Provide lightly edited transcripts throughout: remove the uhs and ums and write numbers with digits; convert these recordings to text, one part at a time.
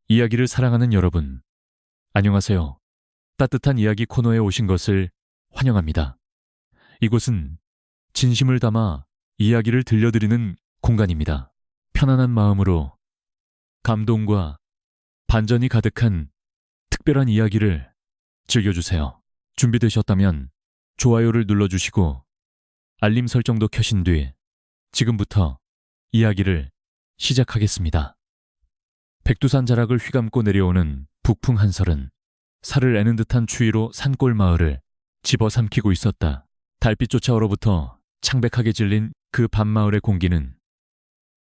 이야기를 사랑하는 여러분, 안녕하세요. 따뜻한 이야기 코너에 오신 것을 환영합니다. 이곳은 진심을 담아 이야기를 들려드리는 공간입니다. 편안한 마음으로 감동과 반전이 가득한 특별한 이야기를 즐겨주세요. 준비되셨다면 좋아요를 눌러주시고 알림 설정도 켜신 뒤 지금부터 이야기를 시작하겠습니다. 백두산 자락을 휘감고 내려오는 북풍 한설은 살을 애는 듯한 추위로 산골 마을을 집어삼키고 있었다. 달빛조차 얼어붙어 창백하게 질린 그 밤마을의 공기는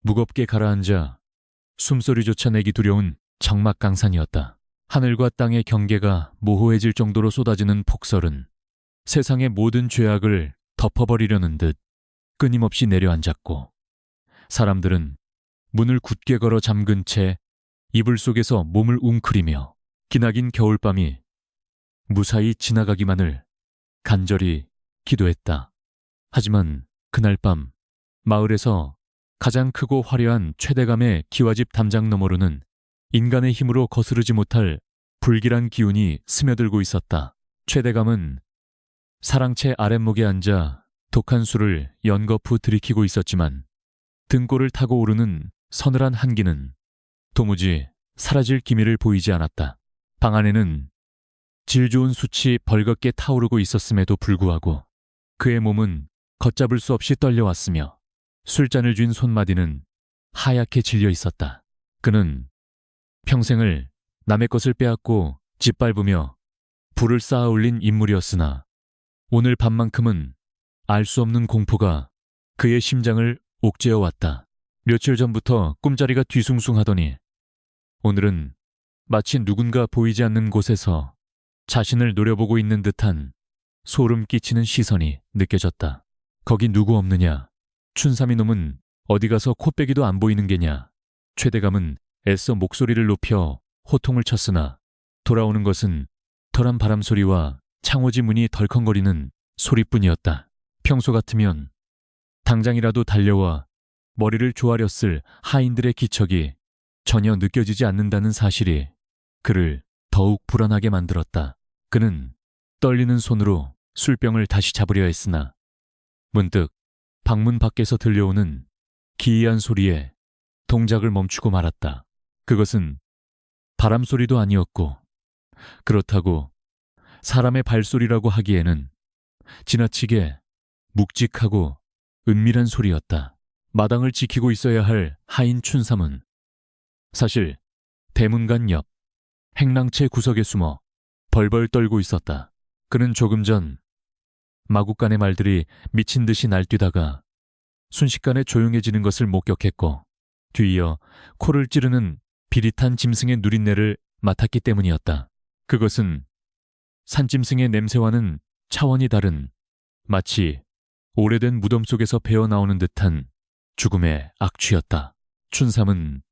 무겁게 가라앉아 숨소리조차 내기 두려운 적막강산이었다. 하늘과 땅의 경계가 모호해질 정도로 쏟아지는 폭설은 세상의 모든 죄악을 덮어버리려는 듯 끊임없이 내려앉았고, 사람들은 문을 굳게 걸어 잠근 채 이불 속에서 몸을 웅크리며 기나긴 겨울밤이 무사히 지나가기만을 간절히 기도했다. 하지만 그날 밤 마을에서 가장 크고 화려한 최대감의 기와집 담장 너머로는 인간의 힘으로 거스르지 못할 불길한 기운이 스며들고 있었다. 최대감은 사랑채 아랫목에 앉아 독한 술을 연거푸 들이키고 있었지만 등골을 타고 오르는 서늘한 한기는 도무지 사라질 기미를 보이지 않았다. 방 안에는 질 좋은 숯이 벌겋게 타오르고 있었음에도 불구하고 그의 몸은 걷잡을 수 없이 떨려왔으며 술잔을 쥔 손마디는 하얗게 질려 있었다. 그는 평생을 남의 것을 빼앗고 짓밟으며 불을 쌓아 올린 인물이었으나 오늘 밤만큼은 알 수 없는 공포가 그의 심장을 옥죄어 왔다. 며칠 전부터 꿈자리가 뒤숭숭하더니 오늘은 마치 누군가 보이지 않는 곳에서 자신을 노려보고 있는 듯한 소름 끼치는 시선이 느껴졌다. 거기 누구 없느냐? 춘삼이 놈은 어디 가서 코빼기도 안 보이는 게냐? 최대감은 애써 목소리를 높여 호통을 쳤으나 돌아오는 것은 덜한 바람소리와 창호지 문이 덜컹거리는 소리뿐이었다. 평소 같으면 당장이라도 달려와 머리를 조아렸을 하인들의 기척이 전혀 느껴지지 않는다는 사실이 그를 더욱 불안하게 만들었다. 그는 떨리는 손으로 술병을 다시 잡으려 했으나 문득 방문 밖에서 들려오는 기이한 소리에 동작을 멈추고 말았다. 그것은 바람소리도 아니었고, 그렇다고 사람의 발소리라고 하기에는 지나치게 묵직하고 은밀한 소리였다. 마당을 지키고 있어야 할 하인 춘삼은 사실 대문간 옆 행랑채 구석에 숨어 벌벌 떨고 있었다. 그는 조금 전 마구간의 말들이 미친 듯이 날뛰다가 순식간에 조용해지는 것을 목격했고, 뒤이어 코를 찌르는 비릿한 짐승의 누린내를 맡았기 때문이었다. 그것은 산짐승의 냄새와는 차원이 다른 마치 오래된 무덤 속에서 배어나오는 듯한 죽음의 악취였다. 춘삼은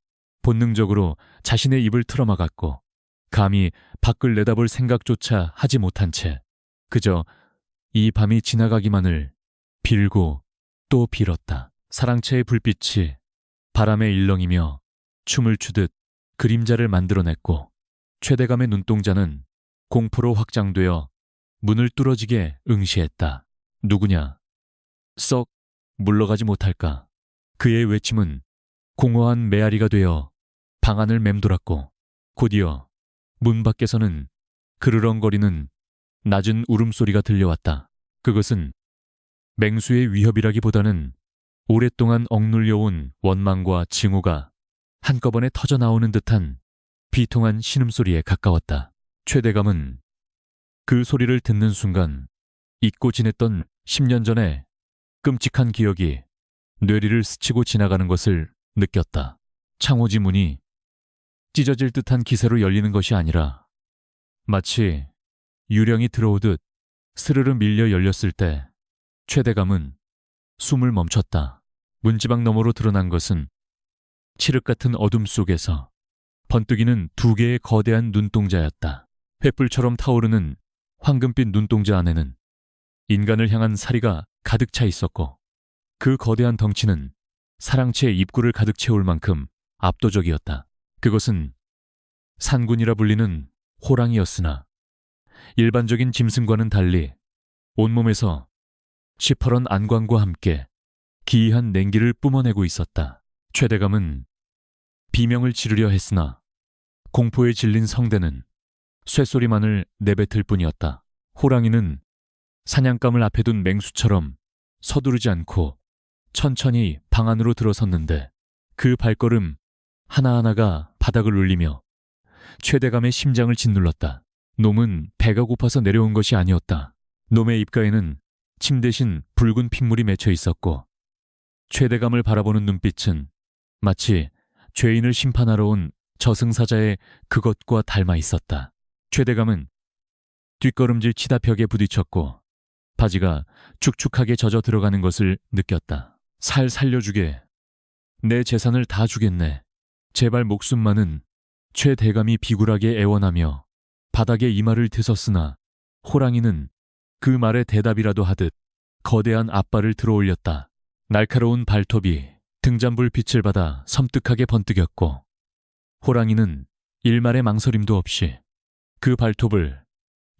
본능적으로 자신의 입을 틀어막았고 감히 밖을 내다볼 생각조차 하지 못한 채 그저 이 밤이 지나가기만을 빌고 또 빌었다. 사랑채의 불빛이 바람에 일렁이며 춤을 추듯 그림자를 만들어냈고 최대감의 눈동자는 공포로 확장되어 문을 뚫어지게 응시했다. 누구냐? 썩 물러가지 못할까? 그의 외침은 공허한 메아리가 되어 방 안을 맴돌았고 곧이어 문 밖에서는 그르렁거리는 낮은 울음소리가 들려왔다. 그것은 맹수의 위협이라기보다는 오랫동안 억눌려온 원망과 징후가 한꺼번에 터져나오는 듯한 비통한 신음소리에 가까웠다. 최대감은 그 소리를 듣는 순간 잊고 지냈던 10년 전의 끔찍한 기억이 뇌리를 스치고 지나가는 것을 느꼈다. 창호지 문이 찢어질 듯한 기세로 열리는 것이 아니라 마치 유령이 들어오듯 스르르 밀려 열렸을 때 최대감은 숨을 멈췄다. 문지방 너머로 드러난 것은 칠흑 같은 어둠 속에서 번뜩이는 두 개의 거대한 눈동자였다. 횃불처럼 타오르는 황금빛 눈동자 안에는 인간을 향한 사리가 가득 차 있었고 그 거대한 덩치는 사랑채의 입구를 가득 채울 만큼 압도적이었다. 그것은 산군이라 불리는 호랑이였으나 일반적인 짐승과는 달리 온몸에서 시퍼런 안광과 함께 기이한 냉기를 뿜어내고 있었다. 최대감은 비명을 지르려 했으나 공포에 질린 성대는 쇠소리만을 내뱉을 뿐이었다. 호랑이는 사냥감을 앞에 둔 맹수처럼 서두르지 않고 천천히 방 안으로 들어섰는데 그 발걸음 하나하나가 바닥을 울리며 최대감의 심장을 짓눌렀다. 놈은 배가 고파서 내려온 것이 아니었다. 놈의 입가에는 침 대신 붉은 핏물이 맺혀 있었고 최대감을 바라보는 눈빛은 마치 죄인을 심판하러 온 저승사자의 그것과 닮아 있었다. 최대감은 뒷걸음질 치다 벽에 부딪혔고 바지가 축축하게 젖어 들어가는 것을 느꼈다. 살 살려주게. 내 재산을 다 주겠네. 제발 목숨만은. 최대감이 비굴하게 애원하며 바닥에 이마를 드섰으나 호랑이는 그 말에 대답이라도 하듯 거대한 앞발을 들어올렸다. 날카로운 발톱이 등잔불 빛을 받아 섬뜩하게 번뜩였고 호랑이는 일말의 망설임도 없이 그 발톱을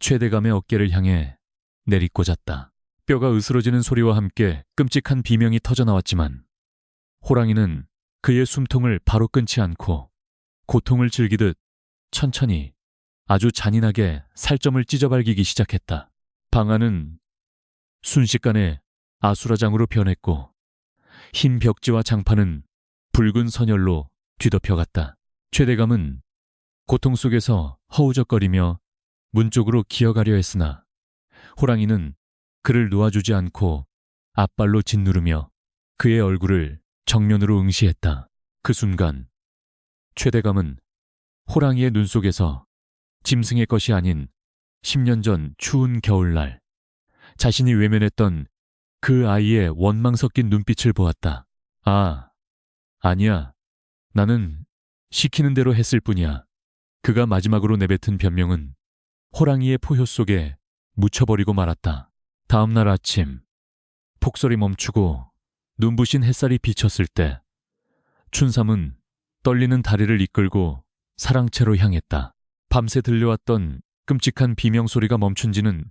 최대감의 어깨를 향해 내리꽂았다. 뼈가 으스러지는 소리와 함께 끔찍한 비명이 터져나왔지만 호랑이는 그의 숨통을 바로 끊지 않고 고통을 즐기듯 천천히 아주 잔인하게 살점을 찢어발기기 시작했다. 방 안은 순식간에 아수라장으로 변했고 흰 벽지와 장판은 붉은 선열로 뒤덮여갔다. 최대감은 고통 속에서 허우적거리며 문 쪽으로 기어가려 했으나 호랑이는 그를 놓아주지 않고 앞발로 짓누르며 그의 얼굴을 정면으로 응시했다. 그 순간 최대감은 호랑이의 눈 속에서 짐승의 것이 아닌 10년 전 추운 겨울날 자신이 외면했던 그 아이의 원망 섞인 눈빛을 보았다. 아니야. 나는 시키는 대로 했을 뿐이야. 그가 마지막으로 내뱉은 변명은 호랑이의 포효 속에 묻혀버리고 말았다. 다음 날 아침 폭설이 멈추고 눈부신 햇살이 비쳤을 때 춘삼은 떨리는 다리를 이끌고 사랑채로 향했다. 밤새 들려왔던 끔찍한 비명소리가 멈춘 지는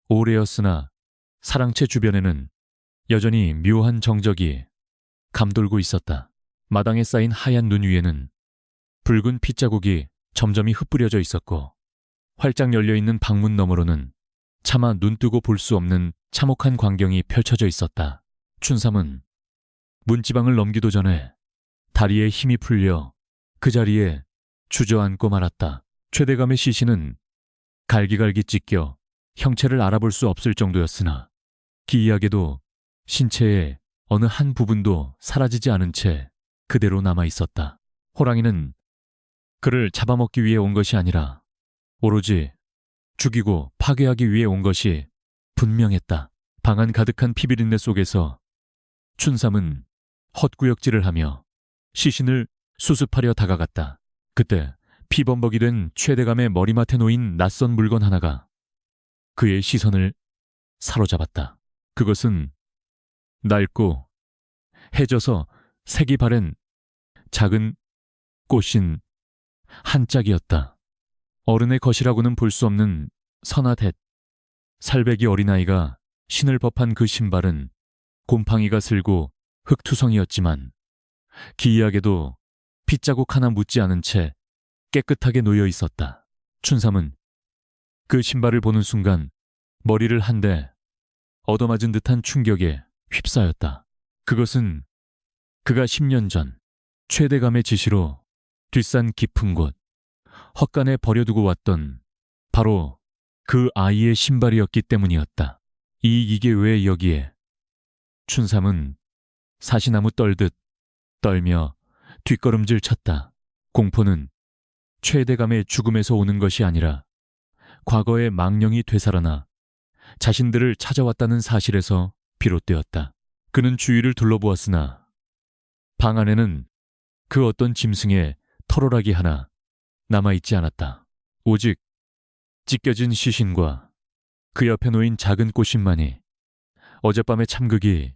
오래였으나 사랑채 주변에는 여전히 묘한 정적이 감돌고 있었다. 마당에 쌓인 하얀 눈 위에는 붉은 핏자국이 점점이 흩뿌려져 있었고 활짝 열려있는 방문 너머로는 차마 눈뜨고 볼 수 없는 참혹한 광경이 펼쳐져 있었다. 춘삼은 문지방을 넘기도 전에 다리에 힘이 풀려 그 자리에 주저앉고 말았다. 최대감의 시신은 갈기갈기 찢겨 형체를 알아볼 수 없을 정도였으나 기이하게도 신체의 어느 한 부분도 사라지지 않은 채 그대로 남아 있었다. 호랑이는 그를 잡아먹기 위해 온 것이 아니라 오로지 죽이고 파괴하기 위해 온 것이 분명했다. 방 안 가득한 피비린내 속에서 춘삼은 헛구역질을 하며 시신을 수습하려 다가갔다. 그때 피범벅이 된 최대감의 머리맡에 놓인 낯선 물건 하나가 그의 시선을 사로잡았다. 그것은 낡고 해져서 색이 바랜 작은 꽃인 한 짝이었다. 어른의 것이라고는 볼 수 없는 선하댓 살배기 어린아이가 신을 법한 그 신발은 곰팡이가 슬고 흙투성이었지만 기이하게도 핏자국 하나 묻지 않은 채 깨끗하게 놓여 있었다. 춘삼은 그 신발을 보는 순간 머리를 한 대 얻어맞은 듯한 충격에 휩싸였다. 그것은 그가 10년 전 최대감의 지시로 뒷산 깊은 곳 헛간에 버려두고 왔던 바로 그 아이의 신발이었기 때문이었다. 이게 왜 여기에? 춘삼은 사시나무 떨듯 떨며 뒷걸음질 쳤다. 공포는 최대감의 죽음에서 오는 것이 아니라 과거의 망령이 되살아나 자신들을 찾아왔다는 사실에서 비롯되었다. 그는 주위를 둘러보았으나 방 안에는 그 어떤 짐승의 털오라기 하나 남아있지 않았다. 오직 찢겨진 시신과 그 옆에 놓인 작은 꽃신만이 어젯밤의 참극이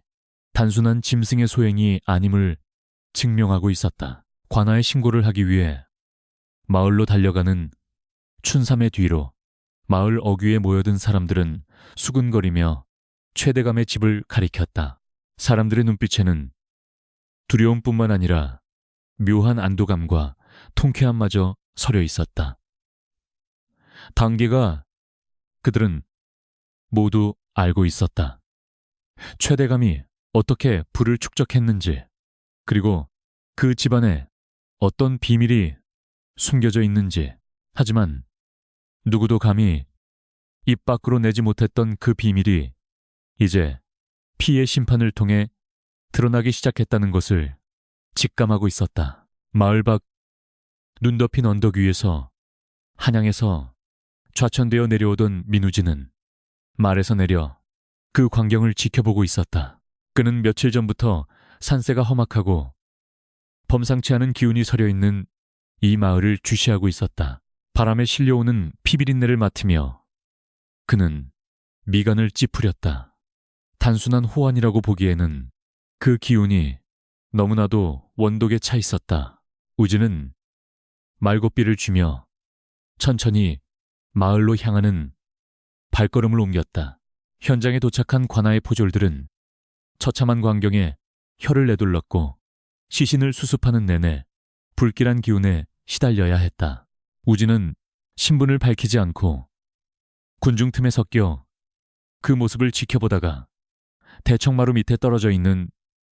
단순한 짐승의 소행이 아님을 증명하고 있었다. 관아에 신고를 하기 위해 마을로 달려가는 춘삼의 뒤로 마을 어귀에 모여든 사람들은 수근거리며 최대감의 집을 가리켰다. 사람들의 눈빛에는 두려움뿐만 아니라 묘한 안도감과 통쾌함마저 서려 있었다. 단계가 그들은 모두 알고 있었다. 최대감이 어떻게 부를 축적했는지, 그리고 그 집안에 어떤 비밀이 숨겨져 있는지. 하지만 누구도 감히 입 밖으로 내지 못했던 그 비밀이 이제 피의 심판을 통해 드러나기 시작했다는 것을 직감하고 있었다. 마을 밖 눈 덮인 언덕 위에서 한양에서 좌천되어 내려오던 민우진은 말에서 내려 그 광경을 지켜보고 있었다. 그는 며칠 전부터 산세가 험악하고 범상치 않은 기운이 서려 있는 이 마을을 주시하고 있었다. 바람에 실려오는 피비린내를 맡으며 그는 미간을 찌푸렸다. 단순한 호환이라고 보기에는 그 기운이 너무나도 원독에 차 있었다. 우진은 말고삐를 쥐며 천천히 마을로 향하는 발걸음을 옮겼다. 현장에 도착한 관아의 포졸들은 처참한 광경에 혀를 내둘렀고 시신을 수습하는 내내 불길한 기운에 시달려야 했다. 우진은 신분을 밝히지 않고 군중 틈에 섞여 그 모습을 지켜보다가 대청마루 밑에 떨어져 있는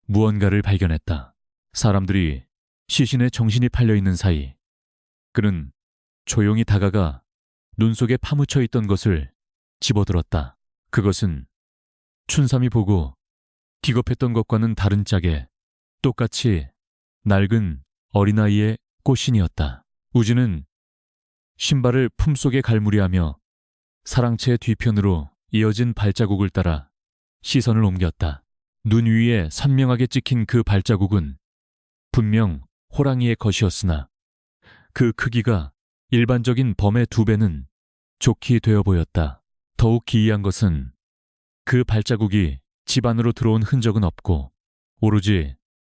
무언가를 발견했다. 사람들이 시신에 정신이 팔려 있는 사이 그는 조용히 다가가 눈 속에 파묻혀 있던 것을 집어들었다. 그것은 춘삼이 보고 기겁했던 것과는 다른 짝에 똑같이 낡은 어린아이의 꽃신이었다. 우진은 신발을 품속에 갈무리하며 사랑채의 뒤편으로 이어진 발자국을 따라 시선을 옮겼다. 눈 위에 선명하게 찍힌 그 발자국은 분명 호랑이의 것이었으나 그 크기가 일반적인 범의 2배는 좋게 되어 보였다. 더욱 기이한 것은 그 발자국이 집 안으로 들어온 흔적은 없고 오로지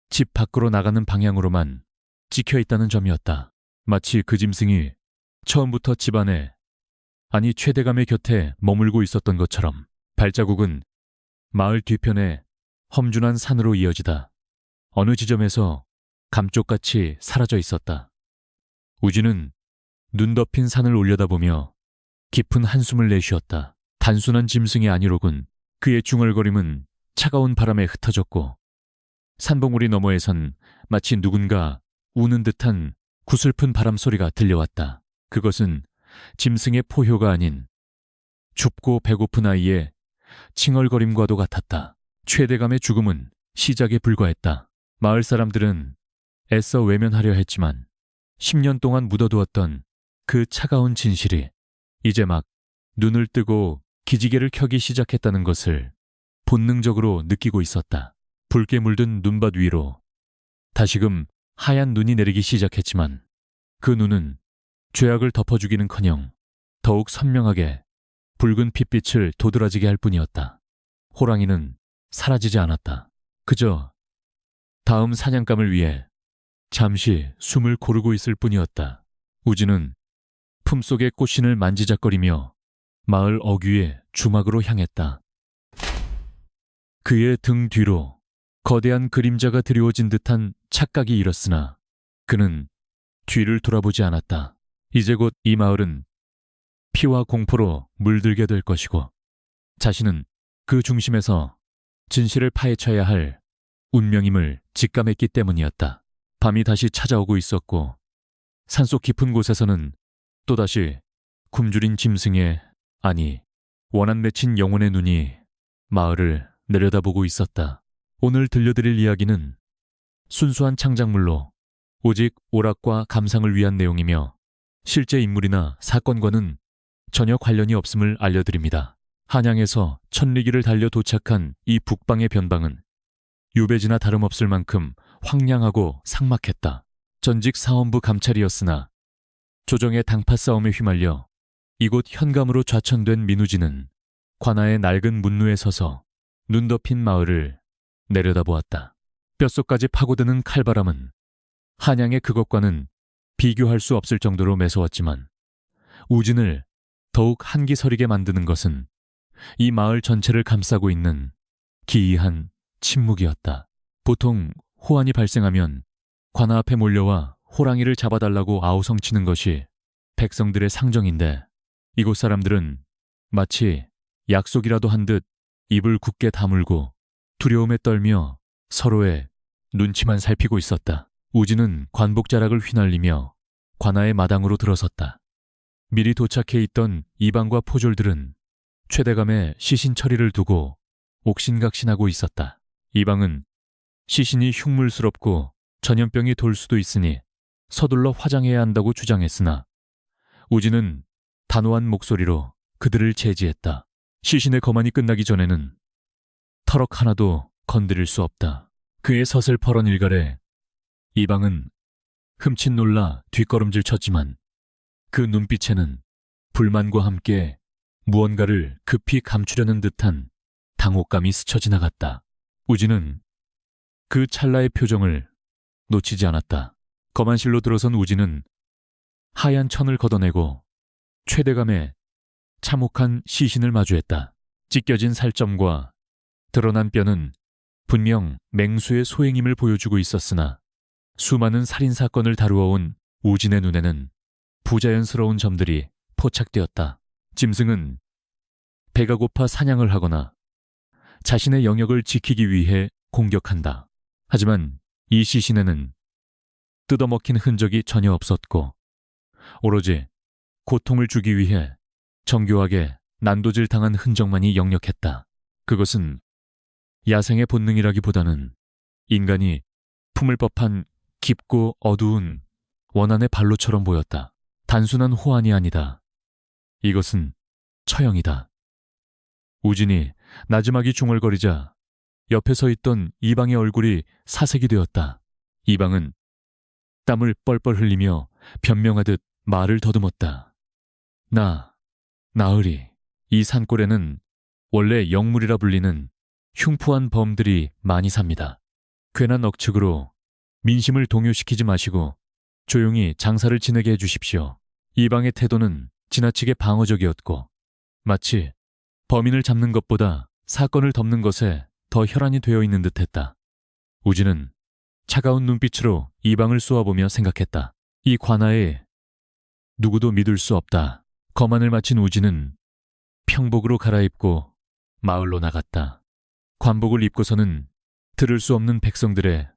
집 밖으로 나가는 방향으로만 찍혀 있다는 점이었다. 마치 그 짐승이 처음부터 집 안에, 아니 최대감의 곁에 머물고 있었던 것처럼. 발자국은 마을 뒤편에 험준한 산으로 이어지다 어느 지점에서 감쪽같이 사라져 있었다. 우진은 눈 덮인 산을 올려다보며 깊은 한숨을 내쉬었다. 단순한 짐승이 아니로군. 그의 중얼거림은 차가운 바람에 흩어졌고 산봉우리 너머에선 마치 누군가 우는 듯한 구슬픈 바람 소리가 들려왔다. 그것은 짐승의 포효가 아닌 춥고 배고픈 아이의 칭얼거림과도 같았다. 최대감의 죽음은 시작에 불과했다. 마을 사람들은 애써 외면하려 했지만 10년 동안 묻어두었던 그 차가운 진실이 이제 막 눈을 뜨고 기지개를 켜기 시작했다는 것을 본능적으로 느끼고 있었다. 붉게 물든 눈밭 위로 다시금 하얀 눈이 내리기 시작했지만 그 눈은 죄악을 덮어주기는커녕 더욱 선명하게 붉은 핏빛을 도드라지게 할 뿐이었다. 호랑이는 사라지지 않았다. 그저 다음 사냥감을 위해 잠시 숨을 고르고 있을 뿐이었다. 우진은 품속의 꽃신을 만지작거리며 마을 어귀의 주막으로 향했다. 그의 등 뒤로 거대한 그림자가 드리워진 듯한 착각이 일었으나 그는 뒤를 돌아보지 않았다. 이제 곧 이 마을은 피와 공포로 물들게 될 것이고 자신은 그 중심에서 진실을 파헤쳐야 할 운명임을 직감했기 때문이었다. 밤이 다시 찾아오고 있었고 산속 깊은 곳에서는 또다시 굶주린 짐승의, 아니 원한 맺힌 영혼의 눈이 마을을 내려다보고 있었다. 오늘 들려드릴 이야기는 순수한 창작물로 오직 오락과 감상을 위한 내용이며 실제 인물이나 사건과는 전혀 관련이 없음을 알려드립니다. 한양에서 천리길을 달려 도착한 이 북방의 변방은 유배지나 다름없을 만큼 황량하고 삭막했다. 전직 사원부 감찰이었으나 조정의 당파 싸움에 휘말려 이곳 현감으로 좌천된 민우진은 관아의 낡은 문루에 서서 눈 덮인 마을을 내려다보았다. 뼛속까지 파고드는 칼바람은 한양의 그것과는 비교할 수 없을 정도로 매서웠지만 우진을 더욱 한기서리게 만드는 것은 이 마을 전체를 감싸고 있는 기이한 침묵이었다. 보통 호환이 발생하면 관아 앞에 몰려와 호랑이를 잡아달라고 아우성치는 것이 백성들의 상정인데 이곳 사람들은 마치 약속이라도 한 듯 입을 굳게 다물고 두려움에 떨며 서로의 눈치만 살피고 있었다. 우진은 관복자락을 휘날리며 관아의 마당으로 들어섰다. 미리 도착해 있던 이방과 포졸들은 최대감의 시신 처리를 두고 옥신각신하고 있었다. 이방은 시신이 흉물스럽고 전염병이 돌 수도 있으니 서둘러 화장해야 한다고 주장했으나 우진은 단호한 목소리로 그들을 제지했다. 시신의 거만이 끝나기 전에는 터럭 하나도 건드릴 수 없다. 그의 서슬퍼런 일갈에 이방은 흠칫 놀라 뒷걸음질 쳤지만 그 눈빛에는 불만과 함께 무언가를 급히 감추려는 듯한 당혹감이 스쳐 지나갔다. 우진은 그 찰나의 표정을 놓치지 않았다. 거만실로 들어선 우진은 하얀 천을 걷어내고 최대감의 참혹한 시신을 마주했다. 찢겨진 살점과 드러난 뼈는 분명 맹수의 소행임을 보여주고 있었으나 수많은 살인사건을 다루어온 우진의 눈에는 부자연스러운 점들이 포착되었다. 짐승은 배가 고파 사냥을 하거나 자신의 영역을 지키기 위해 공격한다. 하지만 이 시신에는 뜯어먹힌 흔적이 전혀 없었고 오로지 고통을 주기 위해 정교하게 난도질 당한 흔적만이 역력했다. 그것은 야생의 본능이라기보다는 인간이 품을 법한 깊고 어두운 원한의 발로처럼 보였다. 단순한 호환이 아니다. 이것은 처형이다. 우진이 나지막이 중얼거리자 옆에 서 있던 이방의 얼굴이 사색이 되었다. 이방은 땀을 뻘뻘 흘리며 변명하듯 말을 더듬었다. 나으리, 이 산골에는 원래 영물이라 불리는 흉포한 범들이 많이 삽니다. 괜한 억측으로 민심을 동요시키지 마시고 조용히 장사를 지내게 해주십시오. 이방의 태도는 지나치게 방어적이었고 마치 범인을 잡는 것보다 사건을 덮는 것에 더 혈안이 되어 있는 듯했다. 우진은 차가운 눈빛으로 이방을 쏘아보며 생각했다. 이 관아에 누구도 믿을 수 없다. 거만을 마친 우진은 평복으로 갈아입고 마을로 나갔다. 관복을 입고서는 들을 수 없는 백성들의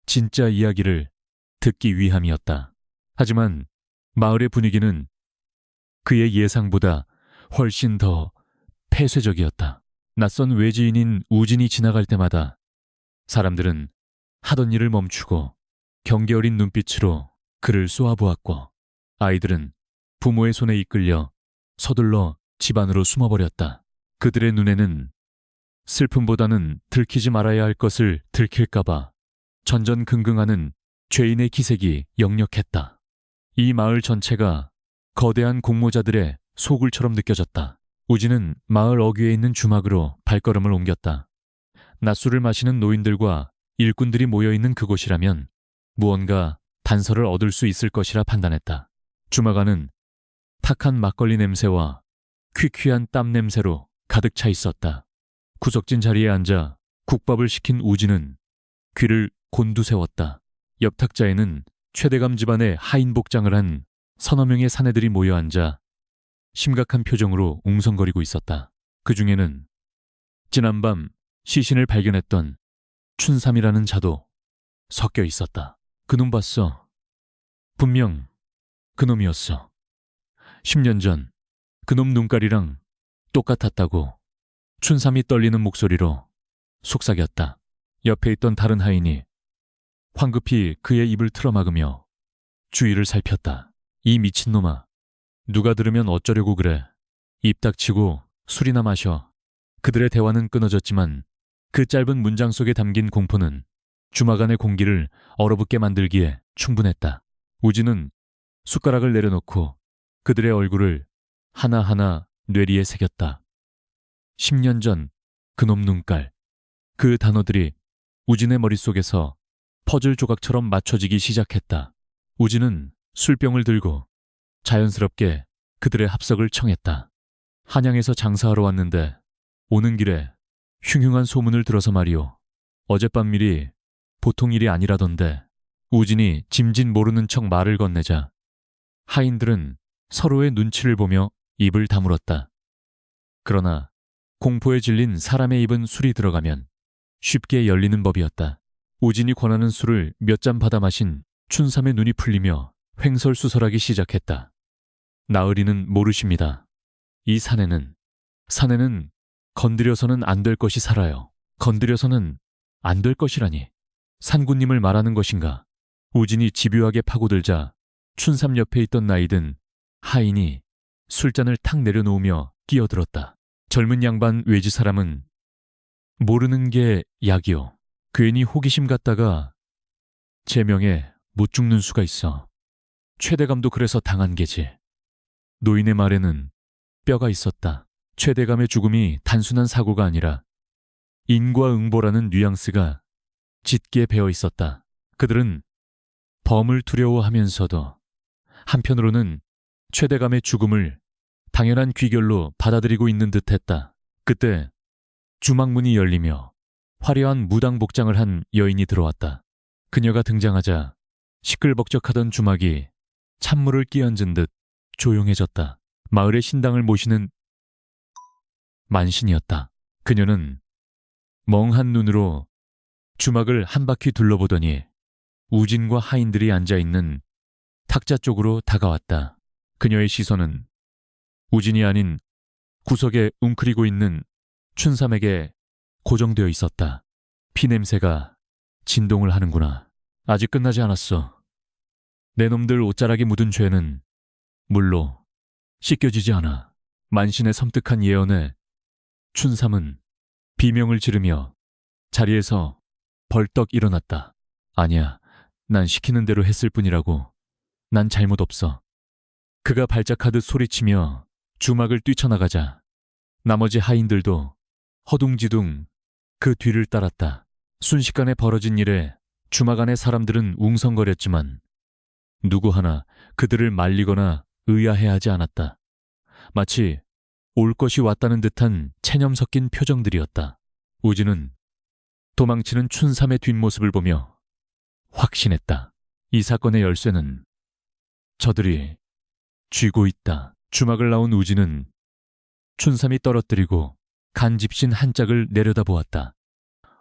진짜 이야기를 듣기 위함이었다. 하지만 마을의 분위기는 그의 예상보다 훨씬 더 폐쇄적이었다. 낯선 외지인인 우진이 지나갈 때마다 사람들은 하던 일을 멈추고 경계 어린 눈빛으로 그를 쏘아보았고 아이들은 부모의 손에 이끌려 서둘러 집 안으로 숨어버렸다. 그들의 눈에는 슬픔보다는 들키지 말아야 할 것을 들킬까봐 전전긍긍하는 죄인의 기색이 역력했다. 이 마을 전체가 거대한 공모자들의 소굴처럼 느껴졌다. 우진은 마을 어귀에 있는 주막으로 발걸음을 옮겼다. 낮술을 마시는 노인들과 일꾼들이 모여있는 그곳이라면 무언가 단서를 얻을 수 있을 것이라 판단했다. 주막 안은 탁한 막걸리 냄새와 퀴퀴한 땀 냄새로 가득 차 있었다. 구석진 자리에 앉아 국밥을 시킨 우진은 귀를 곤두세웠다. 옆 탁자에는 최대감 집안의 하인 복장을 한 서너 명의 사내들이 모여 앉아 심각한 표정으로 웅성거리고 있었다. 그 중에는 지난밤 시신을 발견했던 춘삼이라는 자도 섞여 있었다. 그놈 봤어. 분명 그놈이었어. 10년 전 그놈 눈깔이랑 똑같았다고 춘삼이 떨리는 목소리로 속삭였다. 옆에 있던 다른 하인이 황급히 그의 입을 틀어막으며 주위를 살폈다. 이 미친놈아, 누가 들으면 어쩌려고 그래. 입 닥치고 술이나 마셔. 그들의 대화는 끊어졌지만 그 짧은 문장 속에 담긴 공포는 주막 안의 공기를 얼어붙게 만들기에 충분했다. 우진은 숟가락을 내려놓고 그들의 얼굴을 하나하나 뇌리에 새겼다. 10년 전 그놈 눈깔. 그 단어들이 우진의 머릿속에서 퍼즐 조각처럼 맞춰지기 시작했다. 우진은 술병을 들고 자연스럽게 그들의 합석을 청했다. 한양에서 장사하러 왔는데 오는 길에 흉흉한 소문을 들어서 말이오. 어젯밤 일이 보통 일이 아니라던데. 우진이 짐짓 모르는 척 말을 건네자 하인들은 서로의 눈치를 보며 입을 다물었다. 그러나 공포에 질린 사람의 입은 술이 들어가면 쉽게 열리는 법이었다. 우진이 권하는 술을 몇 잔 받아 마신 춘삼의 눈이 풀리며 횡설수설하기 시작했다. 나으리는 모르십니다. 이 산에는 건드려서는 안 될 것이 살아요. 건드려서는 안 될 것이라니. 산군님을 말하는 것인가? 우진이 집요하게 파고들자 춘삼 옆에 있던 나이든 하인이 술잔을 탁 내려놓으며 끼어들었다. 젊은 양반 외지 사람은 모르는 게 약이요. 괜히 호기심 갖다가 제 명에 못 죽는 수가 있어. 최대감도 그래서 당한 게지. 노인의 말에는 뼈가 있었다. 최대감의 죽음이 단순한 사고가 아니라 인과응보라는 뉘앙스가 짙게 배어 있었다. 그들은 범을 두려워하면서도 한편으로는 최대감의 죽음을 당연한 귀결로 받아들이고 있는 듯했다. 그때 주막문이 열리며 화려한 무당 복장을 한 여인이 들어왔다. 그녀가 등장하자 시끌벅적하던 주막이 찬물을 끼얹은 듯 조용해졌다. 마을의 신당을 모시는 만신이었다. 그녀는 멍한 눈으로 주막을 한 바퀴 둘러보더니 우진과 하인들이 앉아있는 탁자 쪽으로 다가왔다. 그녀의 시선은 우진이 아닌 구석에 웅크리고 있는 춘삼에게 고정되어 있었다. 피냄새가 진동을 하는구나. 아직 끝나지 않았어. 내 놈들 옷자락에 묻은 죄는 물로 씻겨지지 않아. 만신의 섬뜩한 예언에 춘삼은 비명을 지르며 자리에서 벌떡 일어났다. 아니야, 난 시키는 대로 했을 뿐이라고. 난 잘못 없어. 그가 발작하듯 소리치며 주막을 뛰쳐나가자 나머지 하인들도 허둥지둥 그 뒤를 따랐다. 순식간에 벌어진 일에 주막 안의 사람들은 웅성거렸지만 누구 하나 그들을 말리거나 의아해하지 않았다. 마치 올 것이 왔다는 듯한 체념 섞인 표정들이었다. 우진은 도망치는 춘삼의 뒷모습을 보며 확신했다. 이 사건의 열쇠는 저들이 쥐고 있다. 주막을 나온 우진은 춘삼이 떨어뜨리고 간 집신 한 짝을 내려다보았다.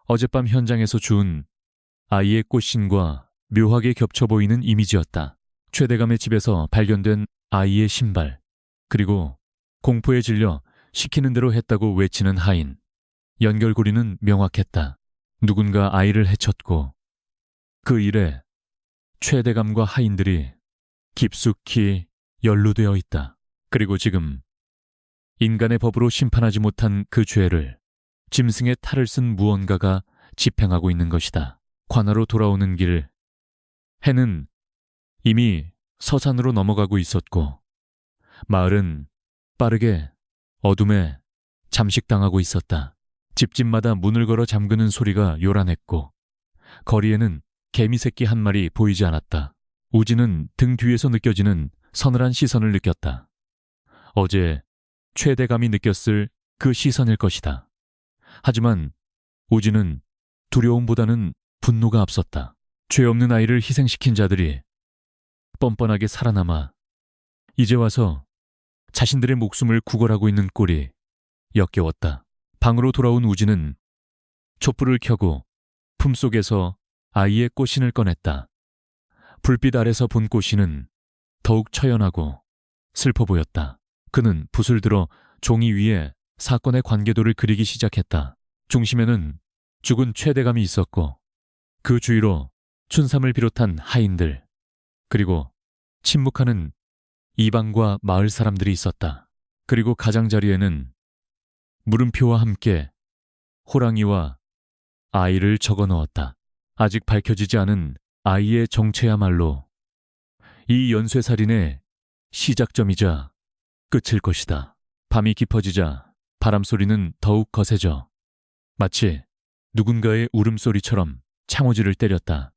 어젯밤 현장에서 주운 아이의 꽃신과 묘하게 겹쳐 보이는 이미지였다. 최대감의 집에서 발견된 아이의 신발, 그리고 공포에 질려 시키는 대로 했다고 외치는 하인. 연결고리는 명확했다. 누군가 아이를 해쳤고 그 일에 최대감과 하인들이 깊숙이 연루되어 있다. 그리고 지금 인간의 법으로 심판하지 못한 그 죄를 짐승의 탈을 쓴 무언가가 집행하고 있는 것이다. 관하로 돌아오는 길, 해는 이미 서산으로 넘어가고 있었고 마을은 빠르게 어둠에 잠식당하고 있었다. 집집마다 문을 걸어 잠그는 소리가 요란했고 거리에는 개미새끼 한 마리 보이지 않았다. 우진은 등 뒤에서 느껴지는 서늘한 시선을 느꼈다. 어제 최대감이 느꼈을 그 시선일 것이다. 하지만 우진은 두려움보다는 분노가 앞섰다. 죄 없는 아이를 희생시킨 자들이 뻔뻔하게 살아남아 이제 와서 자신들의 목숨을 구걸하고 있는 꼴이 역겨웠다. 방으로 돌아온 우진은 촛불을 켜고 품속에서 아이의 꽃신을 꺼냈다. 불빛 아래서 본 꽃신은 더욱 처연하고 슬퍼 보였다. 그는 붓을 들어 종이 위에 사건의 관계도를 그리기 시작했다. 중심에는 죽은 최대감이 있었고 그 주위로 춘삼을 비롯한 하인들, 그리고 침묵하는 이방과 마을 사람들이 있었다. 그리고 가장자리에는 물음표와 함께 호랑이와 아이를 적어 넣었다. 아직 밝혀지지 않은 아이의 정체야말로 이 연쇄살인의 시작점이자 끝일 것이다. 밤이 깊어지자 바람소리는 더욱 거세져 마치 누군가의 울음소리처럼 창호지를 때렸다.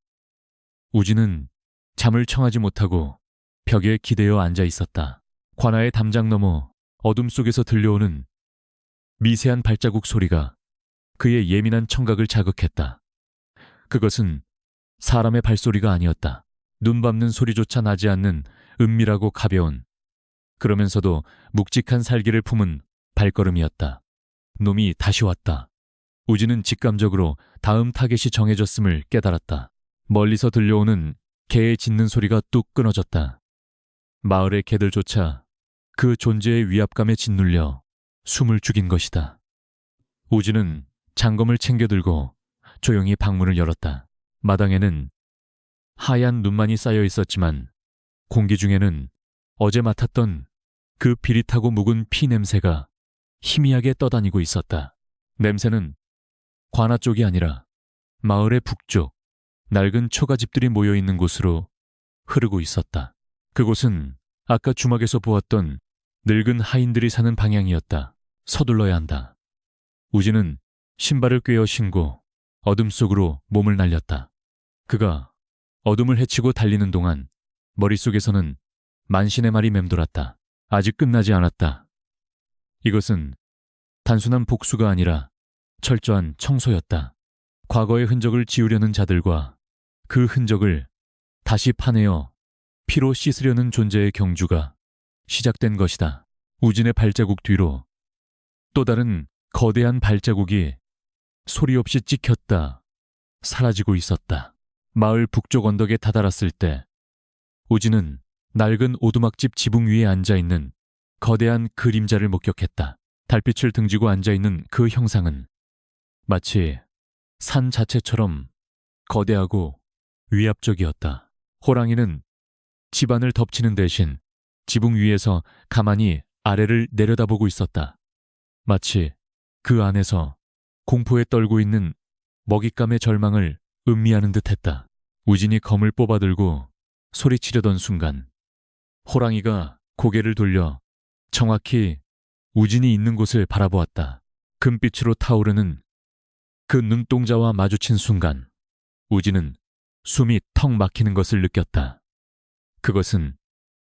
우진은 잠을 청하지 못하고 벽에 기대어 앉아 있었다. 관아의 담장 너머 어둠 속에서 들려오는 미세한 발자국 소리가 그의 예민한 청각을 자극했다. 그것은 사람의 발소리가 아니었다. 눈 밟는 소리조차 나지 않는 은밀하고 가벼운, 그러면서도 묵직한 살기를 품은 발걸음이었다. 놈이 다시 왔다. 우진은 직감적으로 다음 타겟이 정해졌음을 깨달았다. 멀리서 들려오는 개의 짖는 소리가 뚝 끊어졌다. 마을의 개들조차 그 존재의 위압감에 짓눌려 숨을 죽인 것이다. 우진은 장검을 챙겨 들고 조용히 방문을 열었다. 마당에는 하얀 눈만이 쌓여 있었지만 공기 중에는 어제 맡았던 그 비릿하고 묵은 피 냄새가 희미하게 떠다니고 있었다. 냄새는 관아 쪽이 아니라 마을의 북쪽, 낡은 초가집들이 모여있는 곳으로 흐르고 있었다. 그곳은 아까 주막에서 보았던 늙은 하인들이 사는 방향이었다. 서둘러야 한다. 우진은 신발을 꿰어 신고 어둠 속으로 몸을 날렸다. 그가 어둠을 헤치고 달리는 동안 머릿속에서는 만신의 말이 맴돌았다. 아직 끝나지 않았다. 이것은 단순한 복수가 아니라 철저한 청소였다. 과거의 흔적을 지우려는 자들과 그 흔적을 다시 파내어 피로 씻으려는 존재의 경주가 시작된 것이다. 우진의 발자국 뒤로 또 다른 거대한 발자국이 소리 없이 찍혔다 사라지고 있었다. 마을 북쪽 언덕에 다다랐을 때 우진은 낡은 오두막집 지붕 위에 앉아있는 거대한 그림자를 목격했다. 달빛을 등지고 앉아있는 그 형상은 마치 산 자체처럼 거대하고 위압적이었다. 호랑이는 집안을 덮치는 대신 지붕 위에서 가만히 아래를 내려다보고 있었다. 마치 그 안에서 공포에 떨고 있는 먹잇감의 절망을 음미하는 듯했다. 우진이 검을 뽑아들고 소리치려던 순간 호랑이가 고개를 돌려 정확히 우진이 있는 곳을 바라보았다. 금빛으로 타오르는 그 눈동자와 마주친 순간 우진은 숨이 턱 막히는 것을 느꼈다. 그것은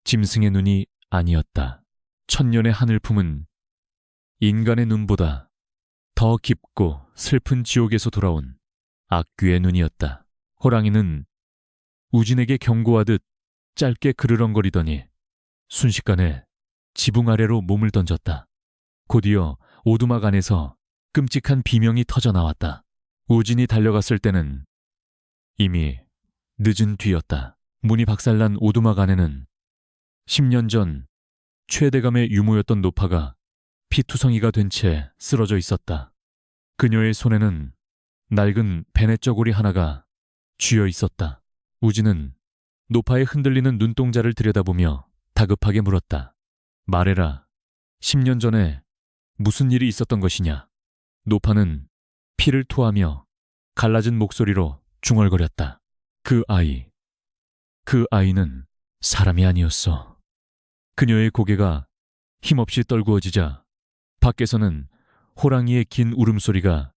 짐승의 눈이 아니었다. 천년의 하늘 품은 인간의 눈보다 더 깊고 슬픈 지옥에서 돌아온 악귀의 눈이었다. 호랑이는 우진에게 경고하듯 짧게 그르렁거리더니 순식간에 지붕 아래로 몸을 던졌다. 곧이어 오두막 안에서 끔찍한 비명이 터져 나왔다. 우진이 달려갔을 때는 이미 늦은 뒤였다. 문이 박살난 오두막 안에는 10년 전 최대감의 유모였던 노파가 피투성이가 된 채 쓰러져 있었다. 그녀의 손에는 낡은 베넷저고리 하나가 쥐어 있었다. 우진은 노파의 흔들리는 눈동자를 들여다보며 다급하게 물었다. 말해라. 10년 전에 무슨 일이 있었던 것이냐? 노파는 피를 토하며 갈라진 목소리로 중얼거렸다. 그 아이는 사람이 아니었어. 그녀의 고개가 힘없이 떨구어지자 밖에서는 호랑이의 긴 울음소리가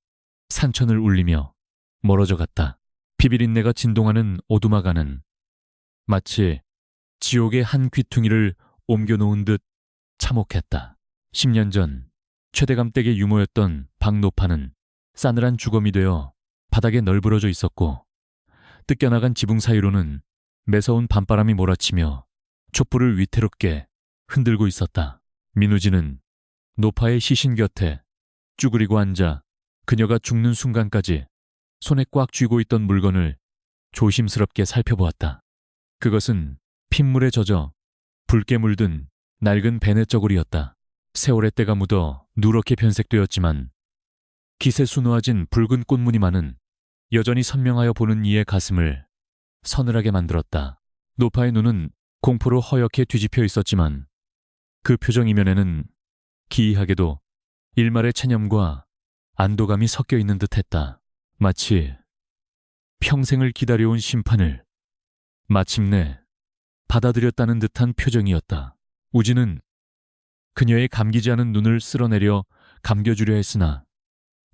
산천을 울리며 멀어져 갔다. 비비린내가 진동하는 오두막 안은 마치 지옥의 한 귀퉁이를 옮겨놓은 듯 참혹했다. 10년 전 최대감 댁의 유모였던 박노파는 싸늘한 주검이 되어 바닥에 널브러져 있었고 뜯겨나간 지붕 사이로는 매서운 밤바람이 몰아치며 촛불을 위태롭게 흔들고 있었다. 민우진은 노파의 시신 곁에 쭈그리고 앉아 그녀가 죽는 순간까지 손에 꽉 쥐고 있던 물건을 조심스럽게 살펴보았다. 그것은 핏물에 젖어 붉게 물든 낡은 베넷저고리였다. 세월의 때가 묻어 누렇게 변색되었지만 깃에 수놓아진 붉은 꽃무늬만은 여전히 선명하여 보는 이의 가슴을 서늘하게 만들었다. 노파의 눈은 공포로 허옇게 뒤집혀 있었지만 그 표정 이면에는 기이하게도 일말의 체념과 안도감이 섞여 있는 듯했다. 마치 평생을 기다려온 심판을 마침내 받아들였다는 듯한 표정이었다. 우진은 그녀의 감기지 않은 눈을 쓸어내려 감겨주려 했으나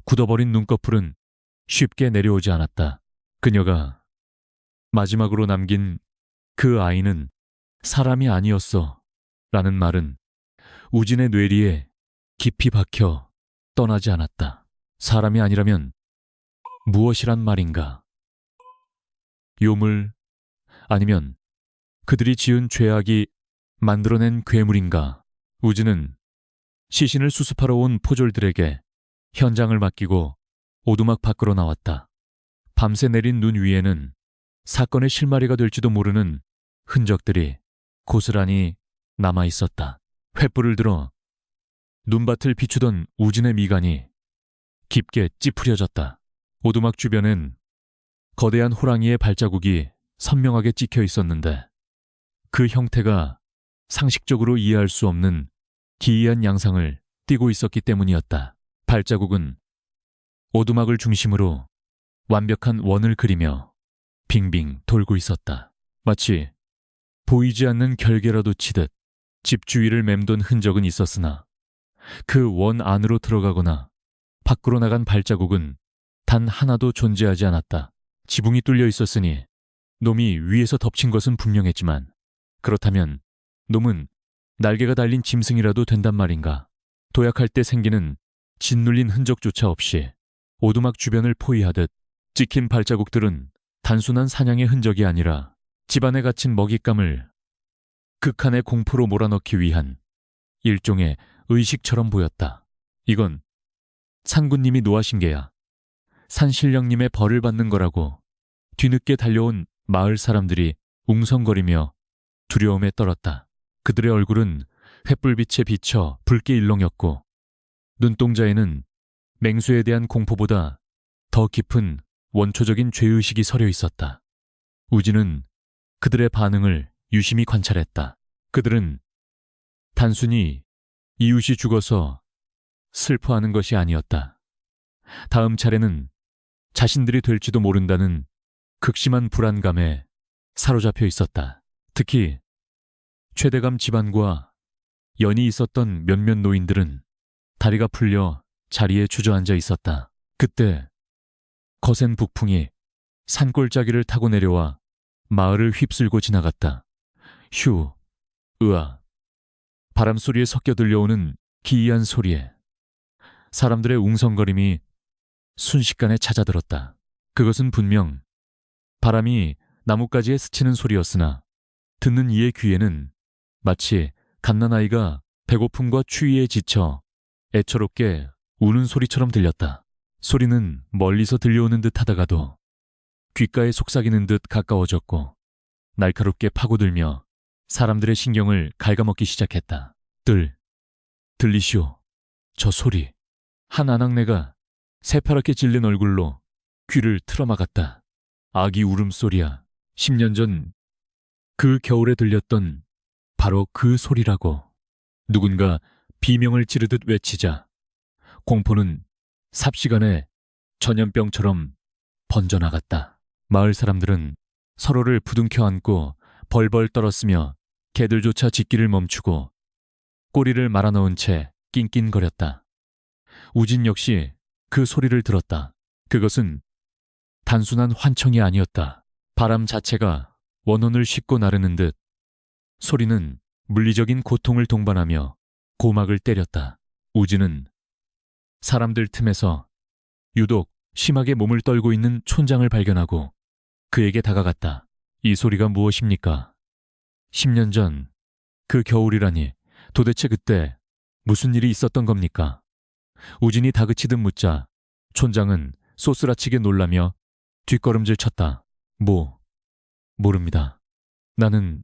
굳어버린 눈꺼풀은 쉽게 내려오지 않았다. 그녀가 마지막으로 남긴 그 아이는 사람이 아니었어 라는 말은 우진의 뇌리에 깊이 박혀 떠나지 않았다. 사람이 아니라면 무엇이란 말인가? 요물 아니면 그들이 지은 죄악이 만들어낸 괴물인가? 우진은 시신을 수습하러 온 포졸들에게 현장을 맡기고 오두막 밖으로 나왔다. 밤새 내린 눈 위에는 사건의 실마리가 될지도 모르는 흔적들이 고스란히 남아 있었다. 횃불을 들어 눈밭을 비추던 우진의 미간이 깊게 찌푸려졌다. 오두막 주변엔 거대한 호랑이의 발자국이 선명하게 찍혀 있었는데 그 형태가 상식적으로 이해할 수 없는 기이한 양상을 띠고 있었기 때문이었다. 발자국은 오두막을 중심으로 완벽한 원을 그리며 빙빙 돌고 있었다. 마치 보이지 않는 결계라도 치듯 집 주위를 맴돈 흔적은 있었으나 그 원 안으로 들어가거나 밖으로 나간 발자국은 단 하나도 존재하지 않았다. 지붕이 뚫려 있었으니 놈이 위에서 덮친 것은 분명했지만 그렇다면 놈은 날개가 달린 짐승이라도 된단 말인가. 도약할 때 생기는 짓눌린 흔적조차 없이 오두막 주변을 포위하듯 찍힌 발자국들은 단순한 사냥의 흔적이 아니라 집안에 갇힌 먹잇감을 극한의 공포로 몰아넣기 위한 일종의 의식처럼 보였다. 이건 상군님이 노하신 게야. 산신령님의 벌을 받는 거라고 뒤늦게 달려온 마을 사람들이 웅성거리며 두려움에 떨었다. 그들의 얼굴은 횃불빛에 비쳐 붉게 일렁였고 눈동자에는 맹수에 대한 공포보다 더 깊은 원초적인 죄의식이 서려 있었다. 우진은 그들의 반응을 유심히 관찰했다. 그들은 단순히 이웃이 죽어서 슬퍼하는 것이 아니었다. 다음 차례는 자신들이 될지도 모른다는 극심한 불안감에 사로잡혀 있었다. 특히 최대감 집안과 연이 있었던 몇몇 노인들은 다리가 풀려 자리에 주저앉아 있었다. 그때 거센 북풍이 산골짜기를 타고 내려와 마을을 휩쓸고 지나갔다. 휴, 으아. 바람소리에 섞여 들려오는 기이한 소리에 사람들의 웅성거림이 순식간에 잦아들었다. 그것은 분명 바람이 나뭇가지에 스치는 소리였으나 듣는 이의 귀에는 마치 갓난아이가 배고픔과 추위에 지쳐 애처롭게 우는 소리처럼 들렸다. 소리는 멀리서 들려오는 듯 하다가도 귓가에 속삭이는 듯 가까워졌고 날카롭게 파고들며 사람들의 신경을 갉아먹기 시작했다. 들리시오. 저 소리. 한 아낙네가 새파랗게 질린 얼굴로 귀를 틀어막았다. 아기 울음소리야. 10년 전 그 겨울에 들렸던 바로 그 소리라고. 누군가 비명을 지르듯 외치자 공포는 삽시간에 전염병처럼 번져나갔다. 마을 사람들은 서로를 부둥켜 안고 벌벌 떨었으며 개들조차 짖기를 멈추고 꼬리를 말아넣은 채 낑낑거렸다. 우진 역시 그 소리를 들었다. 그것은 단순한 환청이 아니었다. 바람 자체가 원혼을 싣고 나르는 듯 소리는 물리적인 고통을 동반하며 고막을 때렸다. 우진은 사람들 틈에서 유독 심하게 몸을 떨고 있는 촌장을 발견하고 그에게 다가갔다. 이 소리가 무엇입니까? 10년 전 그 겨울이라니 도대체 그때 무슨 일이 있었던 겁니까? 우진이 다그치듯 묻자 촌장은 쏘스라치게 놀라며 뒷걸음질 쳤다. 모릅니다. 나는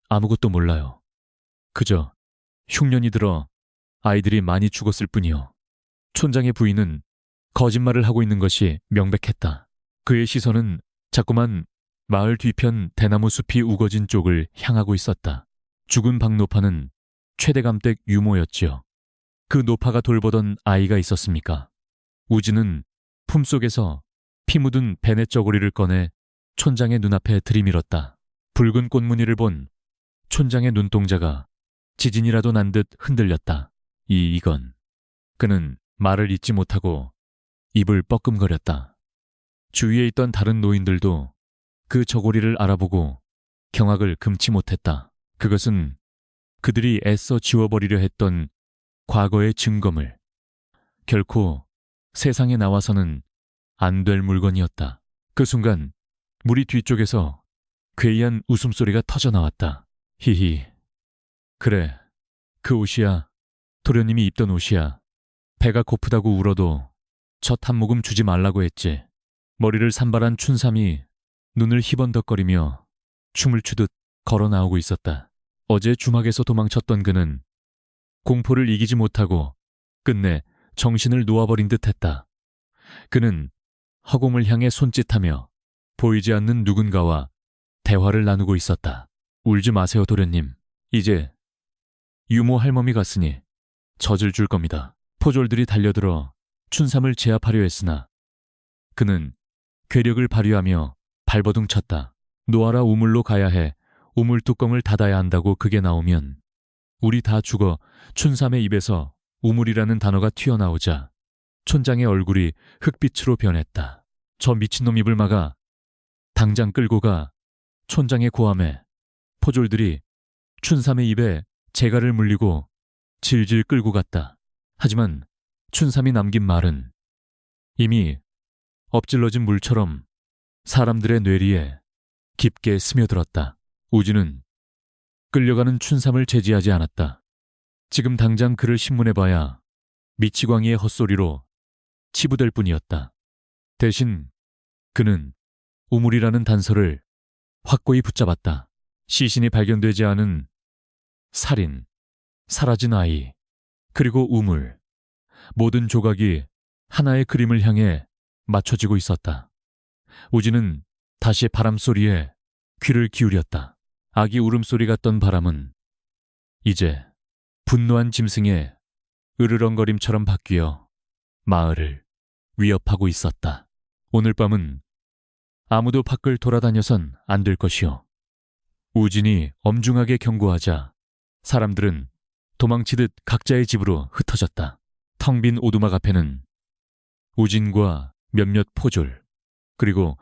아무것도 몰라요. 그저 흉년이 들어 아이들이 많이 죽었을 뿐이요. 촌장의 부인은 거짓말을 하고 있는 것이 명백했다. 그의 시선은 자꾸만 마을 뒤편 대나무 숲이 우거진 쪽을 향하고 있었다. 죽은 박노파는 최대감댁 유모였지요. 그 노파가 돌보던 아이가 있었습니까? 우진은 품속에서 피 묻은 베네 저고리를 꺼내 촌장의 눈앞에 들이밀었다. 붉은 꽃무늬를 본 촌장의 눈동자가 지진이라도 난 듯 흔들렸다. 이건. 그는 말을 잇지 못하고 입을 뻐끔거렸다. 주위에 있던 다른 노인들도 그 저고리를 알아보고 경악을 금치 못했다. 그것은 그들이 애써 지워버리려 했던 과거의 증거물, 결코 세상에 나와서는 안 될 물건이었다. 그 순간 무리 뒤쪽에서 괴이한 웃음소리가 터져 나왔다. 히히. 그래, 그 옷이야. 도련님이 입던 옷이야. 배가 고프다고 울어도 젖 한 모금 주지 말라고 했지. 머리를 산발한 춘삼이 눈을 희번덕거리며 춤을 추듯 걸어 나오고 있었다. 어제 주막에서 도망쳤던 그는 공포를 이기지 못하고 끝내 정신을 놓아버린 듯했다. 그는 허공을 향해 손짓하며 보이지 않는 누군가와 대화를 나누고 있었다. 울지 마세요, 도련님. 이제 유모 할멈이 갔으니 젖을 줄 겁니다. 포졸들이 달려들어 춘삼을 제압하려 했으나 그는 괴력을 발휘하며 발버둥 쳤다. 놓아라, 우물로 가야 해. 우물 뚜껑을 닫아야 한다고 그게 나오면 우리 다 죽어. 춘삼의 입에서 우물이라는 단어가 튀어나오자 촌장의 얼굴이 흑빛으로 변했다. 저 미친놈 입을 막아. 당장 끌고 가. 촌장의 고함에 포졸들이 춘삼의 입에 재갈을 물리고 질질 끌고 갔다. 하지만 춘삼이 남긴 말은 이미 엎질러진 물처럼 사람들의 뇌리에 깊게 스며들었다. 우진은 끌려가는 춘삼을 제지하지 않았다. 지금 당장 그를 신문해봐야 미치광이의 헛소리로 치부될 뿐이었다. 대신 그는 우물이라는 단서를 확고히 붙잡았다. 시신이 발견되지 않은 살인, 사라진 아이, 그리고 우물, 모든 조각이 하나의 그림을 향해 맞춰지고 있었다. 우진은 다시 바람소리에 귀를 기울였다. 아기 울음소리 같던 바람은 이제 분노한 짐승의 으르렁거림처럼 바뀌어 마을을 위협하고 있었다. 오늘 밤은 아무도 밖을 돌아다녀선 안 될 것이오. 우진이 엄중하게 경고하자 사람들은 도망치듯 각자의 집으로 흩어졌다. 텅 빈 오두막 앞에는 우진과 몇몇 포졸, 그리고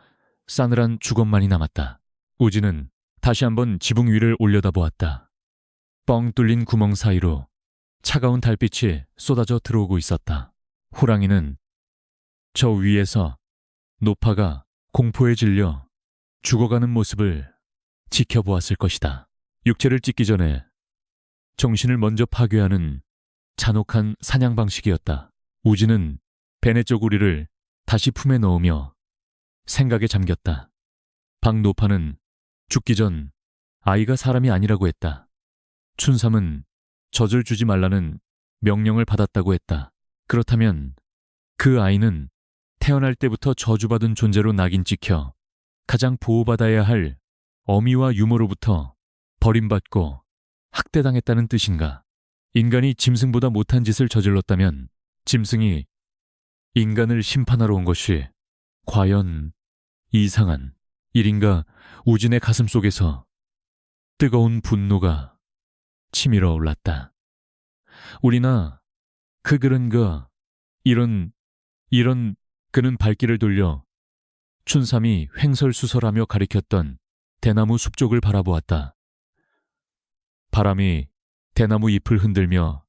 싸늘한 주검만이 남았다. 우진은 다시 한번 지붕 위를 올려다보았다. 뻥 뚫린 구멍 사이로 차가운 달빛이 쏟아져 들어오고 있었다. 호랑이는 저 위에서 노파가 공포에 질려 죽어가는 모습을 지켜보았을 것이다. 육체를 찢기 전에 정신을 먼저 파괴하는 잔혹한 사냥 방식이었다. 우진은 베네 쪼구리를 다시 품에 넣으며 생각에 잠겼다. 박노파는 죽기 전 아이가 사람이 아니라고 했다. 춘삼은 젖을 주지 말라는 명령을 받았다고 했다. 그렇다면 그 아이는 태어날 때부터 저주받은 존재로 낙인 찍혀 가장 보호받아야 할 어미와 유모로부터 버림받고 학대당했다는 뜻인가? 인간이 짐승보다 못한 짓을 저질렀다면 짐승이 인간을 심판하러 온 것이 과연 이상한 일인가? 우진의 가슴 속에서 뜨거운 분노가 치밀어 올랐다. 우리나 그 글은 이런 그는 발길을 돌려 춘삼이 횡설수설하며 가리켰던 대나무 숲 쪽을 바라보았다. 바람이 대나무 잎을 흔들며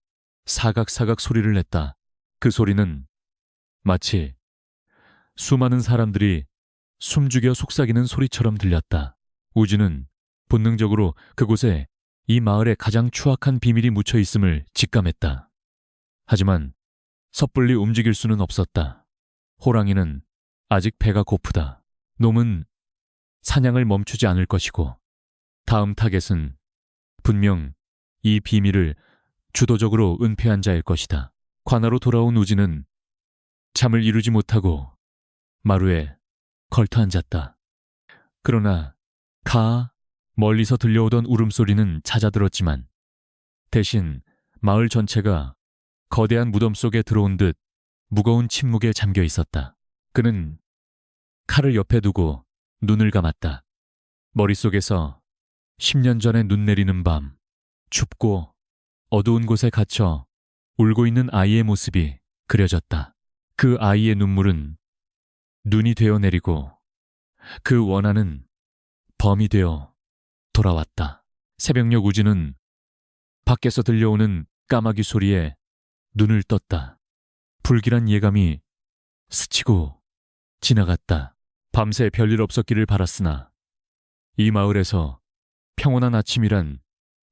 사각사각 소리를 냈다. 그 소리는 마치 수많은 사람들이 숨죽여 속삭이는 소리처럼 들렸다. 우진은 본능적으로 그곳에 이 마을의 가장 추악한 비밀이 묻혀 있음을 직감했다. 하지만 섣불리 움직일 수는 없었다. 호랑이는 아직 배가 고프다. 놈은 사냥을 멈추지 않을 것이고 다음 타겟은 분명 이 비밀을 주도적으로 은폐한 자일 것이다. 관아로 돌아온 우진은 잠을 이루지 못하고 마루에 걸터 앉았다. 그러나 멀리서 들려오던 울음소리는 잦아들었지만 대신 마을 전체가 거대한 무덤 속에 들어온 듯 무거운 침묵에 잠겨 있었다. 그는 칼을 옆에 두고 눈을 감았다. 머릿속에서 10년 전에 눈 내리는 밤, 춥고 어두운 곳에 갇혀 울고 있는 아이의 모습이 그려졌다. 그 아이의 눈물은 눈이 되어 내리고 그 원한은 범이 되어 돌아왔다. 새벽녘 우진은 밖에서 들려오는 까마귀 소리에 눈을 떴다. 불길한 예감이 스치고 지나갔다. 밤새 별일 없었기를 바랐으나 이 마을에서 평온한 아침이란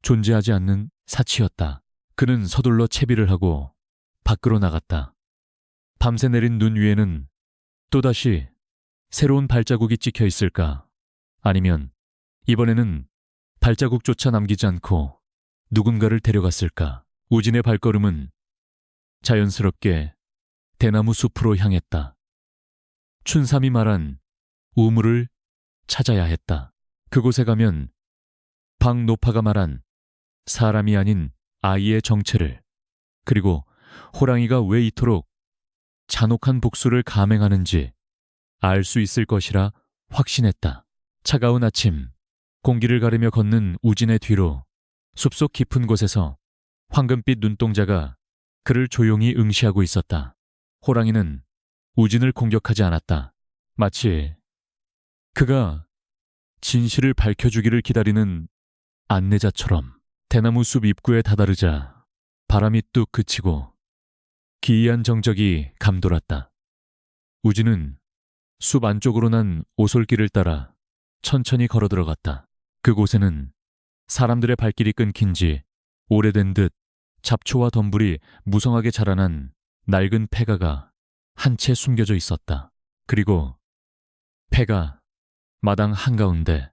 존재하지 않는 사치였다. 그는 서둘러 채비를 하고 밖으로 나갔다. 밤새 내린 눈 위에는 또다시 새로운 발자국이 찍혀 있을까? 아니면 이번에는 발자국조차 남기지 않고 누군가를 데려갔을까? 우진의 발걸음은 자연스럽게 대나무 숲으로 향했다. 춘삼이 말한 우물을 찾아야 했다. 그곳에 가면 박노파가 말한 사람이 아닌 아이의 정체를, 그리고 호랑이가 왜 이토록 잔혹한 복수를 감행하는지 알 수 있을 것이라 확신했다. 차가운 아침, 공기를 가르며 걷는 우진의 뒤로 숲속 깊은 곳에서 황금빛 눈동자가 그를 조용히 응시하고 있었다. 호랑이는 우진을 공격하지 않았다. 마치 그가 진실을 밝혀주기를 기다리는 안내자처럼. 대나무 숲 입구에 다다르자 바람이 뚝 그치고 기이한 정적이 감돌았다. 우진은 숲 안쪽으로 난 오솔길을 따라 천천히 걸어 들어갔다. 그곳에는 사람들의 발길이 끊긴 지 오래된 듯 잡초와 덤불이 무성하게 자라난 낡은 폐가가 한 채 숨겨져 있었다. 그리고 폐가 마당 한가운데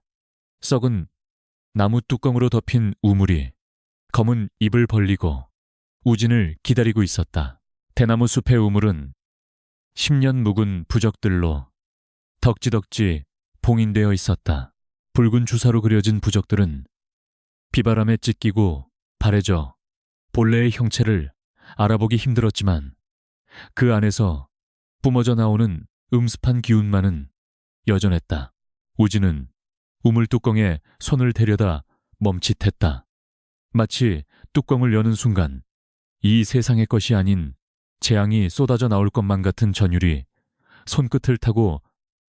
썩은 나무 뚜껑으로 덮인 우물이 검은 입을 벌리고 우진을 기다리고 있었다. 대나무 숲의 우물은 10년 묵은 부적들로 덕지덕지 봉인되어 있었다. 붉은 주사로 그려진 부적들은 비바람에 찢기고 바래져 본래의 형체를 알아보기 힘들었지만 그 안에서 뿜어져 나오는 음습한 기운만은 여전했다. 우진은 우물 뚜껑에 손을 대려다 멈칫했다. 마치 뚜껑을 여는 순간 이 세상의 것이 아닌 재앙이 쏟아져 나올 것만 같은 전율이 손끝을 타고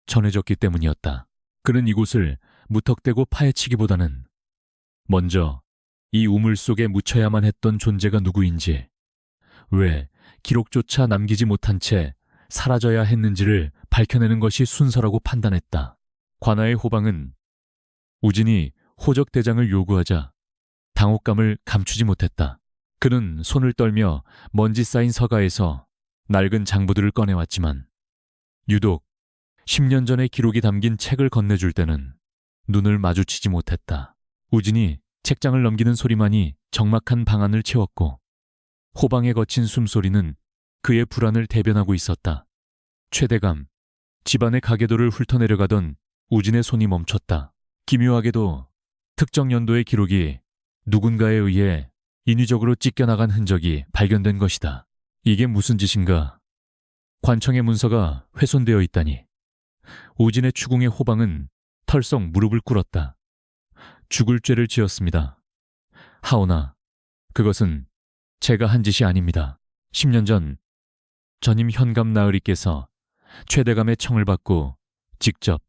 전해졌기 때문이었다. 그는 이곳을 무턱대고 파헤치기보다는 먼저 이 우물 속에 묻혀야만 했던 존재가 누구인지, 왜 기록조차 남기지 못한 채 사라져야 했는지를 밝혀내는 것이 순서라고 판단했다. 관아의 호방은 우진이 호적대장을 요구하자 당혹감을 감추지 못했다. 그는 손을 떨며 먼지 쌓인 서가에서 낡은 장부들을 꺼내왔지만 유독 10년 전의 기록이 담긴 책을 건네줄 때는 눈을 마주치지 못했다. 우진이 책장을 넘기는 소리만이 적막한 방안을 채웠고 호방에 거친 숨소리는 그의 불안을 대변하고 있었다. 최대감, 집안의 가계도를 훑어내려가던 우진의 손이 멈췄다. 기묘하게도 특정 연도의 기록이 누군가에 의해 인위적으로 찢겨나간 흔적이 발견된 것이다. 이게 무슨 짓인가? 관청의 문서가 훼손되어 있다니. 우진의 추궁의 호방은 털썩 무릎을 꿇었다. 죽을 죄를 지었습니다. 하오나 그것은 제가 한 짓이 아닙니다. 10년 전 전임 현감 나으리께서 최대감의 청을 받고 직접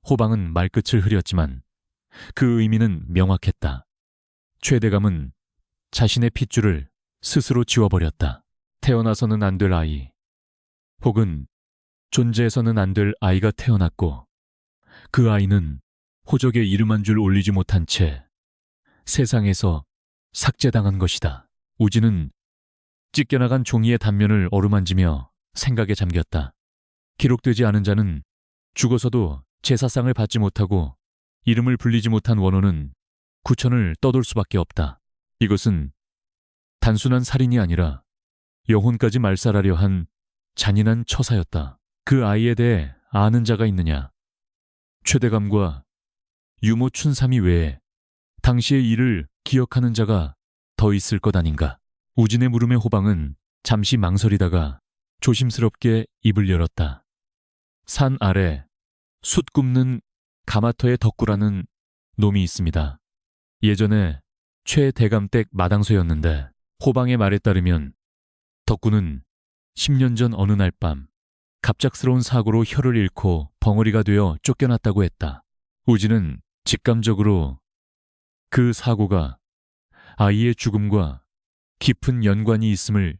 호방은 말끝을 흐렸지만 그 의미는 명확했다. 최대감은 자신의 핏줄을 스스로 지워버렸다. 태어나서는 안 될 아이, 혹은 존재해서는 안 될 아이가 태어났고 그 아이는 호적에 이름 한 줄 올리지 못한 채 세상에서 삭제당한 것이다. 우진은 찢겨나간 종이의 단면을 어루만지며 생각에 잠겼다. 기록되지 않은 자는 죽어서도 제사상을 받지 못하고 이름을 불리지 못한 원호는 구천을 떠돌 수밖에 없다. 이것은 단순한 살인이 아니라 영혼까지 말살하려 한 잔인한 처사였다. 그 아이에 대해 아는 자가 있느냐? 최대감과 유모 춘삼이 외에 당시의 일을 기억하는 자가 더 있을 것 아닌가? 우진의 물음에 호방은 잠시 망설이다가 조심스럽게 입을 열었다. 산 아래 숯 굽는 가마터의 덕구라는 놈이 있습니다. 예전에 최 대감댁 마당소였는데 호방의 말에 따르면 덕구는 10년 전 어느 날 밤 갑작스러운 사고로 혀를 잃고 벙어리가 되어 쫓겨났다고 했다. 우진은 직감적으로 그 사고가 아이의 죽음과 깊은 연관이 있음을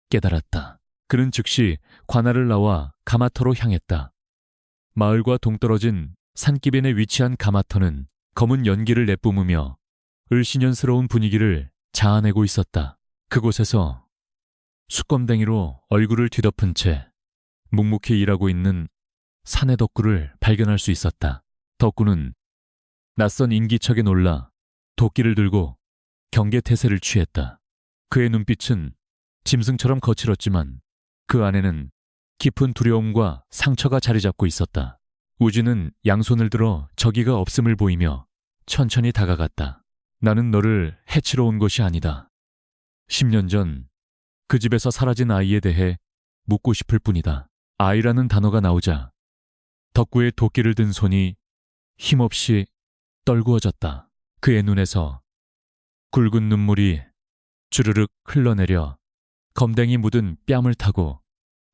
깨달았다. 그는 즉시 관할을 나와 가마터로 향했다. 마을과 동떨어진 산기변에 위치한 가마터는 검은 연기를 내뿜으며 을씨년스러운 분위기를 자아내고 있었다. 그곳에서 숯검댕이로 얼굴을 뒤덮은 채 묵묵히 일하고 있는 사내 덕구를 발견할 수 있었다. 덕구는 낯선 인기척에 놀라 도끼를 들고 경계태세를 취했다. 그의 눈빛은 짐승처럼 거칠었지만 그 안에는 깊은 두려움과 상처가 자리 잡고 있었다. 우진은 양손을 들어 적의가 없음을 보이며 천천히 다가갔다. 나는 너를 해치러 온 것이 아니다. 10년 전 그 집에서 사라진 아이에 대해 묻고 싶을 뿐이다. 아이라는 단어가 나오자 덕구의 도끼를 든 손이 힘없이 떨구어졌다. 그의 눈에서 굵은 눈물이 주르륵 흘러내려 검댕이 묻은 뺨을 타고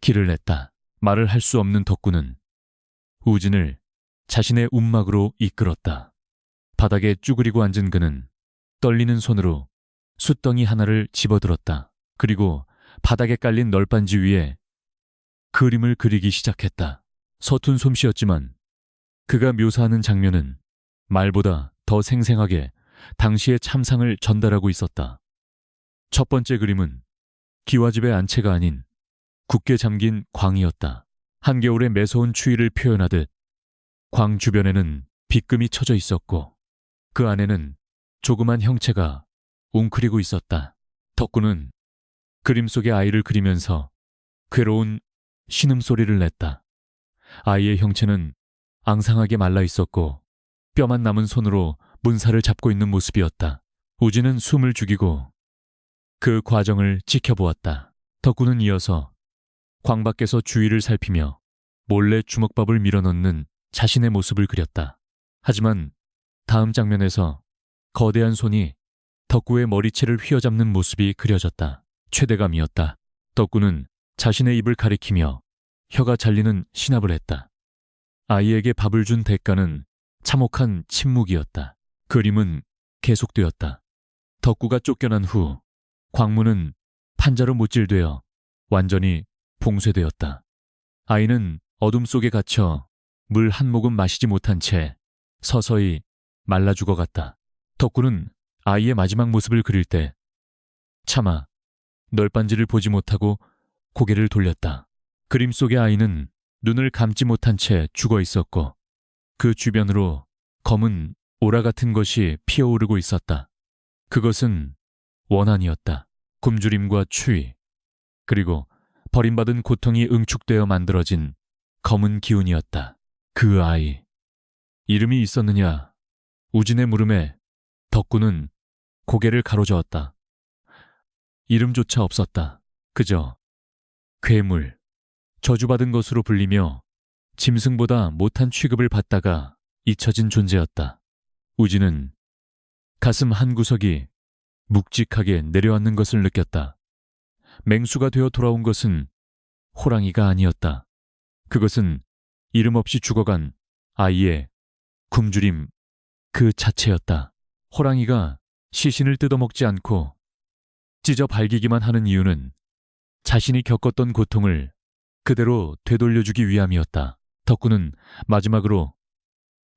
기를 냈다. 말을 할 수 없는 덕구는 우진을 자신의 움막으로 이끌었다. 바닥에 쭈그리고 앉은 그는 떨리는 손으로 숯덩이 하나를 집어들었다. 그리고 바닥에 깔린 널빤지 위에 그림을 그리기 시작했다. 서툰 솜씨였지만 그가 묘사하는 장면은 말보다 더 생생하게 당시의 참상을 전달하고 있었다. 첫 번째 그림은 기와집의 안채가 아닌 굳게 잠긴 광이었다. 한겨울의 매서운 추위를 표현하듯 광 주변에는 빗금이 쳐져 있었고 그 안에는 조그만 형체가 웅크리고 있었다. 덕구는 그림 속의 아이를 그리면서 괴로운 신음소리를 냈다. 아이의 형체는 앙상하게 말라 있었고 뼈만 남은 손으로 문살을 잡고 있는 모습이었다. 우진은 숨을 죽이고 그 과정을 지켜보았다. 덕구는 이어서 광 밖에서 주위를 살피며 몰래 주먹밥을 밀어넣는 자신의 모습을 그렸다. 하지만 다음 장면에서 거대한 손이 덕구의 머리채를 휘어잡는 모습이 그려졌다. 최대감이었다. 덕구는 자신의 입을 가리키며 혀가 잘리는 신압을 했다. 아이에게 밥을 준 대가는 참혹한 침묵이었다. 그림은 계속되었다. 덕구가 쫓겨난 후 광문은 판자로 못질되어 완전히 봉쇄되었다. 아이는 어둠 속에 갇혀 물 한 모금 마시지 못한 채 서서히 말라 죽어갔다. 덕구는 아이의 마지막 모습을 그릴 때 차마 널빤지를 보지 못하고 고개를 돌렸다. 그림 속의 아이는 눈을 감지 못한 채 죽어 있었고 그 주변으로 검은 오라 같은 것이 피어오르고 있었다. 그것은 원한이었다. 굶주림과 추위, 그리고 버림받은 고통이 응축되어 만들어진 검은 기운이었다. 그 아이, 이름이 있었느냐? 우진의 물음에 덕구는 고개를 가로저었다. 이름조차 없었다. 그저 괴물, 저주받은 것으로 불리며 짐승보다 못한 취급을 받다가 잊혀진 존재였다. 우진은 가슴 한구석이 묵직하게 내려앉는 것을 느꼈다. 맹수가 되어 돌아온 것은 호랑이가 아니었다. 그것은 이름 없이 죽어간 아이의 굶주림 그 자체였다. 호랑이가 시신을 뜯어먹지 않고 찢어 발기기만 하는 이유는 자신이 겪었던 고통을 그대로 되돌려주기 위함이었다. 덕구는 마지막으로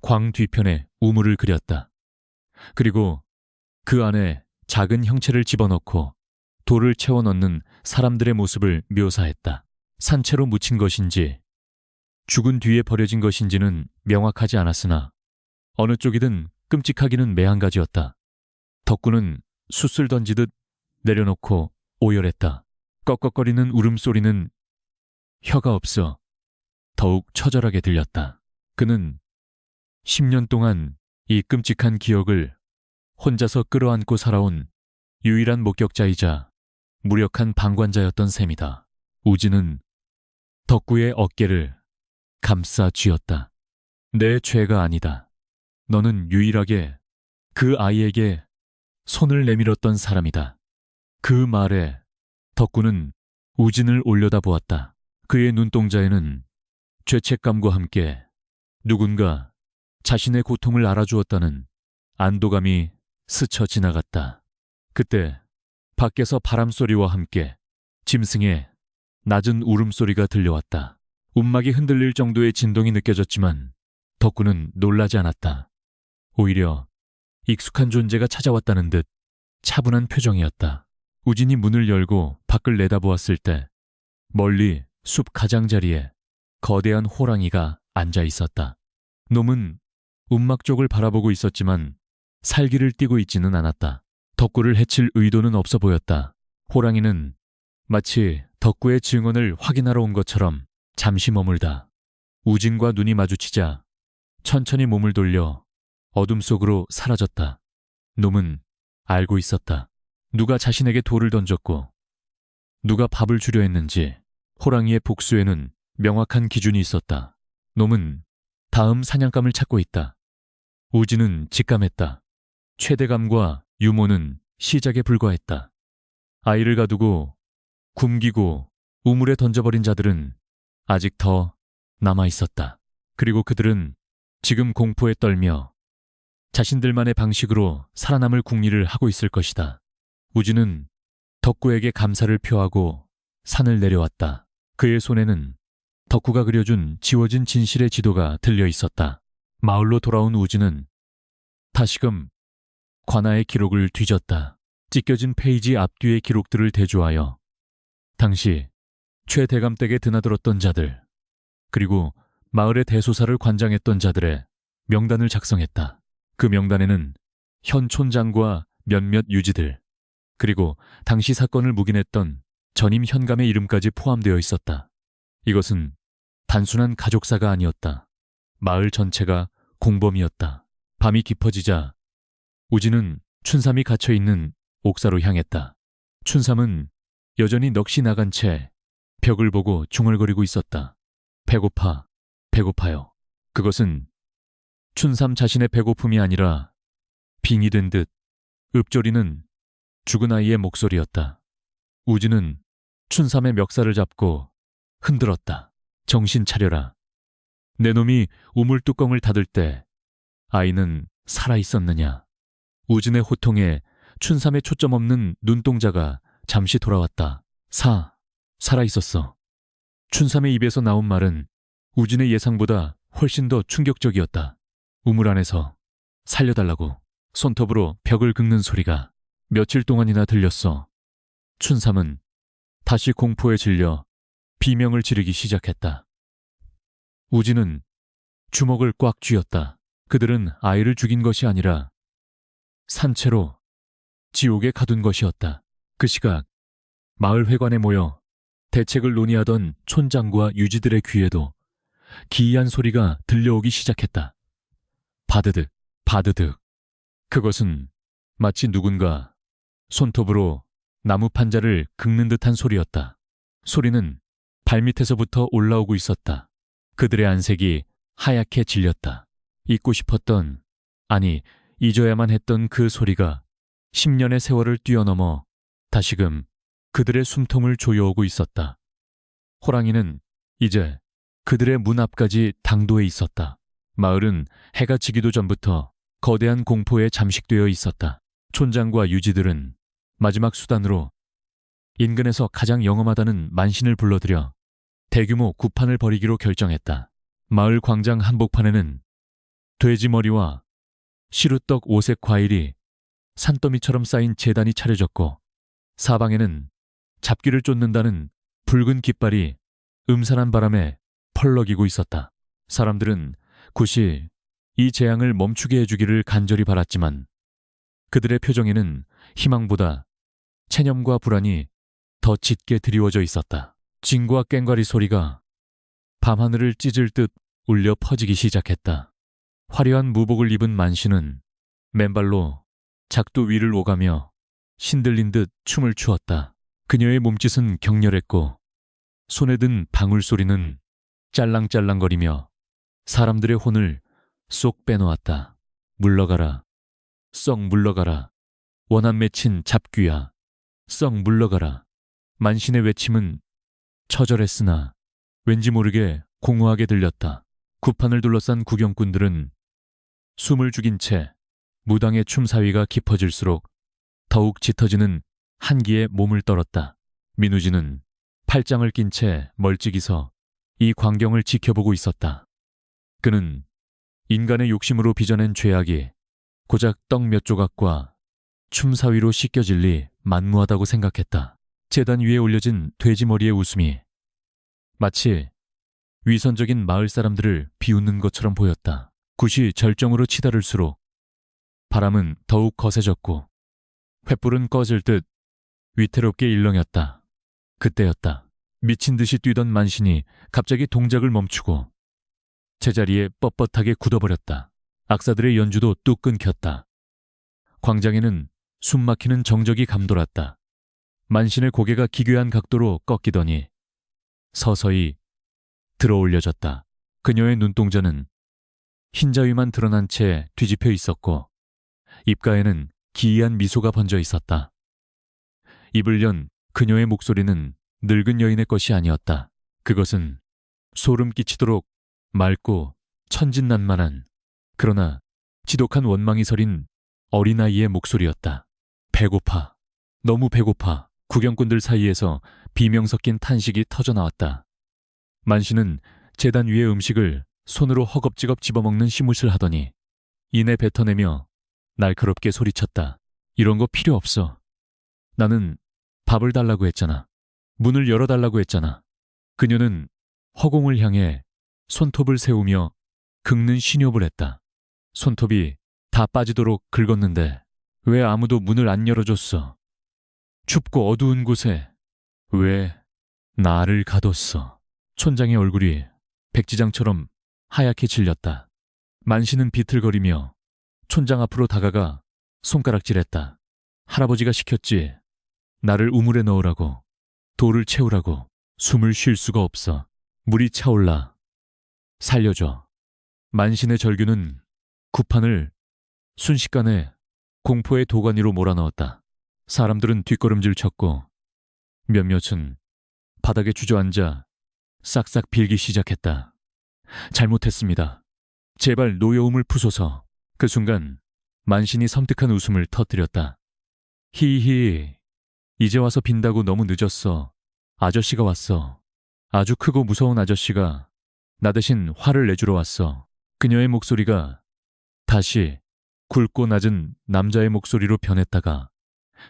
광 뒤편에 우물을 그렸다. 그리고 그 안에 작은 형체를 집어넣고 돌을 채워 넣는 사람들의 모습을 묘사했다. 산채로 묻힌 것인지 죽은 뒤에 버려진 것인지는 명확하지 않았으나 어느 쪽이든 끔찍하기는 매한가지였다. 덕구는 숯을 던지듯 내려놓고 오열했다. 꺽꺽거리는 울음소리는 혀가 없어 더욱 처절하게 들렸다. 그는 10년 동안 이 끔찍한 기억을 혼자서 끌어안고 살아온 유일한 목격자이자 무력한 방관자였던 셈이다. 우진은 덕구의 어깨를 감싸 쥐었다. 내 죄가 아니다. 너는 유일하게 그 아이에게 손을 내밀었던 사람이다. 그 말에 덕구는 우진을 올려다보았다. 그의 눈동자에는 죄책감과 함께 누군가 자신의 고통을 알아주었다는 안도감이 스쳐 지나갔다. 그때 밖에서 바람소리와 함께 짐승의 낮은 울음소리가 들려왔다. 움막이 흔들릴 정도의 진동이 느껴졌지만 덕구는 놀라지 않았다. 오히려 익숙한 존재가 찾아왔다는 듯 차분한 표정이었다. 우진이 문을 열고 밖을 내다보았을 때 멀리 숲 가장자리에 거대한 호랑이가 앉아 있었다. 놈은 움막 쪽을 바라보고 있었지만 살기를 띠고 있지는 않았다. 덕구를 해칠 의도는 없어 보였다. 호랑이는 마치 덕구의 증언을 확인하러 온 것처럼 잠시 머물다 우진과 눈이 마주치자 천천히 몸을 돌려 어둠 속으로 사라졌다. 놈은 알고 있었다. 누가 자신에게 돌을 던졌고 누가 밥을 주려 했는지. 호랑이의 복수에는 명확한 기준이 있었다. 놈은 다음 사냥감을 찾고 있다. 우진은 직감했다. 최대감과 유모는 시작에 불과했다. 아이를 가두고 굶기고 우물에 던져버린 자들은 아직 더 남아있었다. 그리고 그들은 지금 공포에 떨며 자신들만의 방식으로 살아남을 궁리를 하고 있을 것이다. 우진은 덕구에게 감사를 표하고 산을 내려왔다. 그의 손에는 덕구가 그려준 지워진 진실의 지도가 들려 있었다. 마을로 돌아온 우진은 다시금 관아의 기록을 뒤졌다. 찢겨진 페이지 앞뒤의 기록들을 대조하여 당시 최대감댁에 드나들었던 자들, 그리고 마을의 대소사를 관장했던 자들의 명단을 작성했다. 그 명단에는 현 촌장과 몇몇 유지들, 그리고 당시 사건을 묵인했던 전임 현감의 이름까지 포함되어 있었다. 이것은 단순한 가족사가 아니었다. 마을 전체가 공범이었다. 밤이 깊어지자 우진은 춘삼이 갇혀있는 옥사로 향했다. 춘삼은 여전히 넋이 나간 채 벽을 보고 중얼거리고 있었다. 배고파, 배고파요. 그것은 춘삼 자신의 배고픔이 아니라 빙이 된 듯 읊조리는 죽은 아이의 목소리였다. 우진은 춘삼의 멱살을 잡고 흔들었다. 정신 차려라. 내 놈이 우물 뚜껑을 닫을 때 아이는 살아있었느냐. 우진의 호통에 춘삼의 초점 없는 눈동자가 잠시 돌아왔다. 살아있었어. 춘삼의 입에서 나온 말은 우진의 예상보다 훨씬 더 충격적이었다. 우물 안에서 살려달라고 손톱으로 벽을 긁는 소리가 며칠 동안이나 들렸어. 춘삼은 다시 공포에 질려 비명을 지르기 시작했다. 우진은 주먹을 꽉 쥐었다. 그들은 아이를 죽인 것이 아니라 산채로 지옥에 가둔 것이었다. 그 시각 마을 회관에 모여 대책을 논의하던 촌장과 유지들의 귀에도 기이한 소리가 들려오기 시작했다. 바드득, 바드득. 그것은 마치 누군가 손톱으로 나무 판자를 긁는 듯한 소리였다. 소리는 발밑에서부터 올라오고 있었다. 그들의 안색이 하얗게 질렸다. 잊고 싶었던, 아니 잊어야만 했던 그 소리가 10년의 세월을 뛰어넘어 다시금 그들의 숨통을 조여오고 있었다. 호랑이는 이제 그들의 문 앞까지 당도해 있었다. 마을은 해가 지기도 전부터 거대한 공포에 잠식되어 있었다. 촌장과 유지들은 마지막 수단으로 인근에서 가장 영험하다는 만신을 불러들여 대규모 구판을 벌이기로 결정했다. 마을 광장 한복판에는 돼지머리와 시루떡 5색 과일이 산더미처럼 쌓인 제단이 차려졌고 사방에는 잡기를 쫓는다는 붉은 깃발이 음산한 바람에 펄럭이고 있었다. 사람들은 굿이 이 재앙을 멈추게 해주기를 간절히 바랐지만 그들의 표정에는 희망보다 체념과 불안이 더 짙게 드리워져 있었다. 징과 꽹과리 소리가 밤하늘을 찢을 듯 울려 퍼지기 시작했다. 화려한 무복을 입은 만신은 맨발로 작두 위를 오가며 신들린 듯 춤을 추었다. 그녀의 몸짓은 격렬했고 손에 든 방울 소리는 짤랑짤랑거리며 사람들의 혼을 쏙 빼놓았다. 물러가라. 썩 물러가라. 원한 맺힌 잡귀야. 썩 물러가라. 만신의 외침은 처절했으나 왠지 모르게 공허하게 들렸다. 구판을 둘러싼 구경꾼들은 숨을 죽인 채 무당의 춤사위가 깊어질수록 더욱 짙어지는 한기에 몸을 떨었다. 민우진은 팔짱을 낀 채 멀찍이 서 이 광경을 지켜보고 있었다. 그는 인간의 욕심으로 빚어낸 죄악이 고작 떡 몇 조각과 춤사위로 씻겨질 리 만무하다고 생각했다. 제단 위에 올려진 돼지머리의 웃음이 마치 위선적인 마을 사람들을 비웃는 것처럼 보였다. 굿이 절정으로 치달을수록 바람은 더욱 거세졌고 횃불은 꺼질 듯 위태롭게 일렁였다. 그때였다. 미친 듯이 뛰던 만신이 갑자기 동작을 멈추고 제자리에 뻣뻣하게 굳어버렸다. 악사들의 연주도 뚝 끊겼다. 광장에는 숨막히는 정적이 감돌았다. 만신의 고개가 기괴한 각도로 꺾이더니 서서히 들어올려졌다. 그녀의 눈동자는 흰자위만 드러난 채 뒤집혀 있었고 입가에는 기이한 미소가 번져 있었다. 입을 연 그녀의 목소리는 늙은 여인의 것이 아니었다. 그것은 소름 끼치도록 맑고 천진난만한 그러나 지독한 원망이 서린 어린아이의 목소리였다. 배고파. 너무 배고파. 구경꾼들 사이에서 비명 섞인 탄식이 터져나왔다. 만신은 제단 위의 음식을 손으로 허겁지겁 집어먹는 시무을 하더니 이내 뱉어내며 날카롭게 소리쳤다. 이런 거 필요 없어. 나는 밥을 달라고 했잖아. 문을 열어달라고 했잖아. 그녀는 허공을 향해 손톱을 세우며 긁는 신욕을 했다. 손톱이 다 빠지도록 긁었는데 왜 아무도 문을 안 열어줬어? 춥고 어두운 곳에 왜 나를 가뒀어? 촌장의 얼굴이 백지장처럼 하얗게 질렸다. 만신은 비틀거리며 촌장 앞으로 다가가 손가락질했다. 할아버지가 시켰지. 나를 우물에 넣으라고. 돌을 채우라고. 숨을 쉴 수가 없어. 물이 차올라. 살려줘. 만신의 절규는 구판을 순식간에 공포의 도가니로 몰아넣었다. 사람들은 뒷걸음질 쳤고 몇몇은 바닥에 주저앉아 싹싹 빌기 시작했다. 잘못했습니다. 제발 노여움을 푸소서. 그 순간 만신이 섬뜩한 웃음을 터뜨렸다. 히히, 이제 와서 빈다고 너무 늦었어. 아저씨가 왔어. 아주 크고 무서운 아저씨가 나 대신 화를 내주러 왔어. 그녀의 목소리가 다시 굵고 낮은 남자의 목소리로 변했다가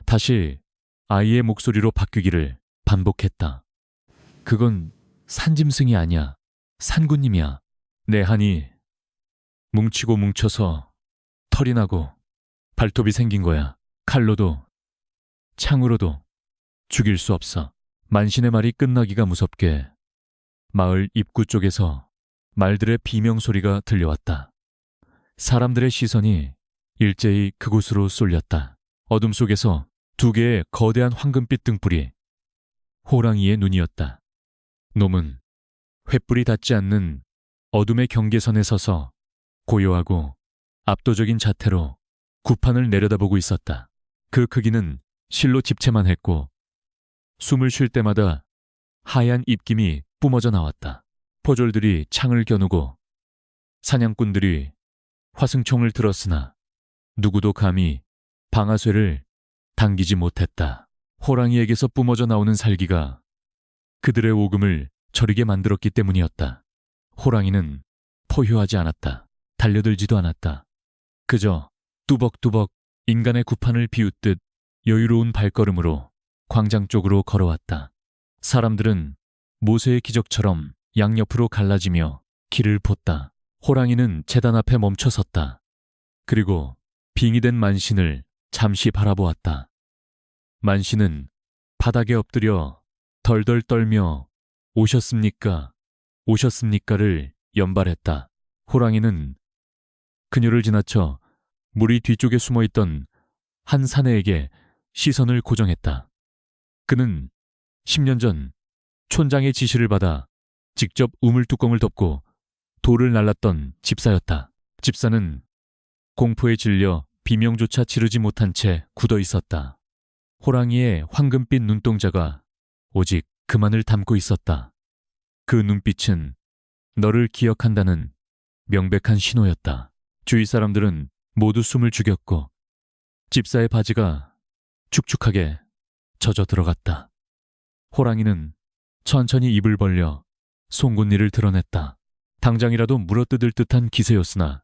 다시 아이의 목소리로 바뀌기를 반복했다. 그건 산짐승이 아니야. 산군님이야. 내 한이 뭉치고 뭉쳐서 털이 나고 발톱이 생긴 거야. 칼로도 창으로도 죽일 수 없어. 만신의 말이 끝나기가 무섭게 마을 입구 쪽에서 말들의 비명소리가 들려왔다. 사람들의 시선이 일제히 그곳으로 쏠렸다. 어둠 속에서 두 개의 거대한 황금빛 등불이 호랑이의 눈이었다. 놈은 횃불이 닿지 않는 어둠의 경계선에 서서 고요하고 압도적인 자태로 구판을 내려다보고 있었다. 그 크기는 실로 집채만 했고 숨을 쉴 때마다 하얀 입김이 뿜어져 나왔다. 포졸들이 창을 겨누고 사냥꾼들이 화승총을 들었으나 누구도 감히 방아쇠를 당기지 못했다. 호랑이에게서 뿜어져 나오는 살기가 그들의 오금을 저리게 만들었기 때문이었다. 호랑이는 포효하지 않았다. 달려들지도 않았다. 그저 뚜벅뚜벅 인간의 구판을 비웃듯 여유로운 발걸음으로 광장 쪽으로 걸어왔다. 사람들은 모세의 기적처럼 양옆으로 갈라지며 길을 폿다. 호랑이는 제단 앞에 멈춰 섰다. 그리고 빙의된 만신을 잠시 바라보았다. 만신은 바닥에 엎드려 덜덜 떨며 오셨습니까? 오셨습니까를 연발했다. 호랑이는 그녀를 지나쳐 무리 뒤쪽에 숨어있던 한 사내에게 시선을 고정했다. 그는 10년 전 촌장의 지시를 받아 직접 우물뚜껑을 덮고 돌을 날랐던 집사였다. 집사는 공포에 질려 비명조차 지르지 못한 채 굳어 있었다. 호랑이의 황금빛 눈동자가 오직 그만을 담고 있었다. 그 눈빛은 너를 기억한다는 명백한 신호였다. 주위 사람들은 모두 숨을 죽였고 집사의 바지가 축축하게 젖어 들어갔다. 호랑이는 천천히 입을 벌려 송곳니를 드러냈다. 당장이라도 물어뜯을 듯한 기세였으나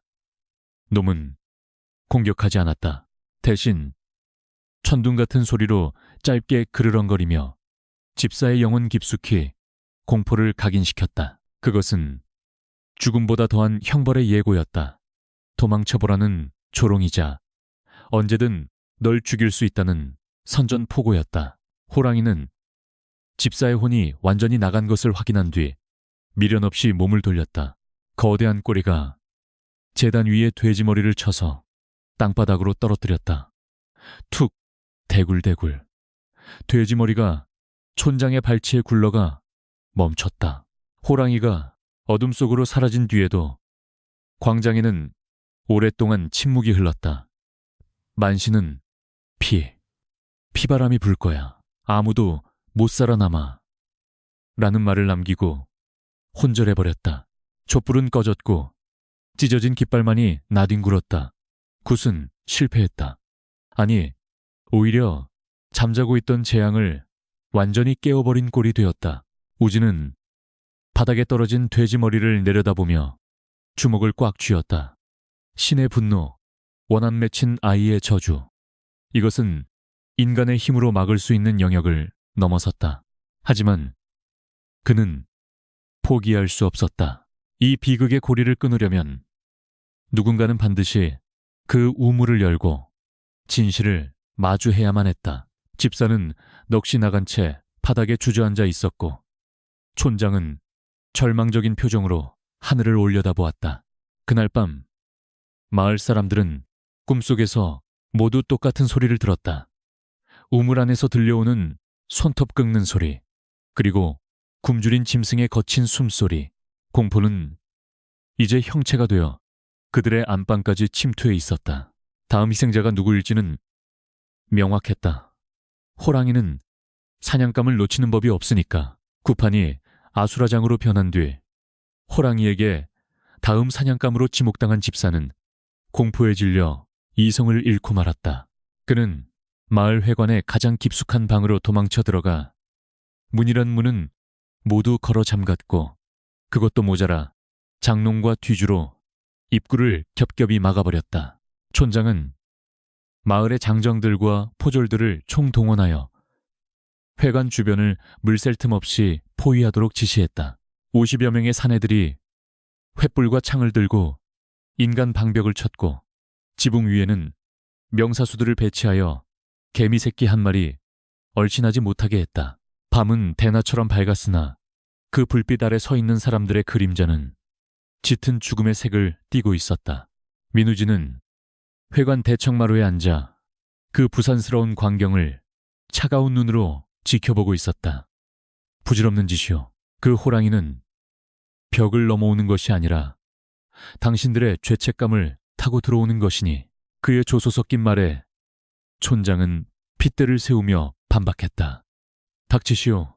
놈은 공격하지 않았다. 대신 천둥 같은 소리로 짧게 그르렁거리며 집사의 영혼 깊숙이 공포를 각인시켰다. 그것은 죽음보다 더한 형벌의 예고였다. 도망쳐보라는 조롱이자 언제든 널 죽일 수 있다는 선전포고였다. 호랑이는 집사의 혼이 완전히 나간 것을 확인한 뒤 미련 없이 몸을 돌렸다. 거대한 꼬리가 제단 위에 돼지 머리를 쳐서 땅바닥으로 떨어뜨렸다. 툭 대굴대굴. 돼지 머리가 촌장의 발치에 굴러가 멈췄다. 호랑이가 어둠 속으로 사라진 뒤에도 광장에는 오랫동안 침묵이 흘렀다. 만신은 피바람이 불 거야. 아무도 못 살아남아. 라는 말을 남기고 혼절해버렸다. 촛불은 꺼졌고 찢어진 깃발만이 나뒹굴었다. 굿은 실패했다. 아니, 오히려 잠자고 있던 재앙을 완전히 깨워버린 꼴이 되었다. 우지는 바닥에 떨어진 돼지 머리를 내려다보며 주먹을 꽉 쥐었다. 신의 분노, 원한 맺힌 아이의 저주. 이것은 인간의 힘으로 막을 수 있는 영역을 넘어섰다. 하지만 그는 포기할 수 없었다. 이 비극의 고리를 끊으려면 누군가는 반드시 그 우물을 열고 진실을 마주해야만 했다. 집사는 넋이 나간 채 바닥에 주저앉아 있었고 촌장은 절망적인 표정으로 하늘을 올려다보았다. 그날 밤 마을 사람들은 꿈속에서 모두 똑같은 소리를 들었다. 우물 안에서 들려오는 손톱 긁는 소리, 그리고 굶주린 짐승의 거친 숨소리. 공포는 이제 형체가 되어 그들의 안방까지 침투해 있었다. 다음 희생자가 누구일지는 명확했다. 호랑이는 사냥감을 놓치는 법이 없으니까. 구판이 아수라장으로 변한 뒤 호랑이에게 다음 사냥감으로 지목당한 집사는 공포에 질려 이성을 잃고 말았다. 그는 마을 회관의 가장 깊숙한 방으로 도망쳐 들어가 문이란 문은 모두 걸어 잠갔고 그것도 모자라 장롱과 뒤주로 입구를 겹겹이 막아버렸다. 촌장은 마을의 장정들과 포졸들을 총동원하여 회관 주변을 물샐 틈 없이 포위하도록 지시했다. 50여 명의 사내들이 횃불과 창을 들고 인간 방벽을 쳤고 지붕 위에는 명사수들을 배치하여 개미 새끼 한 마리 얼씬하지 못하게 했다. 밤은 대낮처럼 밝았으나 그 불빛 아래 서 있는 사람들의 그림자는 짙은 죽음의 색을 띠고 있었다. 민우지는 회관 대청마루에 앉아 그 부산스러운 광경을 차가운 눈으로 지켜보고 있었다. 부질없는 짓이오. 그 호랑이는 벽을 넘어오는 것이 아니라 당신들의 죄책감을 타고 들어오는 것이니. 그의 조소 섞인 말에 촌장은 핏대를 세우며 반박했다. 닥치시오.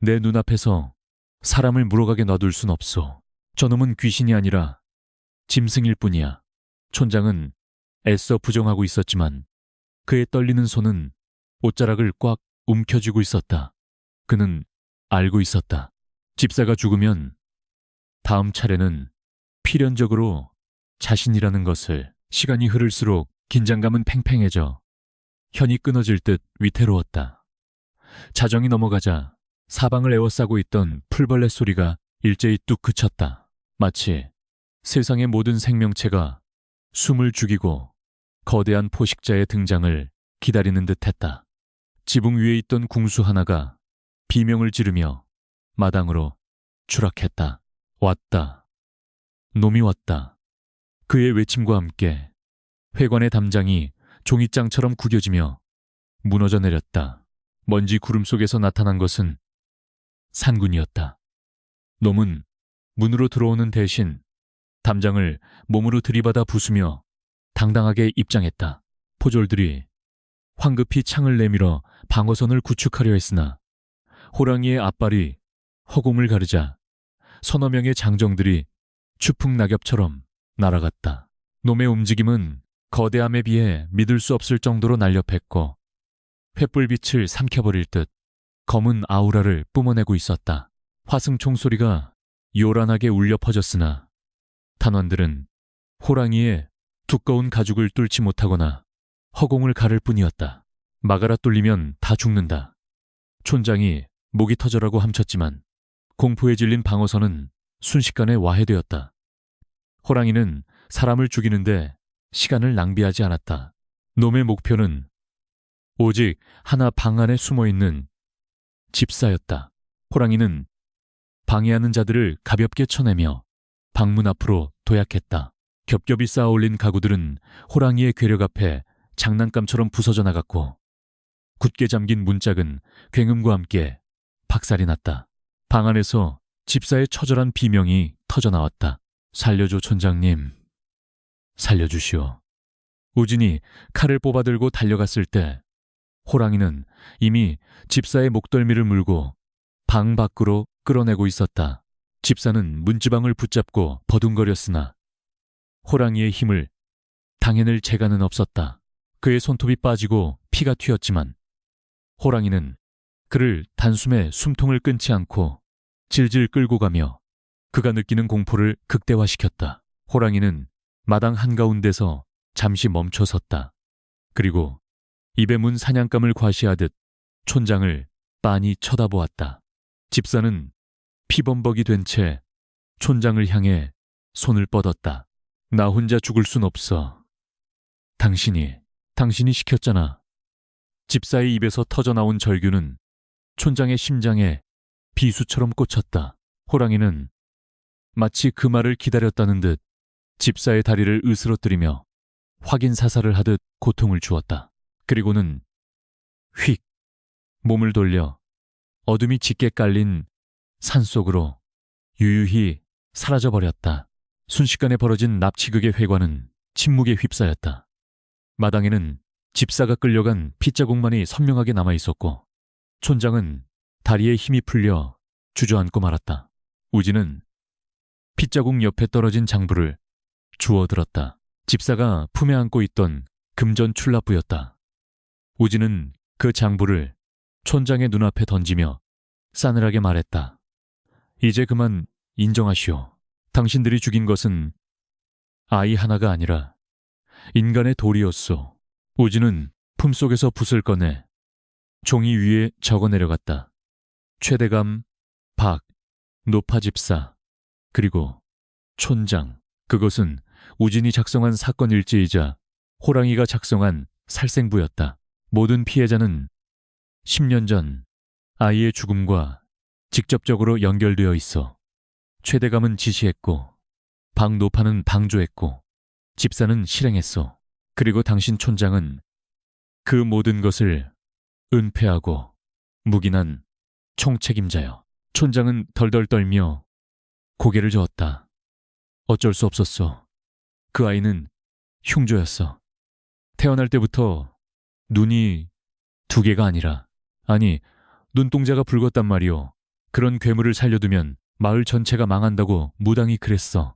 내 눈앞에서 사람을 물어가게 놔둘 순 없소. 저놈은 귀신이 아니라 짐승일 뿐이야. 촌장은 애써 부정하고 있었지만 그의 떨리는 손은 옷자락을 꽉 움켜쥐고 있었다. 그는 알고 있었다. 집사가 죽으면 다음 차례는 필연적으로 자신이라는 것을. 시간이 흐를수록 긴장감은 팽팽해져 현이 끊어질 듯 위태로웠다. 자정이 넘어가자 사방을 에워싸고 있던 풀벌레 소리가 일제히 뚝 그쳤다. 마치 세상의 모든 생명체가 숨을 죽이고 거대한 포식자의 등장을 기다리는 듯했다. 지붕 위에 있던 궁수 하나가 비명을 지르며 마당으로 추락했다. 왔다. 놈이 왔다. 그의 외침과 함께 회관의 담장이 종이장처럼 구겨지며 무너져 내렸다. 먼지 구름 속에서 나타난 것은 산군이었다. 놈은 문으로 들어오는 대신 담장을 몸으로 들이받아 부수며 당당하게 입장했다. 포졸들이 황급히 창을 내밀어 방어선을 구축하려 했으나 호랑이의 앞발이 허공을 가르자 서너 명의 장정들이 추풍낙엽처럼 날아갔다. 놈의 움직임은 거대함에 비해 믿을 수 없을 정도로 날렵했고 횃불빛을 삼켜버릴 듯 검은 아우라를 뿜어내고 있었다. 화승총 소리가 요란하게 울려 퍼졌으나 단원들은 호랑이의 두꺼운 가죽을 뚫지 못하거나 허공을 가를 뿐이었다. 막아라 뚫리면 다 죽는다. 촌장이 목이 터져라고 함쳤지만 공포에 질린 방어선은 순식간에 와해되었다. 호랑이는 사람을 죽이는데 시간을 낭비하지 않았다. 놈의 목표는 오직 하나 방 안에 숨어있는 집사였다. 호랑이는 방해하는 자들을 가볍게 쳐내며 방문 앞으로 도약했다. 겹겹이 쌓아올린 가구들은 호랑이의 괴력 앞에 장난감처럼 부서져 나갔고 굳게 잠긴 문짝은 굉음과 함께 박살이 났다. 방 안에서 집사의 처절한 비명이 터져나왔다. 살려줘 촌장님. 살려주시오. 우진이 칼을 뽑아들고 달려갔을 때 호랑이는 이미 집사의 목덜미를 물고 방 밖으로 끌어내고 있었다. 집사는 문지방을 붙잡고 버둥거렸으나 호랑이의 힘을 당해낼 재간은 없었다. 그의 손톱이 빠지고 피가 튀었지만 호랑이는 그를 단숨에 숨통을 끊지 않고 질질 끌고 가며 그가 느끼는 공포를 극대화시켰다. 호랑이는 마당 한가운데서 잠시 멈춰 섰다. 그리고 입에 문 사냥감을 과시하듯 촌장을 빤히 쳐다보았다. 집사는 피범벅이 된 채 촌장을 향해 손을 뻗었다. 나 혼자 죽을 순 없어. 당신이 시켰잖아. 집사의 입에서 터져나온 절규는 촌장의 심장에 비수처럼 꽂혔다. 호랑이는 마치 그 말을 기다렸다는 듯 집사의 다리를 으스러뜨리며 확인 사살을 하듯 고통을 주었다. 그리고는 휙 몸을 돌려 어둠이 짙게 깔린 산속으로 유유히 사라져버렸다. 순식간에 벌어진 납치극의 회관은 침묵에 휩싸였다. 마당에는 집사가 끌려간 핏자국만이 선명하게 남아있었고 촌장은 다리에 힘이 풀려 주저앉고 말았다. 우진은 핏자국 옆에 떨어진 장부를 주워들었다. 집사가 품에 안고 있던 금전 출납부였다. 우진은 그 장부를 촌장의 눈앞에 던지며 싸늘하게 말했다. 이제 그만 인정하시오. 당신들이 죽인 것은 아이 하나가 아니라 인간의 돌이었소. 우진은 품속에서 붓을 꺼내 종이 위에 적어 내려갔다. 최대감, 박, 노파 집사, 그리고 촌장. 그것은 우진이 작성한 사건 일지이자 호랑이가 작성한 살생부였다. 모든 피해자는 10년 전 아이의 죽음과 직접적으로 연결되어 있어. 최대감은 지시했고 박노파는 방조했고 집사는 실행했어. 그리고 당신 촌장은 그 모든 것을 은폐하고 묵인한 총책임자여. 촌장은 덜덜 떨며 고개를 저었다. 어쩔 수 없었어. 그 아이는 흉조였어. 태어날 때부터 눈이 두 개가 아니라, 아니, 눈동자가 붉었단 말이오. 그런 괴물을 살려두면 마을 전체가 망한다고 무당이 그랬어.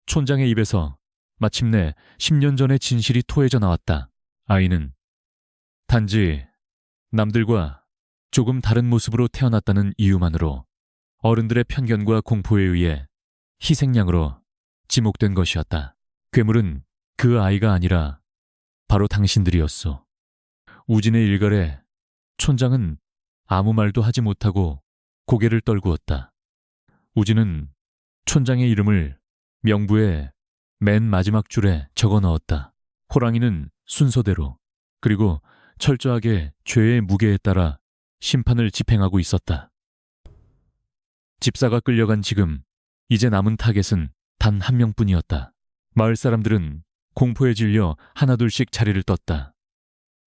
촌장의 입에서 마침내 10년 전의 진실이 토해져 나왔다. 아이는 단지 남들과 조금 다른 모습으로 태어났다는 이유만으로 어른들의 편견과 공포에 의해 희생양으로 지목된 것이었다. 괴물은 그 아이가 아니라 바로 당신들이었소. 우진의 일갈에 촌장은 아무 말도 하지 못하고 고개를 떨구었다. 우진은 촌장의 이름을 명부의 맨 마지막 줄에 적어 넣었다. 호랑이는 순서대로, 그리고 철저하게 죄의 무게에 따라 심판을 집행하고 있었다. 집사가 끌려간 지금 이제 남은 타겟은 단 한 명뿐이었다. 마을 사람들은 공포에 질려 하나둘씩 자리를 떴다.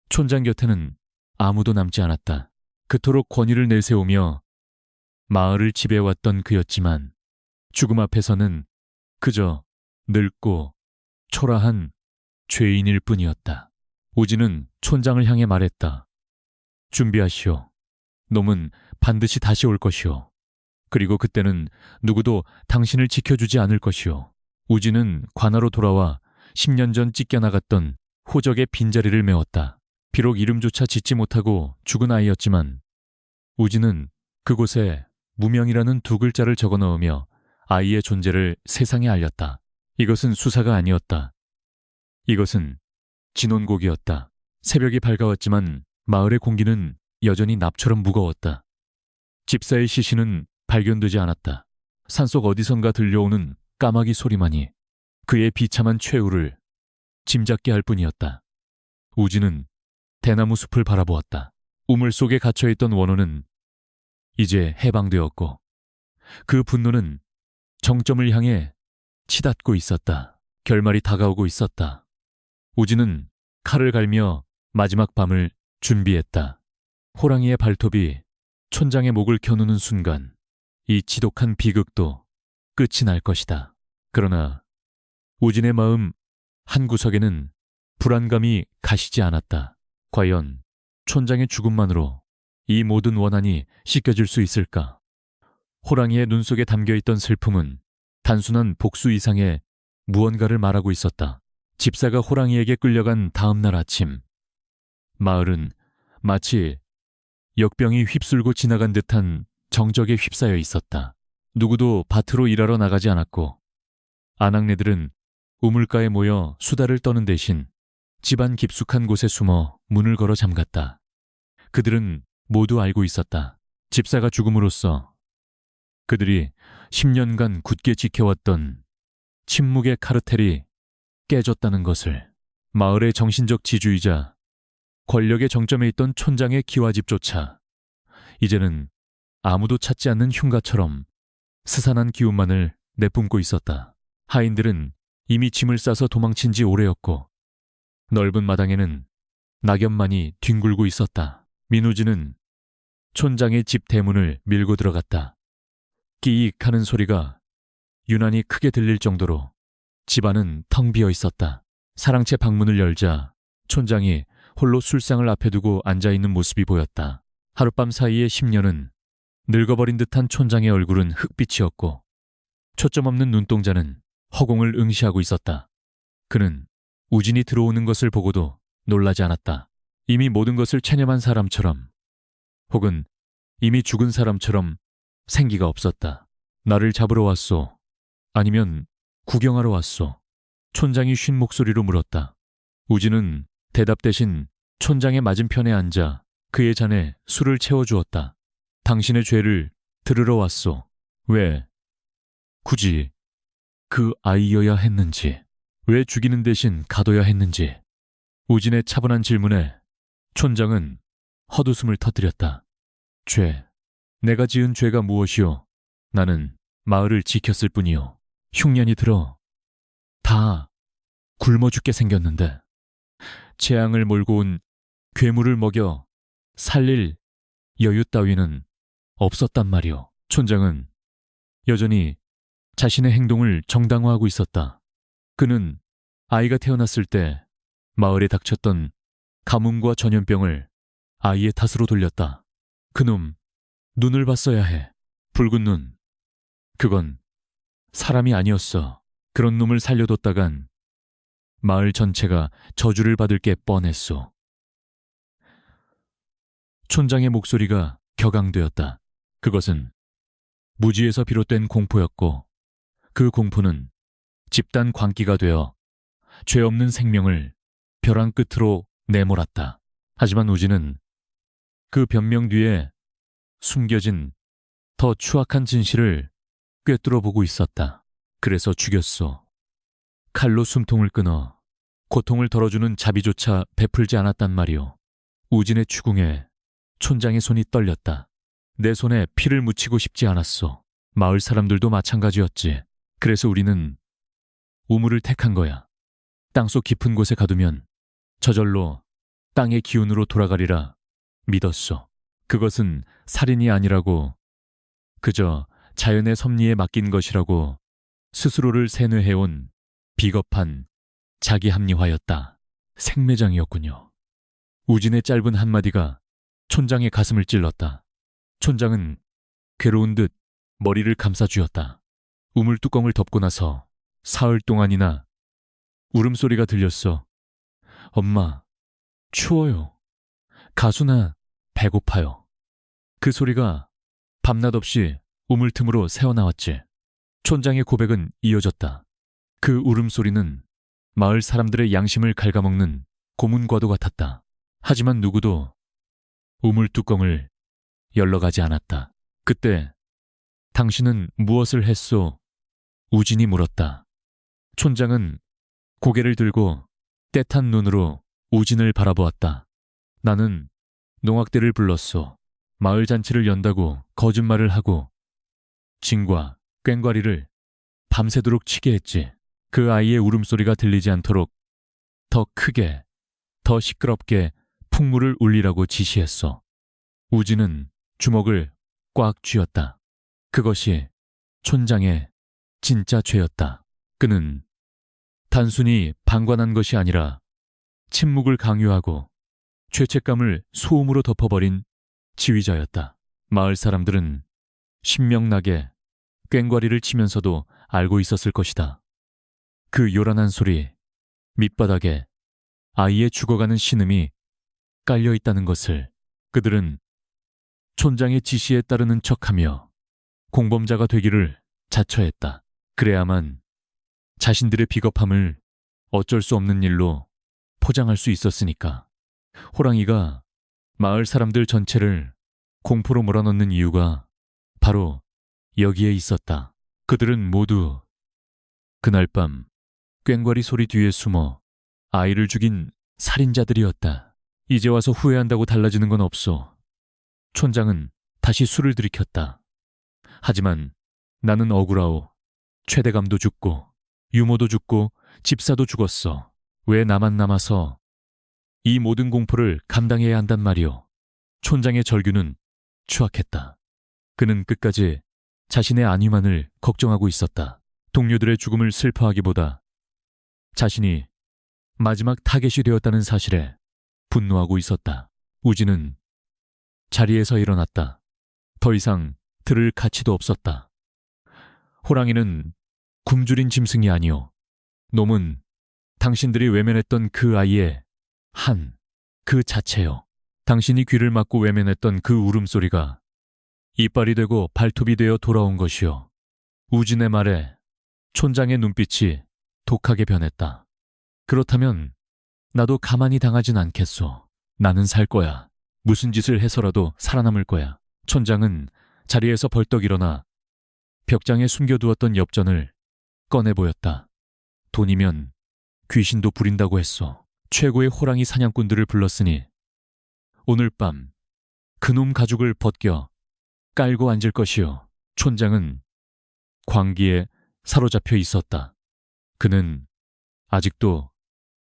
촌장 곁에는 아무도 남지 않았다. 그토록 권위를 내세우며 마을을 지배해왔던 그였지만 죽음 앞에서는 그저 늙고 초라한 죄인일 뿐이었다. 우진은 촌장을 향해 말했다. 준비하시오. 놈은 반드시 다시 올 것이오. 그리고 그때는 누구도 당신을 지켜주지 않을 것이오. 우진은 관하로 돌아와 10년 전 찢겨나갔던 호적의 빈자리를 메웠다. 비록 이름조차 짓지 못하고 죽은 아이였지만 우진은 그곳에 무명이라는 두 글자를 적어 넣으며 아이의 존재를 세상에 알렸다. 이것은 수사가 아니었다. 이것은 진혼곡이었다. 새벽이 밝아왔지만 마을의 공기는 여전히 납처럼 무거웠다. 집사의 시신은 발견되지 않았다. 산속 어디선가 들려오는 까마귀 소리만이 그의 비참한 최후를 짐작게 할 뿐이었다. 우진은 대나무 숲을 바라보았다. 우물 속에 갇혀있던 원호는 이제 해방되었고 그 분노는 정점을 향해 치닫고 있었다. 결말이 다가오고 있었다. 우진은 칼을 갈며 마지막 밤을 준비했다. 호랑이의 발톱이 촌장의 목을 겨누는 순간 이 지독한 비극도 끝이 날 것이다. 그러나 우진의 마음 한구석에는 불안감이 가시지 않았다. 과연 촌장의 죽음만으로 이 모든 원한이 씻겨질 수 있을까? 호랑이의 눈 속에 담겨있던 슬픔은 단순한 복수 이상의 무언가를 말하고 있었다. 집사가 호랑이에게 끌려간 다음 날 아침, 마을은 마치 역병이 휩쓸고 지나간 듯한 정적에 휩싸여 있었다. 누구도 밭으로 일하러 나가지 않았고 아낙네들은 우물가에 모여 수다를 떠는 대신 집안 깊숙한 곳에 숨어 문을 걸어 잠갔다. 그들은 모두 알고 있었다. 집사가 죽음으로써 그들이 10년간 굳게 지켜왔던 침묵의 카르텔이 깨졌다는 것을. 마을의 정신적 지주이자 권력의 정점에 있던 촌장의 기와집조차 이제는 아무도 찾지 않는 흉가처럼 스산한 기운만을 내뿜고 있었다. 하인들은 이미 짐을 싸서 도망친 지 오래였고 넓은 마당에는 낙엽만이 뒹굴고 있었다. 민우진은 촌장의 집 대문을 밀고 들어갔다. 끼익 하는 소리가 유난히 크게 들릴 정도로 집안은 텅 비어 있었다. 사랑채 방문을 열자 촌장이 홀로 술상을 앞에 두고 앉아있는 모습이 보였다. 하룻밤 사이의 10년은 늙어버린 듯한 촌장의 얼굴은 흑빛이었고 초점 없는 눈동자는 허공을 응시하고 있었다. 그는 우진이 들어오는 것을 보고도 놀라지 않았다. 이미 모든 것을 체념한 사람처럼 혹은 이미 죽은 사람처럼 생기가 없었다. 나를 잡으러 왔소? 아니면 구경하러 왔소? 촌장이 쉰 목소리로 물었다. 우진은 대답 대신 촌장의 맞은편에 앉아 그의 잔에 술을 채워주었다. 당신의 죄를 들으러 왔소. 왜 굳이 그 아이여야 했는지, 왜 죽이는 대신 가둬야 했는지. 우진의 차분한 질문에 촌장은 헛웃음을 터뜨렸다. 죄, 내가 지은 죄가 무엇이오? 나는 마을을 지켰을 뿐이오. 흉년이 들어 다 굶어 죽게 생겼는데 재앙을 몰고 온 괴물을 먹여 살릴 여유 따위는 없었단 말이오. 촌장은 여전히 자신의 행동을 정당화하고 있었다. 그는 아이가 태어났을 때 마을에 닥쳤던 가뭄과 전염병을 아이의 탓으로 돌렸다. 그놈 눈을 봤어야 해. 붉은 눈. 그건 사람이 아니었어. 그런 놈을 살려뒀다간 마을 전체가 저주를 받을 게 뻔했소. 촌장의 목소리가 격앙되었다. 그것은 무지에서 비롯된 공포였고 그 공포는 집단 광기가 되어 죄 없는 생명을 벼랑 끝으로 내몰았다. 하지만 우진은 그 변명 뒤에 숨겨진 더 추악한 진실을 꿰뚫어 보고 있었다. 그래서 죽였소. 칼로 숨통을 끊어 고통을 덜어주는 자비조차 베풀지 않았단 말이오. 우진의 추궁에 촌장의 손이 떨렸다. 내 손에 피를 묻히고 싶지 않았소. 마을 사람들도 마찬가지였지. 그래서 우리는 우물을 택한 거야. 땅속 깊은 곳에 가두면 저절로 땅의 기운으로 돌아가리라 믿었소. 그것은 살인이 아니라고, 그저 자연의 섭리에 맡긴 것이라고 스스로를 세뇌해온 비겁한 자기 합리화였다. 생매장이었군요. 우진의 짧은 한마디가 촌장의 가슴을 찔렀다. 촌장은 괴로운 듯 머리를 감싸 쥐었다. 우물 뚜껑을 덮고 나서 사흘 동안이나 울음소리가 들렸어. 엄마, 추워요. 가수나 배고파요. 그 소리가 밤낮 없이 우물틈으로 새어나왔지. 촌장의 고백은 이어졌다. 그 울음소리는 마을 사람들의 양심을 갉아먹는 고문과도 같았다. 하지만 누구도 우물 뚜껑을 열러가지 않았다. 그때 당신은 무엇을 했소? 우진이 물었다. 촌장은 고개를 들고 떼탄 눈으로 우진을 바라보았다. 나는 농악대를 불렀소. 마을 잔치를 연다고 거짓말을 하고 징과 꽹과리를 밤새도록 치게 했지. 그 아이의 울음소리가 들리지 않도록 더 크게, 더 시끄럽게 풍물을 울리라고 지시했어. 우진은 주먹을 꽉 쥐었다. 그것이 촌장의 진짜 죄였다. 그는 단순히 방관한 것이 아니라 침묵을 강요하고 죄책감을 소음으로 덮어버린 지휘자였다. 마을 사람들은 신명나게 꽹과리를 치면서도 알고 있었을 것이다. 그 요란한 소리, 밑바닥에 아이의 죽어가는 신음이 깔려 있다는 것을 그들은 촌장의 지시에 따르는 척하며 공범자가 되기를 자처했다. 그래야만 자신들의 비겁함을 어쩔 수 없는 일로 포장할 수 있었으니까. 호랑이가 마을 사람들 전체를 공포로 몰아넣는 이유가 바로 여기에 있었다. 그들은 모두 그날 밤 꽹과리 소리 뒤에 숨어 아이를 죽인 살인자들이었다. 이제 와서 후회한다고 달라지는 건 없어. 촌장은 다시 술을 들이켰다. 하지만 나는 억울하오. 최대감도 죽고 유모도 죽고 집사도 죽었어. 왜 나만 남아서 이 모든 공포를 감당해야 한단 말이오. 촌장의 절규는 추악했다. 그는 끝까지 자신의 안위만을 걱정하고 있었다. 동료들의 죽음을 슬퍼하기보다 자신이 마지막 타겟이 되었다는 사실에 분노하고 있었다. 우진은 자리에서 일어났다. 더 이상 들을 가치도 없었다. 호랑이는 굶주린 짐승이 아니오. 놈은 당신들이 외면했던 그 아이의 그 자체요. 당신이 귀를 막고 외면했던 그 울음소리가 이빨이 되고 발톱이 되어 돌아온 것이요. 우진의 말에 촌장의 눈빛이 독하게 변했다. 그렇다면 나도 가만히 당하진 않겠소. 나는 살 거야. 무슨 짓을 해서라도 살아남을 거야. 촌장은 자리에서 벌떡 일어나 벽장에 숨겨두었던 엽전을 꺼내 보였다. 돈이면 귀신도 부린다고 했소. 최고의 호랑이 사냥꾼들을 불렀으니 오늘 밤 그놈 가죽을 벗겨 깔고 앉을 것이요. 촌장은 광기에 사로잡혀 있었다. 그는 아직도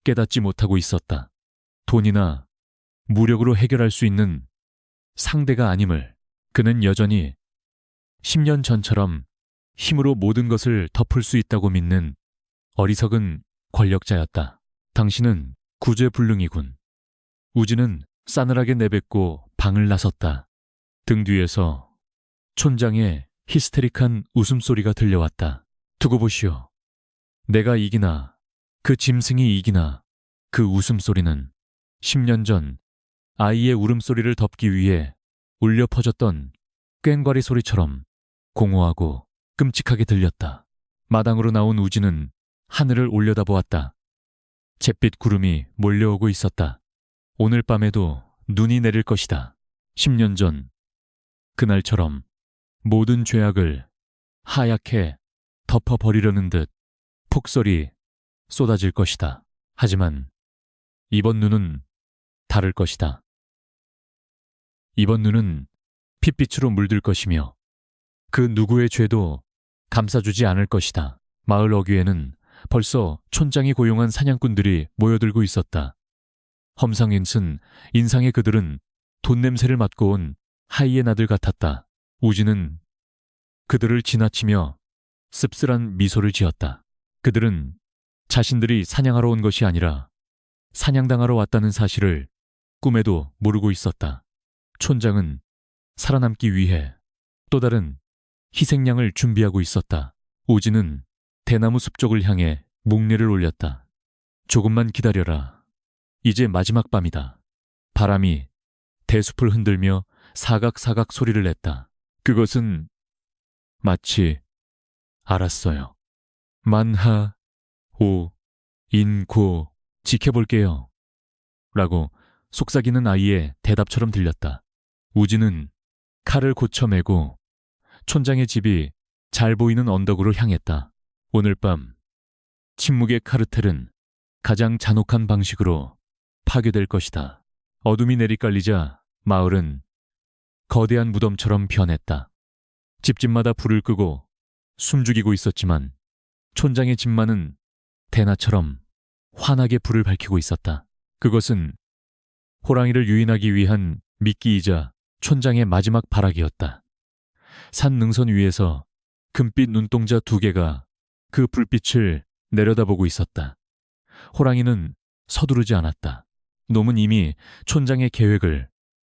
깨닫지 못하고 있었다. 돈이나 무력으로 해결할 수 있는 상대가 아님을. 그는 여전히 10년 전처럼 힘으로 모든 것을 덮을 수 있다고 믿는 어리석은 권력자였다. 당신은 구제불능이군. 우진은 싸늘하게 내뱉고 방을 나섰다. 등 뒤에서 촌장의 히스테릭한 웃음소리가 들려왔다. 두고 보시오. 내가 이기나 그 짐승이 이기나 그 웃음소리는 10년 전 아이의 울음소리를 덮기 위해 울려 퍼졌던 꽹과리 소리처럼 공허하고 끔찍하게 들렸다. 마당으로 나온 우진은 하늘을 올려다보았다. 잿빛 구름이 몰려오고 있었다. 오늘 밤에도 눈이 내릴 것이다. 10년 전 그날처럼 모든 죄악을 하얗게 덮어버리려는 듯 폭설이 쏟아질 것이다. 하지만 이번 눈은 다를 것이다. 이번 눈은 핏빛으로 물들 것이며 그 누구의 죄도 감싸주지 않을 것이다. 마을 어귀에는 벌써 촌장이 고용한 사냥꾼들이 모여들고 있었다. 험상궂은 인상의 그들은 돈 냄새를 맡고 온 하이에나들 같았다. 우진은 그들을 지나치며 씁쓸한 미소를 지었다. 그들은 자신들이 사냥하러 온 것이 아니라 사냥당하러 왔다는 사실을 꿈에도 모르고 있었다. 촌장은 살아남기 위해 또 다른 희생양을 준비하고 있었다. 우진은 대나무 숲 쪽을 향해 묵례를 올렸다. 조금만 기다려라. 이제 마지막 밤이다. 바람이 대숲을 흔들며 사각사각 소리를 냈다. 그것은 마치 알았어요. 만하, 오, 인고, 지켜볼게요. 라고 속삭이는 아이의 대답처럼 들렸다. 우진은 칼을 고쳐매고 촌장의 집이 잘 보이는 언덕으로 향했다. 오늘 밤 침묵의 카르텔은 가장 잔혹한 방식으로 파괴될 것이다. 어둠이 내리깔리자 마을은 거대한 무덤처럼 변했다. 집집마다 불을 끄고 숨죽이고 있었지만 촌장의 집만은 대나처럼 환하게 불을 밝히고 있었다. 그것은 호랑이를 유인하기 위한 미끼이자 촌장의 마지막 발악이었다. 산 능선 위에서 금빛 눈동자 2개가 그 불빛을 내려다보고 있었다. 호랑이는 서두르지 않았다. 놈은 이미 촌장의 계획을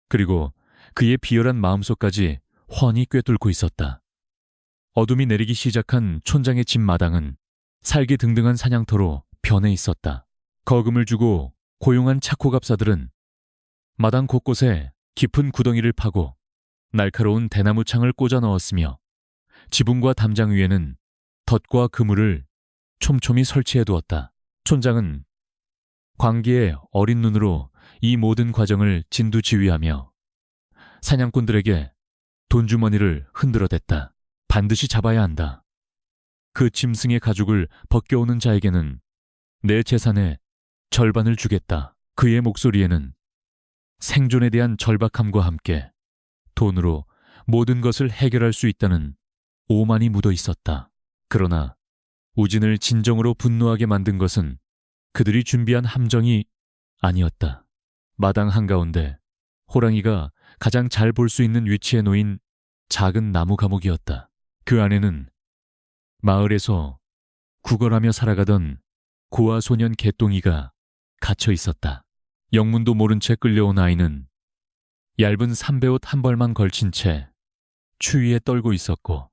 그리고 그의 비열한 마음속까지 훤히 꿰뚫고 있었다. 어둠이 내리기 시작한 촌장의 집 마당은 살기등등한 사냥터로 변해 있었다. 거금을 주고 고용한 착호갑사들은 마당 곳곳에 깊은 구덩이를 파고 날카로운 대나무 창을 꽂아 넣었으며 지붕과 담장 위에는 덫과 그물을 촘촘히 설치해 두었다. 촌장은 광기의 어린 눈으로 이 모든 과정을 진두지휘하며 사냥꾼들에게 돈주머니를 흔들어댔다. 반드시 잡아야 한다. 그 짐승의 가죽을 벗겨오는 자에게는 내 재산의 절반을 주겠다. 그의 목소리에는 생존에 대한 절박함과 함께 돈으로 모든 것을 해결할 수 있다는 오만이 묻어 있었다. 그러나 우진을 진정으로 분노하게 만든 것은 그들이 준비한 함정이 아니었다. 마당 한가운데 호랑이가 가장 잘 볼 수 있는 위치에 놓인 작은 나무 감옥이었다. 그 안에는 마을에서 구걸하며 살아가던 고아 소년 개똥이가 갇혀 있었다. 영문도 모른 채 끌려온 아이는 얇은 삼배옷 한 벌만 걸친 채 추위에 떨고 있었고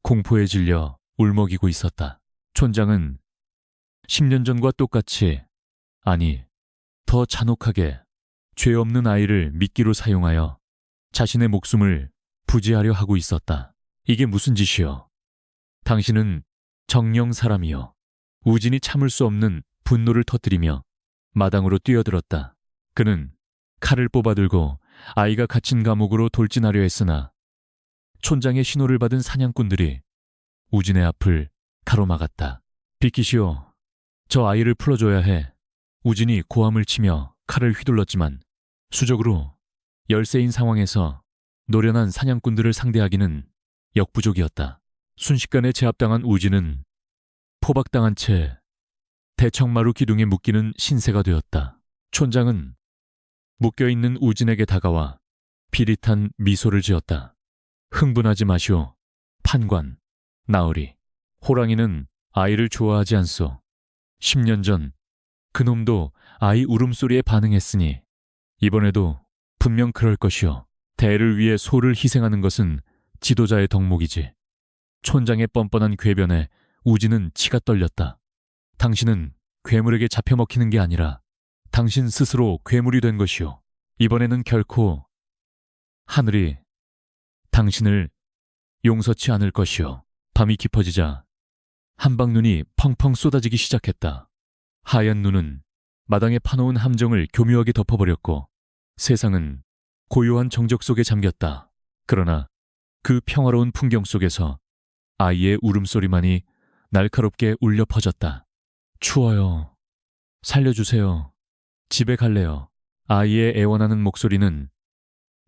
공포에 질려 울먹이고 있었다. 촌장은 10년 전과 똑같이, 아니 더 잔혹하게 죄 없는 아이를 미끼로 사용하여 자신의 목숨을 부지하려 하고 있었다. 이게 무슨 짓이여? 당신은 정령 사람이여. 우진이 참을 수 없는 분노를 터뜨리며 마당으로 뛰어들었다. 그는 칼을 뽑아들고 아이가 갇힌 감옥으로 돌진하려 했으나 촌장의 신호를 받은 사냥꾼들이 우진의 앞을 가로막았다. 비키시오. 저 아이를 풀어줘야 해. 우진이 고함을 치며 칼을 휘둘렀지만 수적으로 열세인 상황에서 노련한 사냥꾼들을 상대하기는 역부족이었다. 순식간에 제압당한 우진은 포박당한 채 대청마루 기둥에 묶이는 신세가 되었다. 촌장은 묶여있는 우진에게 다가와 비릿한 미소를 지었다. 흥분하지 마시오. 판관, 나으리. 호랑이는 아이를 좋아하지 않소. 10년 전 그놈도 아이 울음소리에 반응했으니 이번에도 분명 그럴 것이오. 대를 위해 소를 희생하는 것은 지도자의 덕목이지. 촌장의 뻔뻔한 궤변에 우진은 치가 떨렸다. 당신은 괴물에게 잡혀먹히는 게 아니라 당신 스스로 괴물이 된 것이오. 이번에는 결코 하늘이 당신을 용서치 않을 것이오. 밤이 깊어지자 한방눈이 펑펑 쏟아지기 시작했다. 하얀 눈은 마당에 파놓은 함정을 교묘하게 덮어버렸고 세상은 고요한 정적 속에 잠겼다. 그러나 그 평화로운 풍경 속에서 아이의 울음소리만이 날카롭게 울려 퍼졌다. 추워요. 살려주세요. 집에 갈래요. 아이의 애원하는 목소리는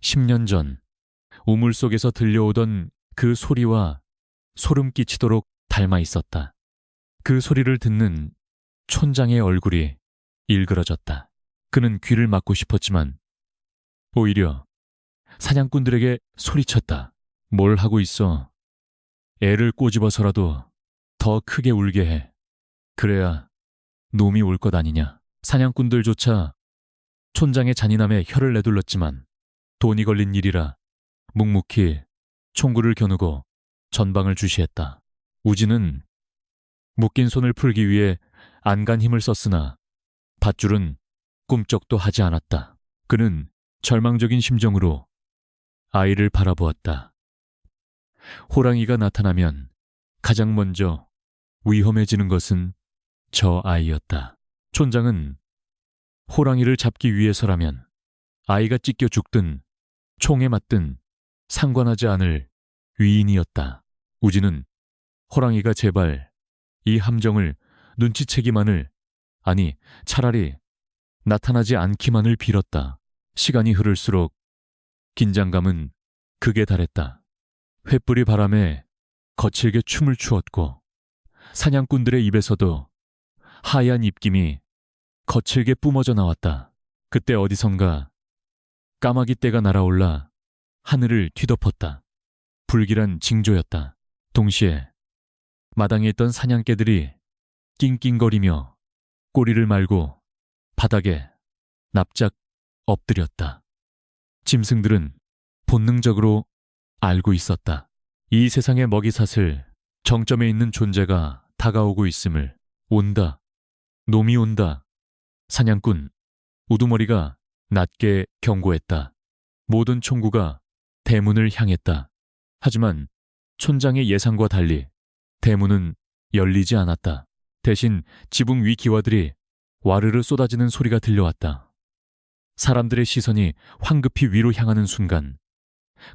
10년 전 우물 속에서 들려오던 그 소리와 소름 끼치도록 닮아 있었다. 그 소리를 듣는 촌장의 얼굴이 일그러졌다. 그는 귀를 막고 싶었지만 오히려 사냥꾼들에게 소리쳤다. 뭘 하고 있어? 애를 꼬집어서라도 더 크게 울게 해. 그래야 놈이 올 것 아니냐. 사냥꾼들조차 촌장의 잔인함에 혀를 내둘렀지만 돈이 걸린 일이라 묵묵히 총구를 겨누고 전방을 주시했다. 우진은 묶인 손을 풀기 위해 안간 힘을 썼으나 밧줄은 꿈쩍도 하지 않았다. 그는 절망적인 심정으로 아이를 바라보았다. 호랑이가 나타나면 가장 먼저 위험해지는 것은 저 아이였다. 촌장은 호랑이를 잡기 위해서라면 아이가 찢겨 죽든 총에 맞든 상관하지 않을 위인이었다. 우진은 호랑이가 제발 이 함정을 눈치채기만을, 아니 차라리 나타나지 않기만을 빌었다. 시간이 흐를수록 긴장감은 극에 달했다. 횃불이 바람에 거칠게 춤을 추었고 사냥꾼들의 입에서도 하얀 입김이 거칠게 뿜어져 나왔다. 그때 어디선가 까마귀 떼가 날아올라 하늘을 뒤덮었다. 불길한 징조였다. 동시에 마당에 있던 사냥개들이 낑낑거리며 꼬리를 말고 바닥에 납작 엎드렸다. 짐승들은 본능적으로 알고 있었다. 이 세상의 먹이사슬 정점에 있는 존재가 다가오고 있음을. 온다. 놈이 온다. 사냥꾼 우두머리가 낮게 경고했다. 모든 총구가 대문을 향했다. 하지만 촌장의 예상과 달리 대문은 열리지 않았다. 대신 지붕 위 기와들이 와르르 쏟아지는 소리가 들려왔다. 사람들의 시선이 황급히 위로 향하는 순간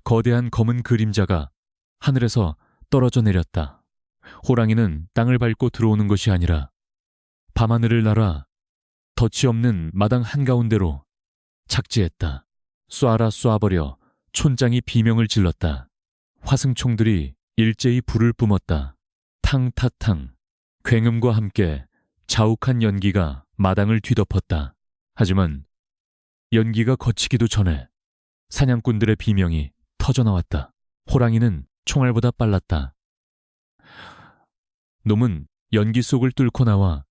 거대한 검은 그림자가 하늘에서 떨어져 내렸다. 호랑이는 땅을 밟고 들어오는 것이 아니라 밤하늘을 날아 덫이 없는 마당 한가운데로 착지했다. 쏴라 쏴버려. 촌장이 비명을 질렀다. 화승총들이 일제히 불을 뿜었다. 탕타탕. 굉음과 함께 자욱한 연기가 마당을 뒤덮었다. 하지만 연기가 거치기도 전에 사냥꾼들의 비명이 터져나왔다. 호랑이는 총알보다 빨랐다. 놈은 연기 속을 뚫고 나와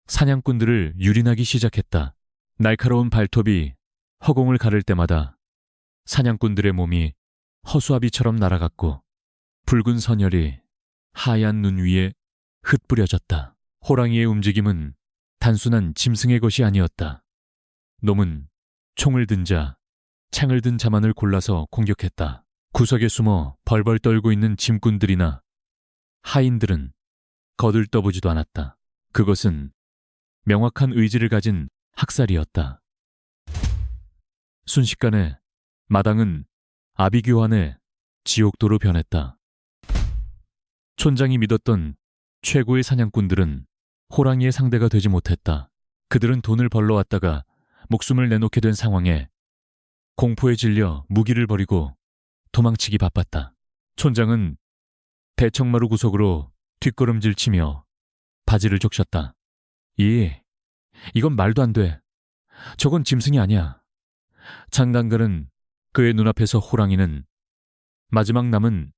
사냥꾼들을 유린하기 시작했다. 날카로운 발톱이 허공을 가를 때마다 사냥꾼들의 몸이 허수아비처럼 날아갔고 붉은 선혈이 하얀 눈 위에 흩뿌려졌다. 호랑이의 움직임은 단순한 짐승의 것이 아니었다. 놈은 총을 든 자, 창을 든 자만을 골라서 공격했다. 구석에 숨어 벌벌 떨고 있는 짐꾼들이나 하인들은 거들떠보지도 않았다. 그것은 명확한 의지를 가진 학살이었다. 순식간에 마당은 아비규환의 지옥도로 변했다. 촌장이 믿었던 최고의 사냥꾼들은 호랑이의 상대가 되지 못했다. 그들은 돈을 벌러왔다가 목숨을 내놓게 된 상황에 공포에 질려 무기를 버리고 도망치기 바빴다. 촌장은 대청마루 구석으로 뒷걸음질치며 바지를 적셨다. 이건 말도 안 돼. 저건 짐승이 아니야. 장단가는 그의 눈앞에서 호랑이는 마지막 남은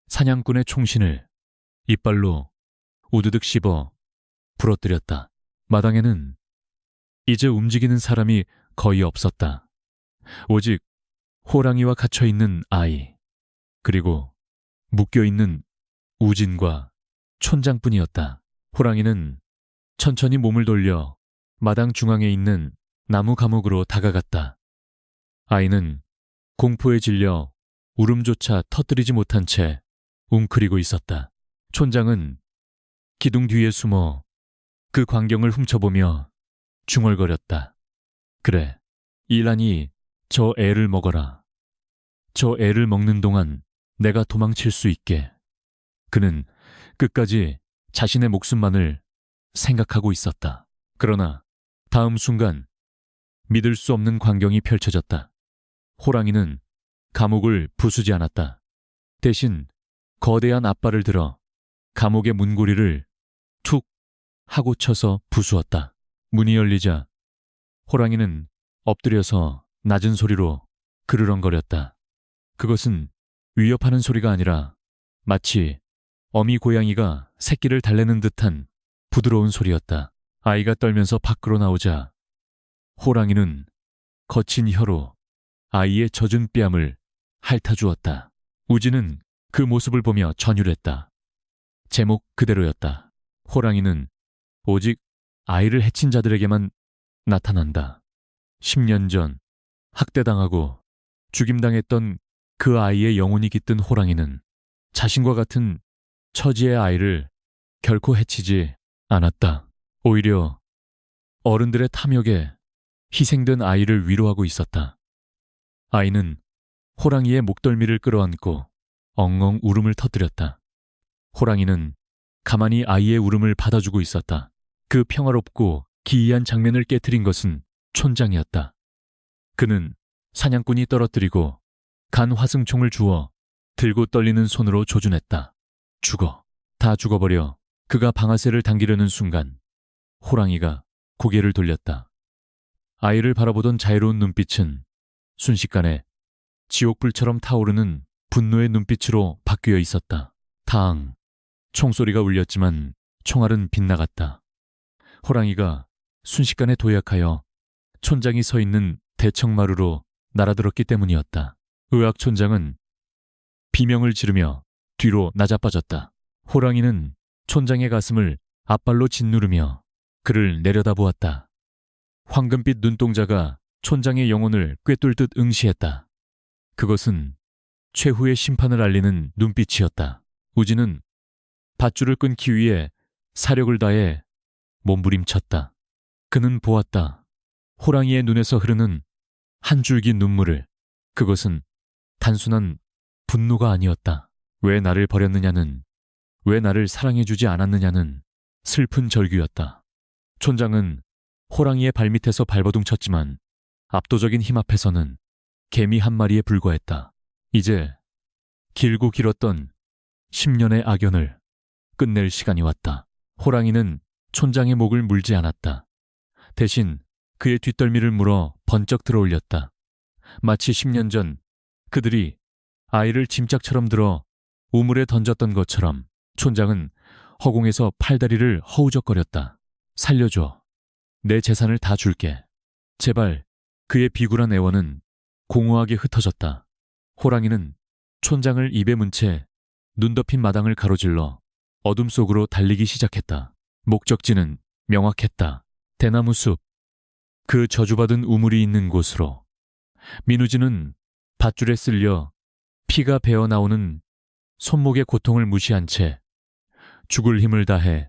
사냥꾼의 총신을 이빨로 우드득 씹어 부러뜨렸다. 마당에는 이제 움직이는 사람이 거의 없었다. 오직 호랑이와 갇혀있는 아이, 그리고 묶여있는 우진과 촌장뿐이었다. 호랑이는 천천히 몸을 돌려 마당 중앙에 있는 나무 감옥으로 다가갔다. 아이는 공포에 질려 울음조차 터뜨리지 못한 채 웅크리고 있었다. 촌장은 기둥 뒤에 숨어 그 광경을 훔쳐보며 중얼거렸다. 그래, 일란이 저 애를 먹어라. 저 애를 먹는 동안 내가 도망칠 수 있게. 그는 끝까지 자신의 목숨만을 생각하고 있었다. 그러나 다음 순간 믿을 수 없는 광경이 펼쳐졌다. 호랑이는 감옥을 부수지 않았다. 대신 거대한 앞발을 들어 감옥의 문고리를 툭 하고 쳐서 부수었다. 문이 열리자 호랑이는 엎드려서 낮은 소리로 그르렁거렸다. 그것은 위협하는 소리가 아니라 마치 어미 고양이가 새끼를 달래는 듯한 부드러운 소리였다. 아이가 떨면서 밖으로 나오자 호랑이는 거친 혀로 아이의 젖은 뺨을 핥아주었다. 우진은 그 모습을 보며 전율했다. 제목 그대로였다. 호랑이는 오직 아이를 해친 자들에게만 나타난다. 10년 전 학대당하고 죽임당했던 그 아이의 영혼이 깃든 호랑이는 자신과 같은 처지의 아이를 결코 해치지 않았다. 오히려 어른들의 탐욕에 희생된 아이를 위로하고 있었다. 아이는 호랑이의 목덜미를 끌어안고 엉엉 울음을 터뜨렸다. 호랑이는 가만히 아이의 울음을 받아주고 있었다. 그 평화롭고 기이한 장면을 깨트린 것은 촌장이었다. 그는 사냥꾼이 떨어뜨리고 간 화승총을 주워 들고 떨리는 손으로 조준했다. 죽어. 다 죽어버려. 그가 방아쇠를 당기려는 순간 호랑이가 고개를 돌렸다. 아이를 바라보던 자유로운 눈빛은 순식간에 지옥불처럼 타오르는 분노의 눈빛으로 바뀌어 있었다. 당. 총소리가 울렸지만 총알은 빗나갔다. 호랑이가 순식간에 도약하여 촌장이 서 있는 대청마루로 날아들었기 때문이었다. 의학촌장은 비명을 지르며 뒤로 낮아빠졌다. 호랑이는 촌장의 가슴을 앞발로 짓누르며 그를 내려다보았다. 황금빛 눈동자가 촌장의 영혼을 꿰뚫듯 응시했다. 그것은 최후의 심판을 알리는 눈빛이었다. 우진은 밧줄을 끊기 위해 사력을 다해 몸부림쳤다. 그는 보았다. 호랑이의 눈에서 흐르는 한 줄기 눈물을. 그것은 단순한 분노가 아니었다. 왜 나를 버렸느냐는, 왜 나를 사랑해주지 않았느냐는 슬픈 절규였다. 촌장은 호랑이의 발밑에서 발버둥 쳤지만 압도적인 힘 앞에서는 개미 한 마리에 불과했다. 이제 길고 길었던 10년의 악연을 끝낼 시간이 왔다. 호랑이는 촌장의 목을 물지 않았다. 대신 그의 뒷덜미를 물어 번쩍 들어올렸다. 마치 10년 전 그들이 아이를 짐짝처럼 들어 우물에 던졌던 것처럼 촌장은 허공에서 팔다리를 허우적거렸다. 살려줘. 내 재산을 다 줄게. 제발. 그의 비굴한 애원은 공허하게 흩어졌다. 호랑이는 촌장을 입에 문 채 눈 덮인 마당을 가로질러 어둠 속으로 달리기 시작했다. 목적지는 명확했다. 대나무 숲. 그 저주받은 우물이 있는 곳으로. 민우진은 밧줄에 쓸려 피가 배어나오는 손목의 고통을 무시한 채 죽을 힘을 다해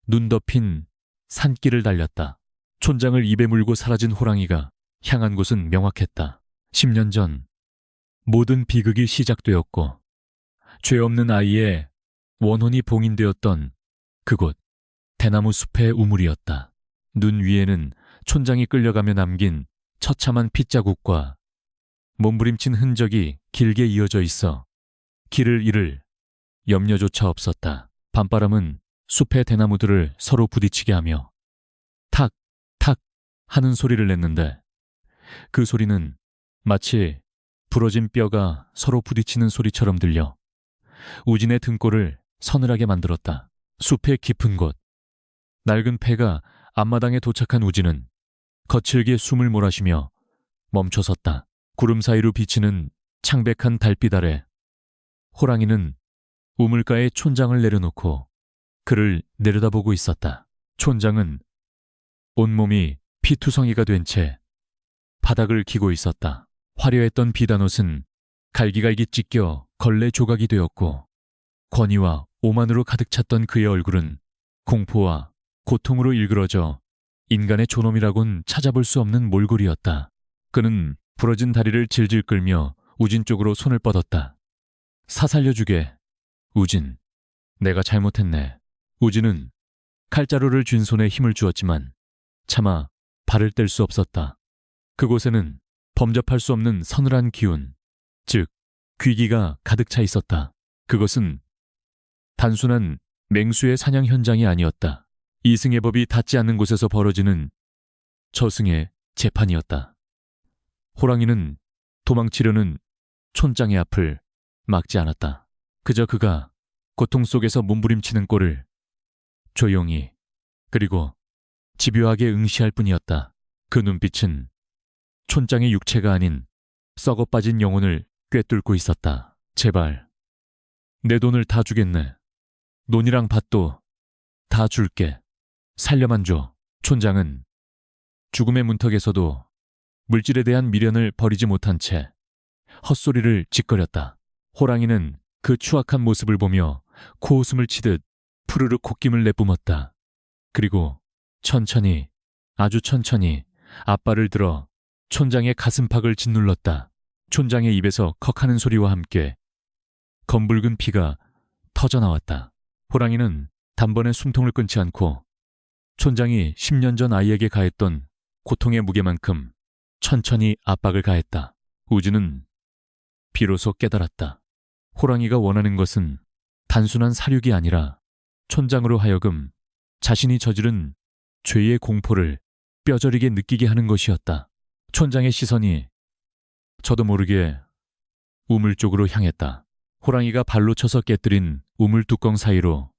눈 덮인 산길을 달렸다. 촌장을 입에 물고 사라진 호랑이가 향한 곳은 명확했다. 10년 전 모든 비극이 시작되었고 죄 없는 아이의 원혼이 봉인되었던 그곳 대나무 숲의 우물이었다. 눈 위에는 촌장이 끌려가며 남긴 처참한 핏자국과 몸부림친 흔적이 길게 이어져 있어 길을 잃을 염려조차 없었다. 밤바람은 숲의 대나무들을 서로 부딪히게 하며 탁, 탁 하는 소리를 냈는데 그 소리는 마치 부러진 뼈가 서로 부딪히는 소리처럼 들려 우진의 등골을 서늘하게 만들었다. 숲의 깊은 곳. 낡은 폐가 앞마당에 도착한 우진은 거칠게 숨을 몰아쉬며 멈춰섰다. 구름 사이로 비치는 창백한 달빛 아래 호랑이는 우물가에 촌장을 내려놓고 그를 내려다보고 있었다. 촌장은 온몸이 피투성이가 된 채 바닥을 기고 있었다. 화려했던 비단옷은 갈기갈기 찢겨 걸레 조각이 되었고 권위와 오만으로 가득 찼던 그의 얼굴은 공포와 고통으로 일그러져 인간의 존엄이라곤 찾아볼 수 없는 몰골이었다. 그는 부러진 다리를 질질 끌며 우진 쪽으로 손을 뻗었다. 사살려주게. 우진, 내가 잘못했네. 우진은 칼자루를 쥔 손에 힘을 주었지만 차마 발을 뗄 수 없었다. 그곳에는 범접할 수 없는 서늘한 기운, 즉 귀기가 가득 차 있었다. 그것은 단순한 맹수의 사냥 현장이 아니었다. 이승의 법이 닿지 않는 곳에서 벌어지는 저승의 재판이었다. 호랑이는 도망치려는 촌장의 앞을 막지 않았다. 그저 그가 고통 속에서 몸부림치는 꼴을 조용히 그리고 집요하게 응시할 뿐이었다. 그 눈빛은 촌장의 육체가 아닌 썩어빠진 영혼을 꿰뚫고 있었다. 제발. 내 돈을 다 주겠네. 논이랑 밭도 다 줄게. 살려만 줘. 촌장은 죽음의 문턱에서도 물질에 대한 미련을 버리지 못한 채 헛소리를 짓거렸다. 호랑이는 그 추악한 모습을 보며 코웃음을 치듯 푸르르 콧김을 내뿜었다. 그리고 천천히, 아주 천천히 앞발을 들어 촌장의 가슴팍을 짓눌렀다. 촌장의 입에서 컥하는 소리와 함께 검붉은 피가 터져나왔다. 호랑이는 단번에 숨통을 끊지 않고 촌장이 10년 전 아이에게 가했던 고통의 무게만큼 천천히 압박을 가했다. 우진은 비로소 깨달았다. 호랑이가 원하는 것은 단순한 사륙이 아니라 촌장으로 하여금 자신이 저지른 죄의 공포를 뼈저리게 느끼게 하는 것이었다. 촌장의 시선이 저도 모르게 우물 쪽으로 향했다. 호랑이가 발로 쳐서 깨뜨린 우물 뚜껑 사이로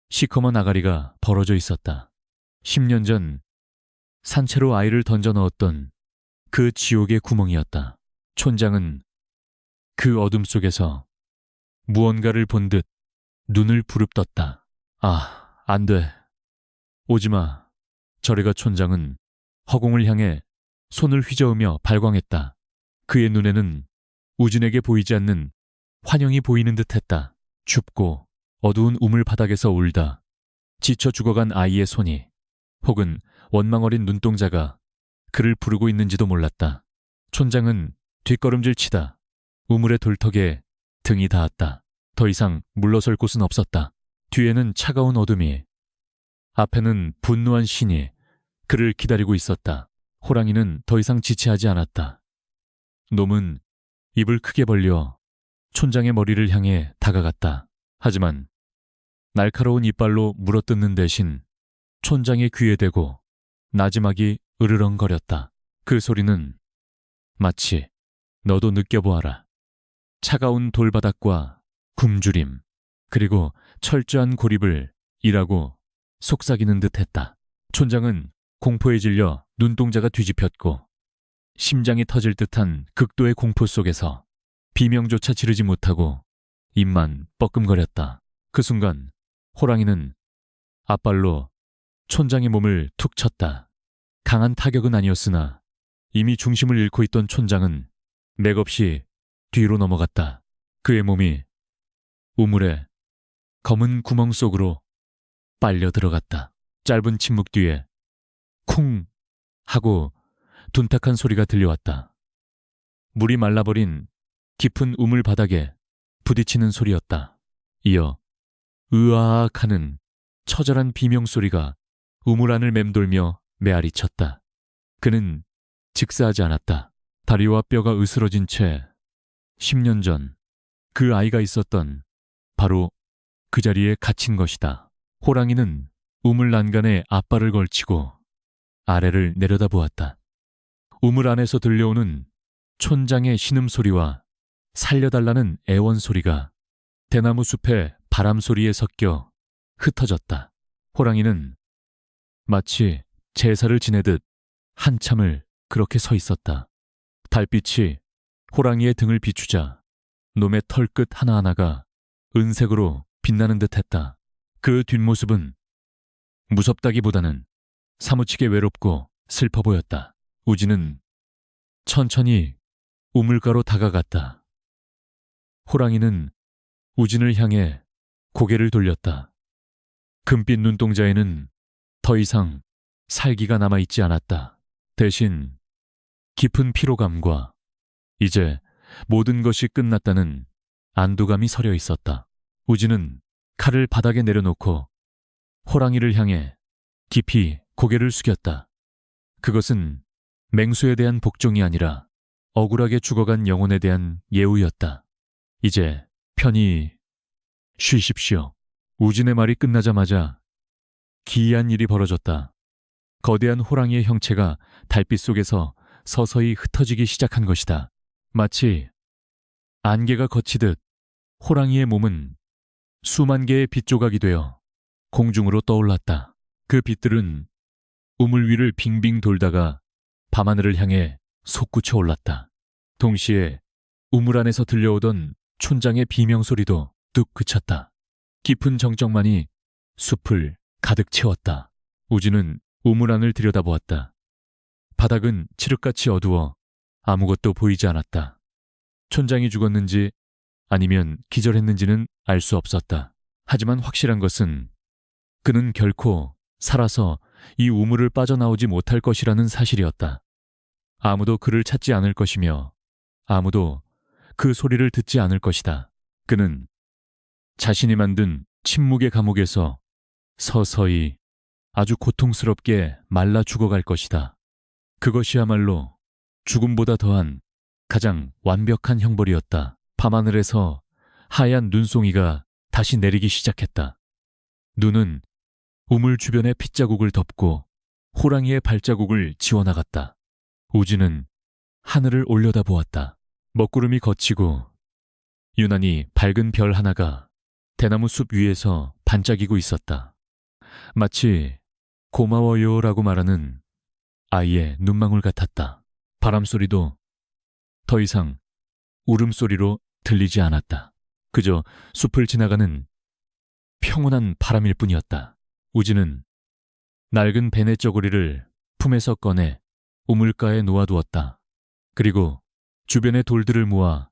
시커먼 아가리가 벌어져 있었다. 10년 전 산채로 아이를 던져 넣었던 그 지옥의 구멍이었다. 촌장은 그 어둠 속에서 무언가를 본 듯 눈을 부릅떴다. 아, 안 돼. 오지마. 저리가. 촌장은 허공을 향해 손을 휘저으며 발광했다. 그의 눈에는 우진에게 보이지 않는 환영이 보이는 듯했다. 춥고 어두운 우물 바닥에서 울다 지쳐 죽어간 아이의 손이, 혹은 원망 어린 눈동자가 그를 부르고 있는지도 몰랐다. 촌장은 뒷걸음질 치다 우물의 돌턱에 등이 닿았다. 더 이상 물러설 곳은 없었다. 뒤에는 차가운 어둠이, 앞에는 분노한 신이 그를 기다리고 있었다. 호랑이는 더 이상 지체하지 않았다. 놈은 입을 크게 벌려 촌장의 머리를 향해 다가갔다. 하지만 날카로운 이빨로 물어뜯는 대신 촌장의 귀에 대고 나지막이 으르렁거렸다. 그 소리는 마치 너도 느껴보아라. 차가운 돌바닥과 굶주림, 그리고 철저한 고립을 일하고 속삭이는 듯했다. 촌장은 공포에 질려 눈동자가 뒤집혔고 심장이 터질 듯한 극도의 공포 속에서 비명조차 지르지 못하고 입만 뻐끔거렸다. 그 순간 호랑이는 앞발로 촌장의 몸을 툭 쳤다. 강한 타격은 아니었으나 이미 중심을 잃고 있던 촌장은 맥없이 뒤로 넘어갔다. 그의 몸이 우물의 검은 구멍 속으로 빨려 들어갔다. 짧은 침묵 뒤에 쿵 하고 둔탁한 소리가 들려왔다. 물이 말라버린 깊은 우물 바닥에 부딪히는 소리였다. 이어 으아악 하는 처절한 비명소리가 우물 안을 맴돌며 메아리 쳤다. 그는 직사하지 않았다. 다리와 뼈가 으스러진 채 10년 전 그 아이가 있었던 바로 그 자리에 갇힌 것이다. 호랑이는 우물 난간에 앞발을 걸치고 아래를 내려다보았다. 우물 안에서 들려오는 촌장의 신음소리와 살려달라는 애원소리가 대나무 숲의 바람소리에 섞여 흩어졌다. 호랑이는 마치 제사를 지내듯 한참을 그렇게 서 있었다. 달빛이 호랑이의 등을 비추자 놈의 털끝 하나하나가 은색으로 빛나는 듯했다. 그 뒷모습은 무섭다기보다는 사무치게 외롭고 슬퍼 보였다. 우진은 천천히 우물가로 다가갔다. 호랑이는 우진을 향해 고개를 돌렸다. 금빛 눈동자에는 더 이상 살기가 남아있지 않았다. 대신 깊은 피로감과 이제 모든 것이 끝났다는 안도감이 서려 있었다. 우진은 칼을 바닥에 내려놓고 호랑이를 향해 깊이 고개를 숙였다. 그것은 맹수에 대한 복종이 아니라 억울하게 죽어간 영혼에 대한 예우였다. 이제 편히 쉬십시오. 우진의 말이 끝나자마자 기이한 일이 벌어졌다. 거대한 호랑이의 형체가 달빛 속에서 서서히 흩어지기 시작한 것이다. 마치 안개가 걷히듯 호랑이의 몸은 수만 개의 빛조각이 되어 공중으로 떠올랐다. 그 빛들은 우물 위를 빙빙 돌다가 밤하늘을 향해 솟구쳐 올랐다. 동시에 우물 안에서 들려오던 촌장의 비명소리도 뚝 그쳤다. 깊은 정적만이 숲을 가득 채웠다. 우진은 우물 안을 들여다보았다. 바닥은 칠흑같이 어두워 아무것도 보이지 않았다. 촌장이 죽었는지 아니면 기절했는지는 알 수 없었다. 하지만 확실한 것은 그는 결코 살아서 이 우물을 빠져나오지 못할 것이라는 사실이었다. 아무도 그를 찾지 않을 것이며 아무도 그 소리를 듣지 않을 것이다. 그는 자신이 만든 침묵의 감옥에서 서서히 아주 고통스럽게 말라 죽어갈 것이다. 그것이야말로 죽음보다 더한 가장 완벽한 형벌이었다. 밤하늘에서 하얀 눈송이가 다시 내리기 시작했다. 눈은 우물 주변의 핏자국을 덮고 호랑이의 발자국을 지워나갔다. 우진은 하늘을 올려다보았다. 먹구름이 걷히고 유난히 밝은 별 하나가 대나무 숲 위에서 반짝이고 있었다. 마치 고마워요라고 말하는 아이의 눈망울 같았다. 바람소리도 더 이상 울음소리로 들리지 않았다. 그저 숲을 지나가는 평온한 바람일 뿐이었다. 우진은 낡은 베네 쪼그리를 품에서 꺼내 우물가에 놓아두었다. 그리고 주변의 돌들을 모아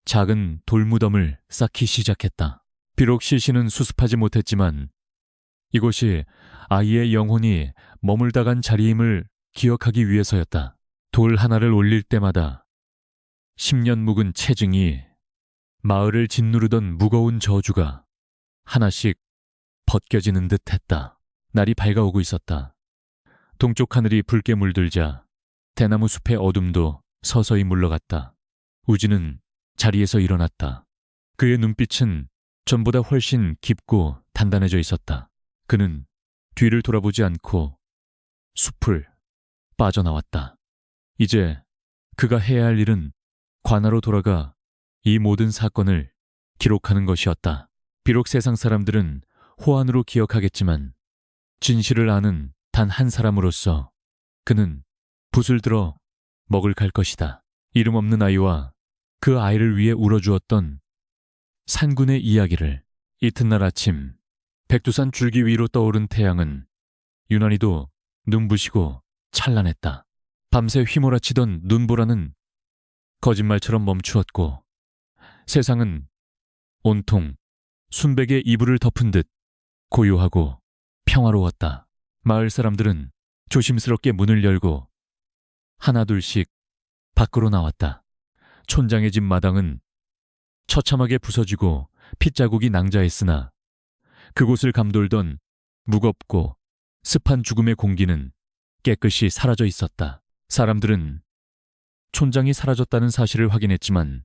작은 돌무덤을 쌓기 시작했다. 비록 시신은 수습하지 못했지만 이곳이 아이의 영혼이 머물다 간 자리임을 기억하기 위해서였다. 돌 하나를 올릴 때마다 10년 묵은 체증이 마을을 짓누르던 무거운 저주가 하나씩 벗겨지는 듯 했다. 날이 밝아오고 있었다. 동쪽 하늘이 붉게 물들자 대나무 숲의 어둠도 서서히 물러갔다. 우진은 자리에서 일어났다. 그의 눈빛은 전보다 훨씬 깊고 단단해져 있었다. 그는 뒤를 돌아보지 않고 숲을 빠져나왔다. 이제 그가 해야 할 일은 관아로 돌아가 이 모든 사건을 기록하는 것이었다. 비록 세상 사람들은 호환으로 기억하겠지만 진실을 아는 단 한 사람으로서 그는 붓을 들어 먹을 갈 것이다. 이름 없는 아이와 그 아이를 위해 울어주었던 산군의 이야기를. 이튿날 아침 백두산 줄기 위로 떠오른 태양은 유난히도 눈부시고 찬란했다. 밤새 휘몰아치던 눈보라는 거짓말처럼 멈추었고 세상은 온통 순백의 이불을 덮은 듯 고요하고 평화로웠다. 마을 사람들은 조심스럽게 문을 열고 하나둘씩 밖으로 나왔다. 촌장의 집 마당은 처참하게 부서지고 핏자국이 낭자했으나 그곳을 감돌던 무겁고 습한 죽음의 공기는 깨끗이 사라져 있었다. 사람들은 촌장이 사라졌다는 사실을 확인했지만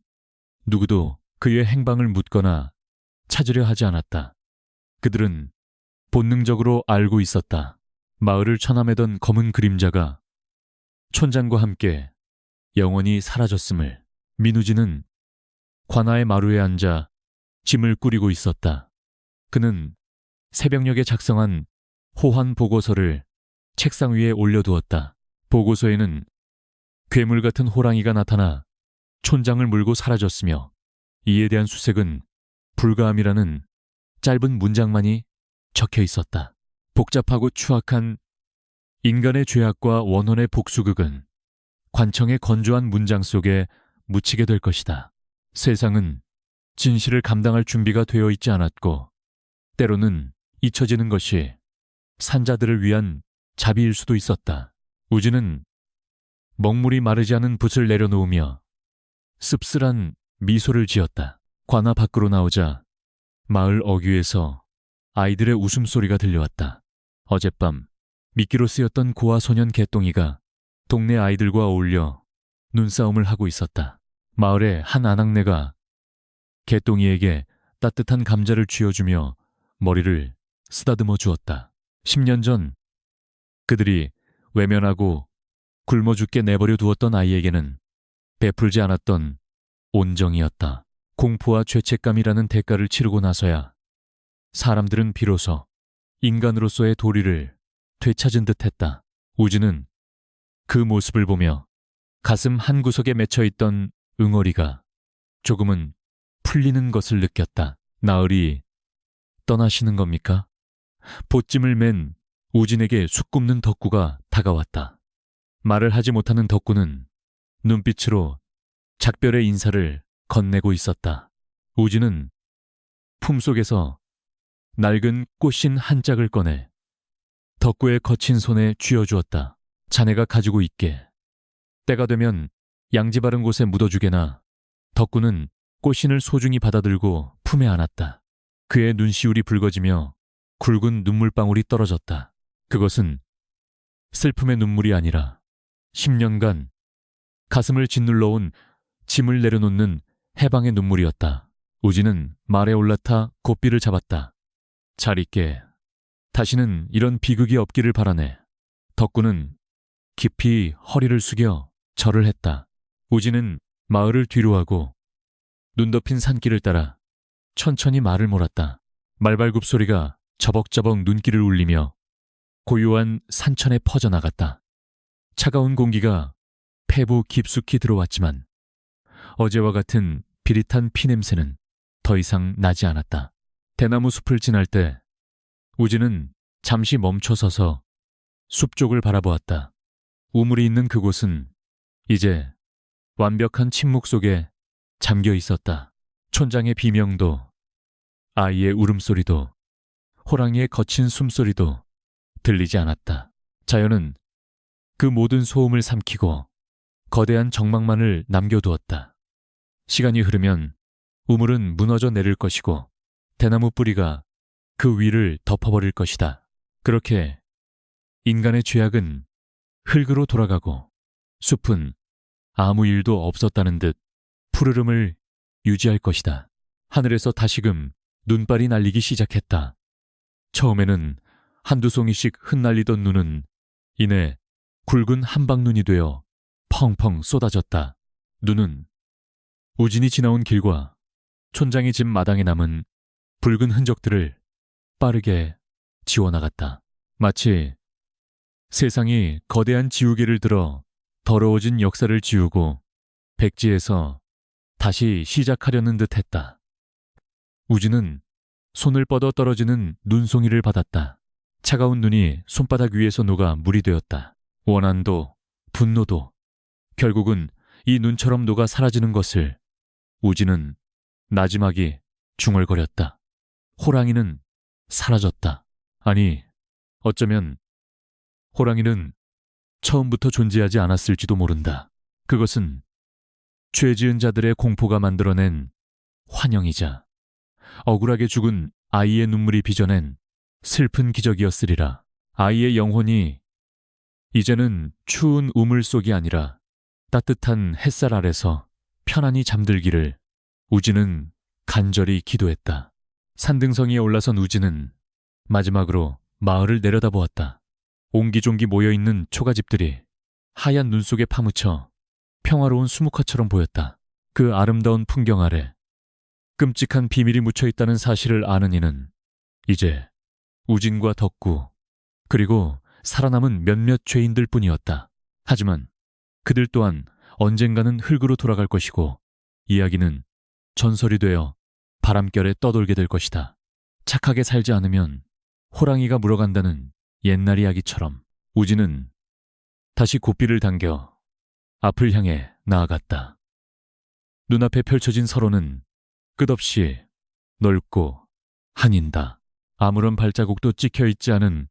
누구도 그의 행방을 묻거나 찾으려 하지 않았다. 그들은 본능적으로 알고 있었다. 마을을 쳐남매던 검은 그림자가 촌장과 함께 영원히 사라졌음을. 민우진은 관아의 마루에 앉아 짐을 꾸리고 있었다. 그는 새벽녘에 작성한 호환 보고서를 책상 위에 올려두었다. 보고서에는 괴물 같은 호랑이가 나타나 촌장을 물고 사라졌으며 이에 대한 수색은 불가함이라는 짧은 문장만이 적혀 있었다. 복잡하고 추악한 인간의 죄악과 원혼의 복수극은 관청의 건조한 문장 속에 묻히게 될 것이다. 세상은 진실을 감당할 준비가 되어 있지 않았고 때로는 잊혀지는 것이 산자들을 위한 자비일 수도 있었다. 우진은 먹물이 마르지 않은 붓을 내려놓으며 씁쓸한 미소를 지었다. 관아 밖으로 나오자 마을 어귀에서 아이들의 웃음소리가 들려왔다. 어젯밤 미끼로 쓰였던 고아 소년 개똥이가 동네 아이들과 어울려 눈싸움을 하고 있었다. 마을의 한 아낙네가 개똥이에게 따뜻한 감자를 쥐어주며 머리를 쓰다듬어 주었다. 10년 전 그들이 외면하고 굶어 죽게 내버려 두었던 아이에게는 베풀지 않았던 온정이었다. 공포와 죄책감이라는 대가를 치르고 나서야 사람들은 비로소 인간으로서의 도리를 되찾은 듯했다. 우진은 그 모습을 보며 가슴 한구석에 맺혀있던 응어리가 조금은 풀리는 것을 느꼈다. 나으리 떠나시는 겁니까? 보찜을 맨 우진에게 숯 굽는 덕구가 다가왔다. 말을 하지 못하는 덕구는 눈빛으로 작별의 인사를 건네고 있었다. 우진은 품속에서 낡은 꽃신 한 짝을 꺼내 덕구의 거친 손에 쥐어주었다. 자네가 가지고 있게. 때가 되면 양지 바른 곳에 묻어주게나. 덕구는 꽃신을 소중히 받아들고 품에 안았다. 그의 눈시울이 붉어지며 굵은 눈물방울이 떨어졌다. 그것은 슬픔의 눈물이 아니라 10년간 가슴을 짓눌러온 짐을 내려놓는 해방의 눈물이었다. 우진은 말에 올라타 고삐를 잡았다. 잘 있게. 다시는 이런 비극이 없기를 바라네. 덕구는 깊이 허리를 숙여 절을 했다. 우진은 마을을 뒤로하고 눈 덮인 산길을 따라 천천히 말을 몰았다. 말발굽 소리가 저벅저벅 눈길을 울리며 고요한 산천에 퍼져나갔다. 차가운 공기가 폐부 깊숙이 들어왔지만 어제와 같은 비릿한 피냄새는 더 이상 나지 않았다. 대나무 숲을 지날 때 우진은 잠시 멈춰서서 숲 쪽을 바라보았다. 우물이 있는 그곳은 이제 완벽한 침묵 속에 잠겨 있었다. 촌장의 비명도, 아이의 울음소리도, 호랑이의 거친 숨소리도 들리지 않았다. 자연은 그 모든 소음을 삼키고 거대한 정막만을 남겨두었다. 시간이 흐르면 우물은 무너져 내릴 것이고 대나무 뿌리가 그 위를 덮어버릴 것이다. 그렇게 인간의 죄악은 흙으로 돌아가고 숲은 아무 일도 없었다는 듯 푸르름을 유지할 것이다. 하늘에서 다시금 눈발이 날리기 시작했다. 처음에는 한두 송이씩 흩날리던 눈은 이내 굵은 한방눈이 되어 펑펑 쏟아졌다. 눈은 우진이 지나온 길과 촌장의 집 마당에 남은 붉은 흔적들을 빠르게 지워나갔다. 마치 세상이 거대한 지우개를 들어 더러워진 역사를 지우고 백지에서 다시 시작하려는 듯 했다. 우진은 손을 뻗어 떨어지는 눈송이를 받았다. 차가운 눈이 손바닥 위에서 녹아 물이 되었다. 원한도 분노도 결국은 이 눈처럼 녹아 사라지는 것을 우진은 나지막이 중얼거렸다. 호랑이는 사라졌다. 아니, 어쩌면 호랑이는 처음부터 존재하지 않았을지도 모른다. 그것은 죄 지은 자들의 공포가 만들어낸 환영이자 억울하게 죽은 아이의 눈물이 빚어낸 슬픈 기적이었으리라. 아이의 영혼이 이제는 추운 우물 속이 아니라 따뜻한 햇살 아래서 편안히 잠들기를 우진은 간절히 기도했다. 산등성이에 올라선 우진은 마지막으로 마을을 내려다보았다. 옹기종기 모여있는 초가집들이 하얀 눈 속에 파묻혀 평화로운 수묵화처럼 보였다. 그 아름다운 풍경 아래 끔찍한 비밀이 묻혀있다는 사실을 아는 이는 이제 우진과 덕구 그리고 살아남은 몇몇 죄인들 뿐이었다. 하지만 그들 또한 언젠가는 흙으로 돌아갈 것이고 이야기는 전설이 되어 바람결에 떠돌게 될 것이다. 착하게 살지 않으면 호랑이가 물어간다는 옛날 이야기처럼 우진은 다시 고삐를 당겨 앞을 향해 나아갔다. 눈앞에 펼쳐진 서로는 끝없이 넓고 한인다. 아무런 발자국도 찍혀있지 않은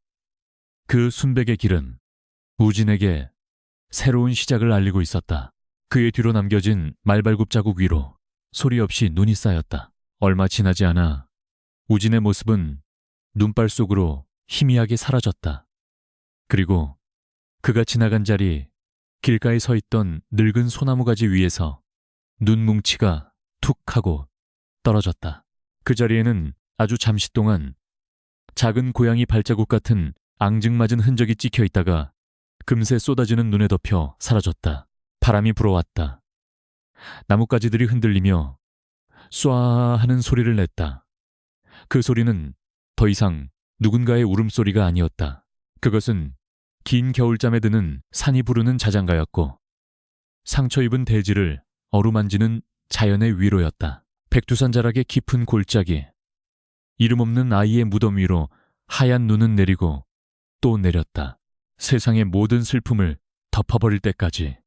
그 순백의 길은 우진에게 새로운 시작을 알리고 있었다. 그의 뒤로 남겨진 말발굽 자국 위로 소리 없이 눈이 쌓였다. 얼마 지나지 않아 우진의 모습은 눈발 속으로 희미하게 사라졌다. 그리고 그가 지나간 자리 길가에 서 있던 늙은 소나무 가지 위에서 눈뭉치가 툭 하고 떨어졌다. 그 자리에는 아주 잠시 동안 작은 고양이 발자국 같은 앙증맞은 흔적이 찍혀 있다가 금세 쏟아지는 눈에 덮여 사라졌다. 바람이 불어왔다. 나뭇가지들이 흔들리며 쏴 하는 소리를 냈다. 그 소리는 더 이상 누군가의 울음소리가 아니었다. 그것은 긴 겨울잠에 드는 산이 부르는 자장가였고 상처 입은 대지를 어루만지는 자연의 위로였다. 백두산 자락의 깊은 골짜기, 이름 없는 아이의 무덤 위로 하얀 눈은 내리고 또 내렸다. 세상의 모든 슬픔을 덮어버릴 때까지